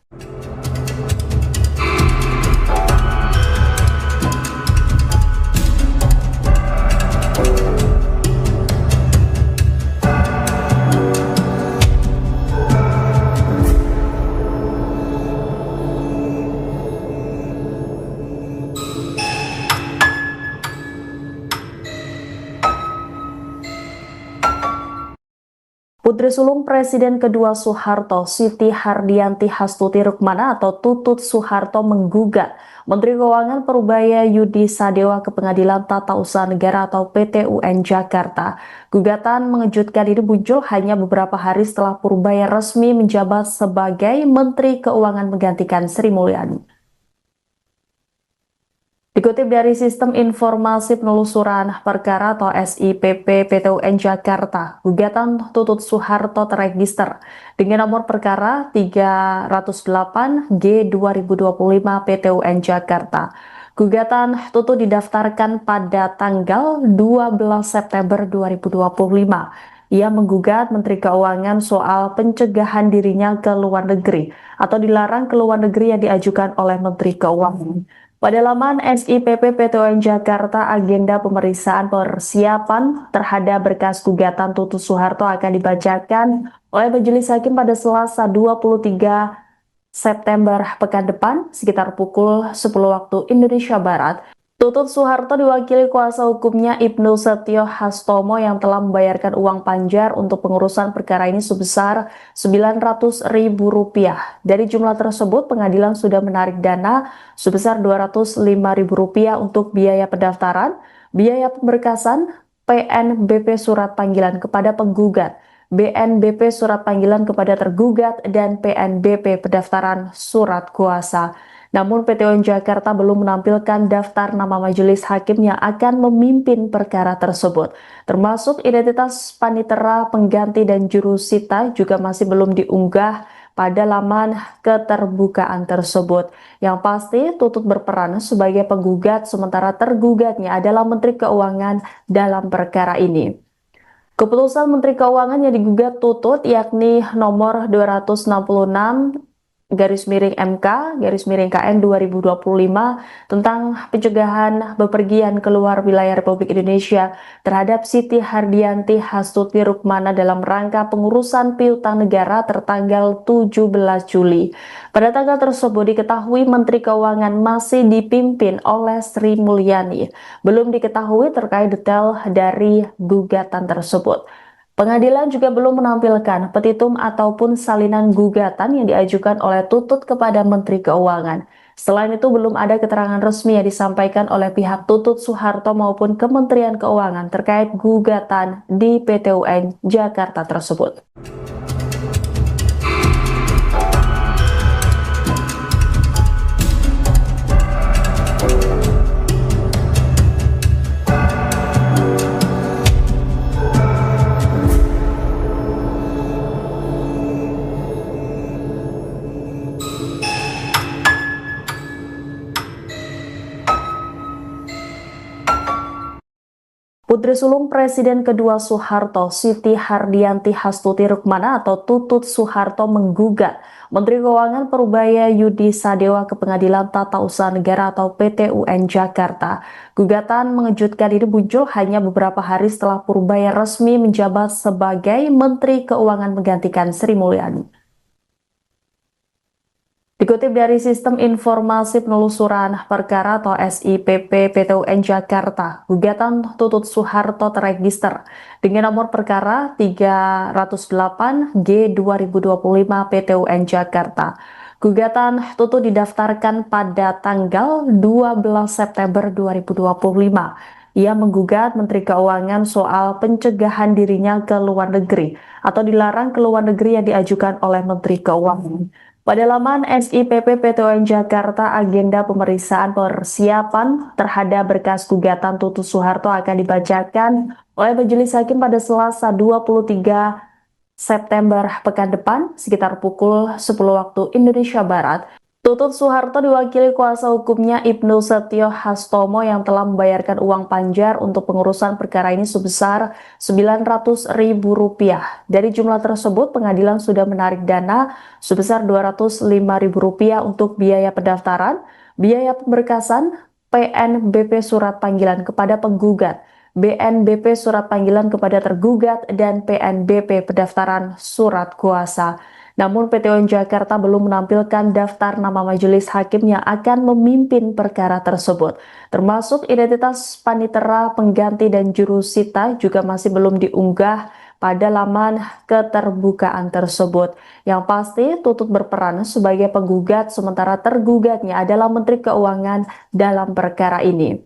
Putri sulung Presiden kedua Soeharto, Siti Hardianti Hastuti Rukmana atau Tutut Soeharto menggugat Menteri Keuangan Parubaya Yudi Sadewa ke Pengadilan Tata Usaha Negara atau PTUN Jakarta. Gugatan mengejutkan ini muncul hanya beberapa hari setelah Parubaya resmi menjabat sebagai Menteri Keuangan menggantikan Sri Mulyani. Dikutip dari Sistem Informasi Penelusuran Perkara atau SIPP PTUN Jakarta, gugatan Tutut Soeharto terregister dengan nomor perkara 308G 2025 PTUN Jakarta. Gugatan Tutut didaftarkan pada tanggal 12 September 2025. Ia menggugat Menteri Keuangan soal pencegahan dirinya ke luar negeri atau dilarang ke luar negeri yang diajukan oleh Menteri Keuangan. Pada laman SIPP PTUN Jakarta, agenda pemeriksaan persiapan terhadap berkas gugatan Tutut Soeharto akan dibacakan oleh Majelis Hakim pada Selasa 23 September pekan depan sekitar pukul 10 waktu Indonesia Barat. Tutut Soeharto diwakili kuasa hukumnya Ibnu Setio Hastomo yang telah membayarkan uang panjar untuk pengurusan perkara ini sebesar Rp900.000. Dari jumlah tersebut, pengadilan sudah menarik dana sebesar Rp205.000 untuk biaya pendaftaran, biaya pemberkasan, PNBP surat panggilan kepada penggugat, BNBP surat panggilan kepada tergugat, dan PNBP pendaftaran surat kuasa. Namun PTUN Jakarta belum menampilkan daftar nama majelis hakim yang akan memimpin perkara tersebut. Termasuk identitas panitera, pengganti, dan jurusita juga masih belum diunggah pada laman keterbukaan tersebut. Yang pasti Tutut berperan sebagai penggugat sementara tergugatnya adalah Menteri Keuangan dalam perkara ini. Keputusan Menteri Keuangan yang digugat Tutut yakni nomor 266 MK/KN 2025 tentang pencegahan bepergian keluar wilayah Republik Indonesia terhadap Siti Hardianti Hastuti Rukmana dalam rangka pengurusan piutang negara tertanggal 17 Juli. Pada tanggal tersebut diketahui Menteri Keuangan masih dipimpin oleh Sri Mulyani. Belum diketahui terkait detail dari gugatan tersebut. Pengadilan juga belum menampilkan petitum ataupun salinan gugatan yang diajukan oleh Tutut kepada Menteri Keuangan. Selain itu, belum ada keterangan resmi yang disampaikan oleh pihak Tutut Soeharto maupun Kementerian Keuangan terkait gugatan di PT UN Jakarta tersebut. Putri sulung Presiden kedua Soeharto, Siti Hardianti Hastuti Rukmana atau Tutut Soeharto menggugat Menteri Keuangan Parubaya Yudi Sadewa ke Pengadilan Tata Usaha Negara atau PT UN Jakarta. Gugatan mengejutkan ini muncul hanya beberapa hari setelah Parubaya resmi menjabat sebagai Menteri Keuangan menggantikan Sri Mulyani. Dikutip dari Sistem Informasi Penelusuran Perkara atau SIPP PT UN Jakarta, gugatan Tutut Soeharto terregister dengan nomor perkara 308G 2025 PT UN Jakarta. Gugatan Tutut didaftarkan pada tanggal 12 September 2025. Ia menggugat Menteri Keuangan soal pencegahan dirinya ke luar negeri atau dilarang ke luar negeri yang diajukan oleh Menteri Keuangan. Pada laman SIPP PT UN Jakarta, agenda pemeriksaan persiapan terhadap berkas gugatan Tutut Soeharto akan dibacakan oleh Majelis Hakim pada Selasa 23 September pekan depan sekitar pukul 10 waktu Indonesia Barat. Tutut Soeharto diwakili kuasa hukumnya Ibnu Setio Hastomo yang telah membayarkan uang panjar untuk pengurusan perkara ini sebesar Rp900.000. Dari jumlah tersebut, pengadilan sudah menarik dana sebesar Rp205.000 untuk biaya pendaftaran, biaya pemberkasan, PNBP surat panggilan kepada penggugat, BNBP surat panggilan kepada tergugat, dan PNBP pendaftaran surat kuasa. Namun PT UN Jakarta belum menampilkan daftar nama majelis hakim yang akan memimpin perkara tersebut. Termasuk identitas panitera, pengganti, dan jurusita juga masih belum diunggah pada laman keterbukaan tersebut. Yang pasti Tutut berperan sebagai penggugat sementara tergugatnya adalah Menteri Keuangan dalam perkara ini.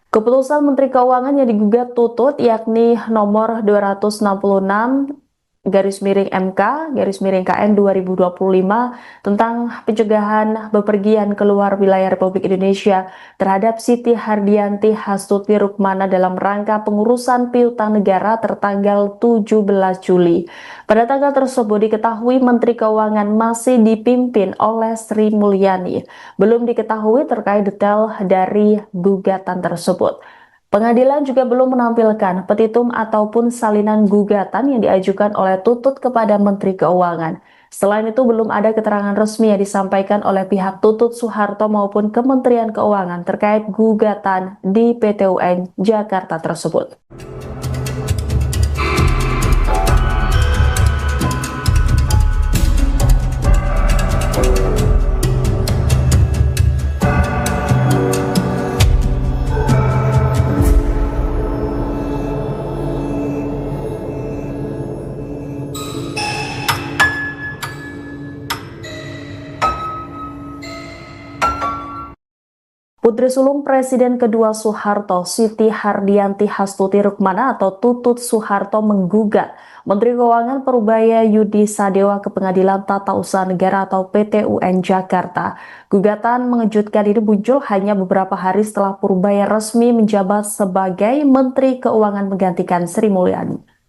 Keputusan Menteri Keuangan yang digugat Tutut yakni nomor 266/MK/KN 2025 tentang pencegahan bepergian keluar wilayah Republik Indonesia terhadap Siti Hardianti Hastuti Rukmana dalam rangka pengurusan piutang negara tertanggal 17 Juli. Pada tanggal tersebut diketahui Menteri Keuangan masih dipimpin oleh Sri Mulyani. Belum diketahui terkait detail dari gugatan tersebut. Pengadilan juga belum menampilkan petitum ataupun salinan gugatan yang diajukan oleh Tutut kepada Menteri Keuangan. Selain itu, belum ada keterangan resmi yang disampaikan oleh pihak Tutut Soeharto maupun Kementerian Keuangan terkait gugatan di PT UN Jakarta tersebut. Putri sulung Presiden kedua Soeharto, Siti Hardianti Hastuti Rukmana atau Tutut Soeharto menggugat Menteri Keuangan Parubaya Yudi Sadewa ke Pengadilan Tata Usaha Negara atau PT UN Jakarta. Gugatan mengejutkan ini muncul hanya beberapa hari setelah Parubaya resmi menjabat sebagai Menteri Keuangan menggantikan Sri Mulyani.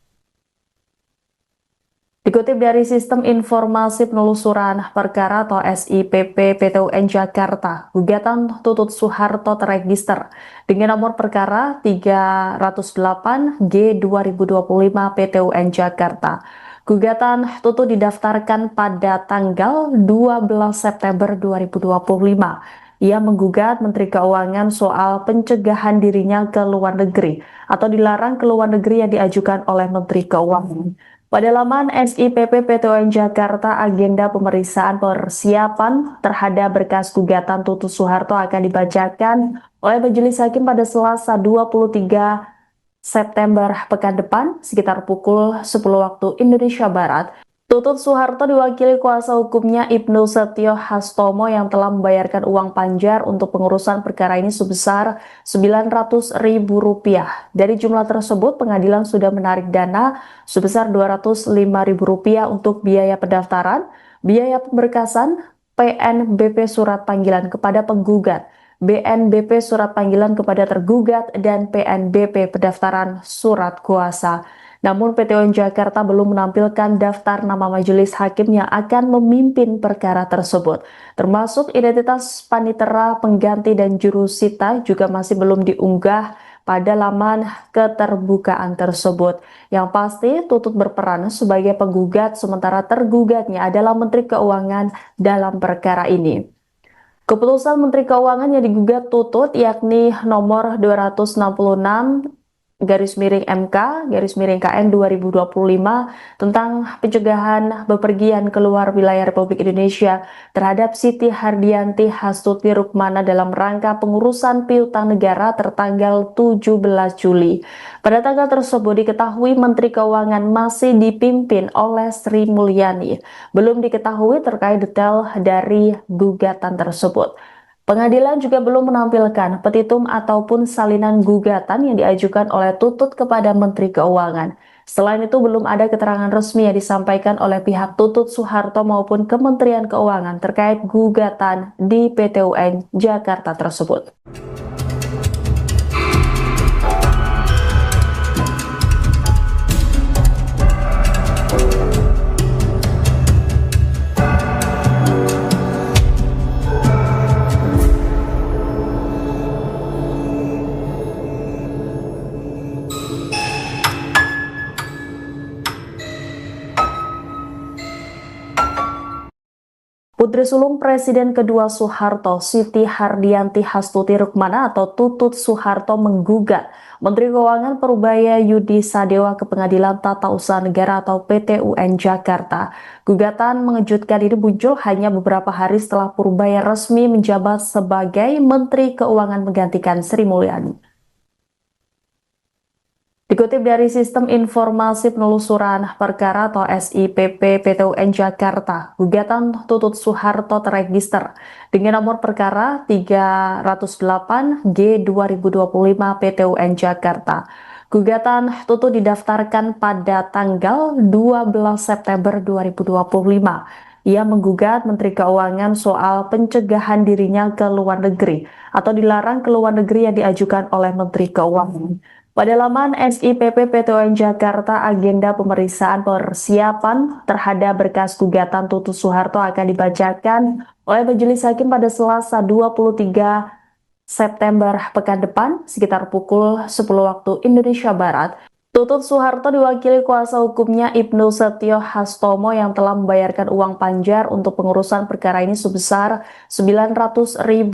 Dikutip dari Sistem Informasi Penelusuran Perkara atau SIPP PT UN Jakarta, gugatan Tutut Soeharto terregister dengan nomor perkara 308G 2025 PT UN Jakarta. Gugatan Tutut didaftarkan pada tanggal 12 September 2025. Ia menggugat Menteri Keuangan soal pencegahan dirinya ke luar negeri atau dilarang ke luar negeri yang diajukan oleh Menteri Keuangan. Pada laman SIPP PTUN Jakarta, agenda pemeriksaan persiapan terhadap berkas gugatan Tutut Soeharto akan dibacakan oleh Majelis Hakim pada Selasa 23 September pekan depan sekitar pukul 10 waktu Indonesia Barat. Tutut Soeharto diwakili kuasa hukumnya Ibnu Setio Hastomo yang telah membayarkan uang panjar untuk pengurusan perkara ini sebesar Rp900.000. Dari jumlah tersebut, pengadilan sudah menarik dana sebesar Rp205.000 untuk biaya pendaftaran, biaya pemberkasan, PNBP surat panggilan kepada penggugat, BNBP surat panggilan kepada tergugat, dan PNBP pendaftaran surat kuasa. Namun PTUN Jakarta belum menampilkan daftar nama majelis hakim yang akan memimpin perkara tersebut. Termasuk identitas panitera, pengganti, dan jurusita juga masih belum diunggah pada laman keterbukaan tersebut. Yang pasti Tutut berperan sebagai penggugat sementara tergugatnya adalah Menteri Keuangan dalam perkara ini. Keputusan Menteri Keuangan yang digugat Tutut yakni nomor 266 MK/KN 2025 tentang pencegahan bepergian keluar wilayah Republik Indonesia terhadap Siti Hardianti Hastuti Rukmana dalam rangka pengurusan piutang negara tertanggal 17 Juli. Pada tanggal tersebut diketahui Menteri Keuangan masih dipimpin oleh Sri Mulyani. Belum diketahui terkait detail dari gugatan tersebut. Pengadilan juga belum menampilkan petitum ataupun salinan gugatan yang diajukan oleh Tutut kepada Menteri Keuangan. Selain itu, belum ada keterangan resmi yang disampaikan oleh pihak Tutut Soeharto maupun Kementerian Keuangan terkait gugatan di PTUN Jakarta tersebut. Putri sulung Presiden kedua Soeharto, Siti Hardianti Hastuti Rukmana atau Tutut Soeharto menggugat Menteri Keuangan Parubaya Yudi Sadewa ke Pengadilan Tata Usaha Negara atau PTUN Jakarta. Gugatan mengejutkan ini muncul hanya beberapa hari setelah Parubaya resmi menjabat sebagai Menteri Keuangan menggantikan Sri Mulyani. Dikutip dari Sistem Informasi Penelusuran Perkara atau SIPP PTUN Jakarta, gugatan Tutut Soeharto terregister dengan nomor perkara 308G 2025 PTUN Jakarta. Gugatan Tutut didaftarkan pada tanggal 12 September 2025. Ia menggugat Menteri Keuangan soal pencegahan dirinya ke luar negeri atau dilarang ke luar negeri yang diajukan oleh Menteri Keuangan. Pada laman SIPP PTUN Jakarta, agenda pemeriksaan persiapan terhadap berkas gugatan Tutut Soeharto akan dibacakan oleh Majelis Hakim pada Selasa 23 September pekan depan sekitar pukul 10 waktu Indonesia Barat. Tutut Soeharto diwakili kuasa hukumnya Ibnu Setio Hastomo yang telah membayarkan uang panjar untuk pengurusan perkara ini sebesar Rp900.000.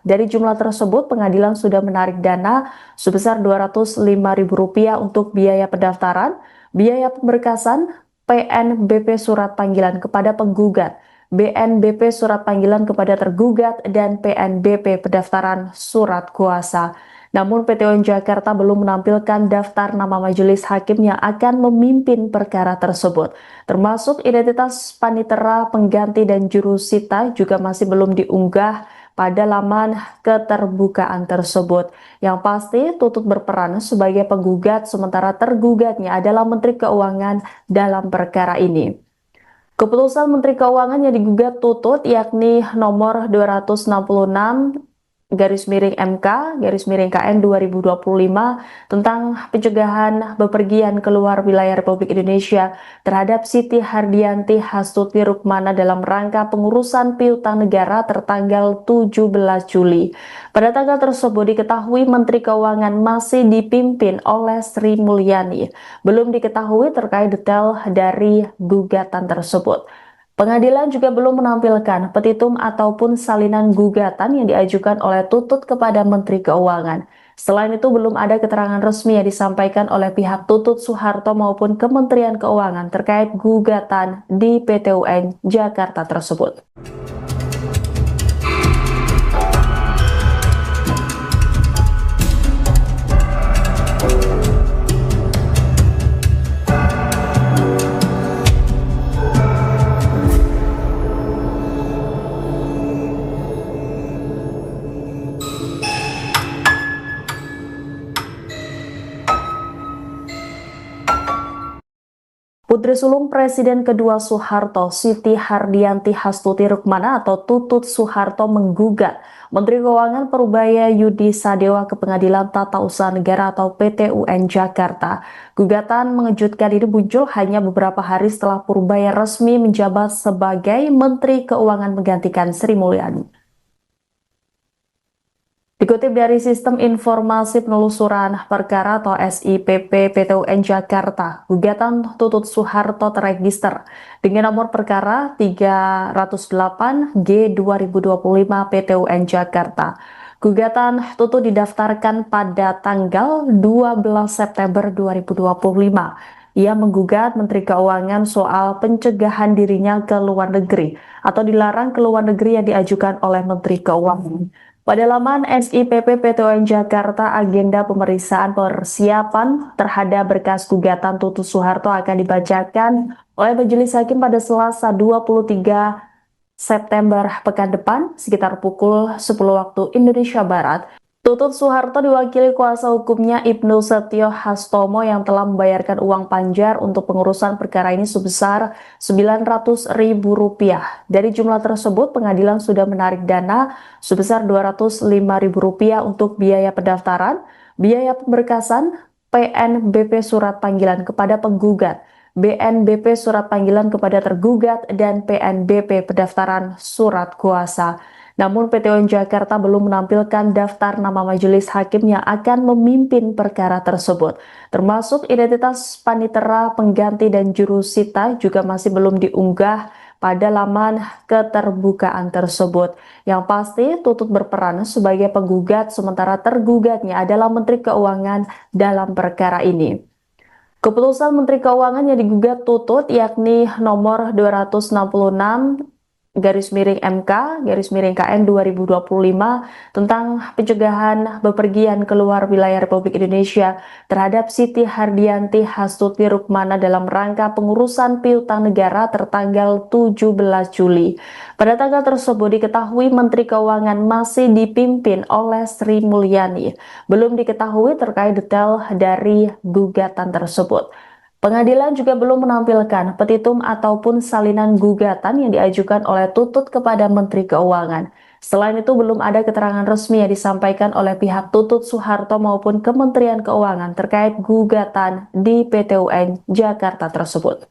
Dari jumlah tersebut, pengadilan sudah menarik dana sebesar Rp205.000 untuk biaya pendaftaran, biaya pemberkasan, PNBP surat panggilan kepada penggugat, BNBP surat panggilan kepada tergugat, dan PNBP pendaftaran surat kuasa. Namun PTUN Jakarta belum menampilkan daftar nama majelis hakim yang akan memimpin perkara tersebut. Termasuk identitas panitera, pengganti, dan jurusita juga masih belum diunggah pada laman keterbukaan tersebut. Yang pasti Tutut berperan sebagai penggugat sementara tergugatnya adalah Menteri Keuangan dalam perkara ini. Keputusan Menteri Keuangan yang digugat Tutut yakni nomor 266 MK/KN 2025 tentang pencegahan bepergian keluar wilayah Republik Indonesia terhadap Siti Hardianti Hastuti Rukmana dalam rangka pengurusan piutang negara tertanggal 17 Juli. Pada tanggal tersebut diketahui Menteri Keuangan masih dipimpin oleh Sri Mulyani. Belum diketahui terkait detail dari gugatan tersebut. Pengadilan juga belum menampilkan petitum ataupun salinan gugatan yang diajukan oleh Tutut kepada Menteri Keuangan. Selain itu, belum ada keterangan resmi yang disampaikan oleh pihak Tutut Soeharto maupun Kementerian Keuangan terkait gugatan di PT UN Jakarta tersebut. Putri sulung Presiden kedua Soeharto, Siti Hardianti Hastuti Rukmana atau Tutut Soeharto menggugat Menteri Keuangan Parubaya Yudi Sadewa ke Pengadilan Tata Usaha Negara atau PT UN Jakarta. Gugatan mengejutkan ini muncul hanya beberapa hari setelah Parubaya resmi menjabat sebagai Menteri Keuangan menggantikan Sri Mulyani. Dikutip dari Sistem Informasi Penelusuran Perkara atau SIPP PT UN Jakarta, gugatan Tutut Soeharto terregister dengan nomor perkara 308G 2025 PT UN Jakarta. Gugatan Tutut didaftarkan pada tanggal 12 September 2025. Ia menggugat Menteri Keuangan soal pencegahan dirinya ke luar negeri atau dilarang ke luar negeri yang diajukan oleh Menteri Keuangan. Pada laman SIPP PT UN Jakarta, agenda pemeriksaan persiapan terhadap berkas gugatan Tutut Soeharto akan dibacakan oleh Majelis Hakim pada Selasa 23 September pekan depan sekitar pukul 10 waktu Indonesia Barat. Tutut Soeharto diwakili kuasa hukumnya Ibnu Setio Hastomo yang telah membayarkan uang panjar untuk pengurusan perkara ini sebesar Rp900.000. Dari jumlah tersebut, pengadilan sudah menarik dana sebesar Rp205.000 untuk biaya pendaftaran, biaya pemberkasan, PNBP surat panggilan kepada penggugat, BNBP surat panggilan kepada tergugat, dan PNBP pendaftaran surat kuasa. Namun PT UN Jakarta belum menampilkan daftar nama majelis hakim yang akan memimpin perkara tersebut. Termasuk identitas panitera, pengganti, dan jurusita juga masih belum diunggah pada laman keterbukaan tersebut. Yang pasti Tutut berperan sebagai penggugat sementara tergugatnya adalah Menteri Keuangan dalam perkara ini. Keputusan Menteri Keuangan yang digugat Tutut yakni nomor 266 MK/KN 2025 tentang pencegahan bepergian keluar wilayah Republik Indonesia terhadap Siti Hardianti Hastuti Rukmana dalam rangka pengurusan piutang negara tertanggal 17 Juli. Pada tanggal tersebut diketahui Menteri Keuangan masih dipimpin oleh Sri Mulyani. Belum diketahui terkait detail dari gugatan tersebut. Pengadilan juga belum menampilkan petitum ataupun salinan gugatan yang diajukan oleh Tutut kepada Menteri Keuangan. Selain itu, belum ada keterangan resmi yang disampaikan oleh pihak Tutut Soeharto maupun Kementerian Keuangan terkait gugatan di PT UN Jakarta tersebut.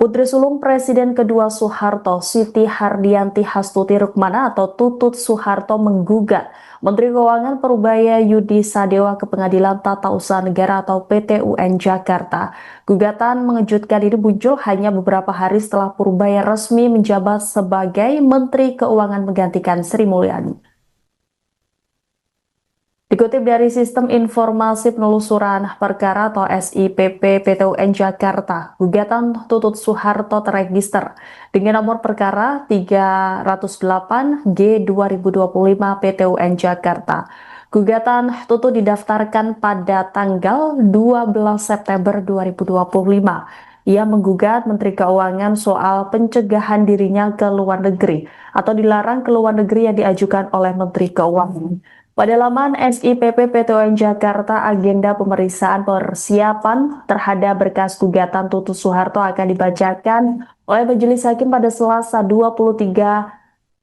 Putri sulung Presiden kedua Soeharto, Siti Hardianti Hastuti Rukmana atau Tutut Soeharto menggugat Menteri Keuangan Parubaya Yudi Sadewa ke Pengadilan Tata Usaha Negara atau PT UN Jakarta. Gugatan mengejutkan ini muncul hanya beberapa hari setelah Parubaya resmi menjabat sebagai Menteri Keuangan menggantikan Sri Mulyani. Dikutip dari Sistem Informasi Penelusuran Perkara atau SIPP PT UN Jakarta, gugatan Tutut Soeharto terregister dengan nomor perkara 308G 2025 PT UN Jakarta. Gugatan Tutut didaftarkan pada tanggal 12 September 2025. Ia menggugat Menteri Keuangan soal pencegahan dirinya ke luar negeri atau dilarang ke luar negeri yang diajukan oleh Menteri Keuangan. Pada laman SIPP PTUN Jakarta, agenda pemeriksaan persiapan terhadap berkas gugatan Tutut Soeharto akan dibacakan oleh Majelis Hakim pada Selasa 23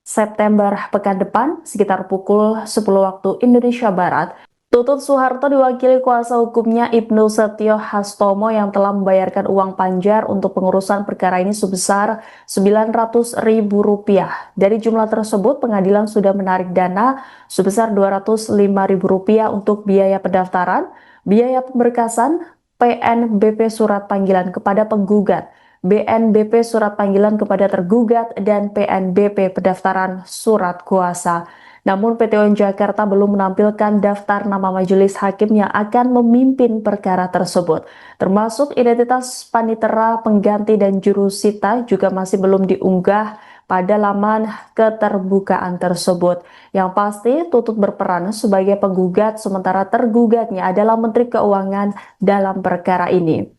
September pekan depan sekitar pukul 10 waktu Indonesia Barat. Tutut Soeharto diwakili kuasa hukumnya Ibnu Setio Hastomo yang telah membayarkan uang panjar untuk pengurusan perkara ini sebesar Rp900.000. Dari jumlah tersebut, pengadilan sudah menarik dana sebesar Rp205.000 untuk biaya pendaftaran, biaya pemberkasan, PNBP surat panggilan kepada penggugat, BNBP surat panggilan kepada tergugat, dan PNBP pendaftaran surat kuasa. Namun PTUN Jakarta belum menampilkan daftar nama majelis hakim yang akan memimpin perkara tersebut. Termasuk identitas panitera, pengganti, dan jurusita juga masih belum diunggah pada laman keterbukaan tersebut. Yang pasti Tutut berperan sebagai penggugat sementara tergugatnya adalah Menteri Keuangan dalam perkara ini.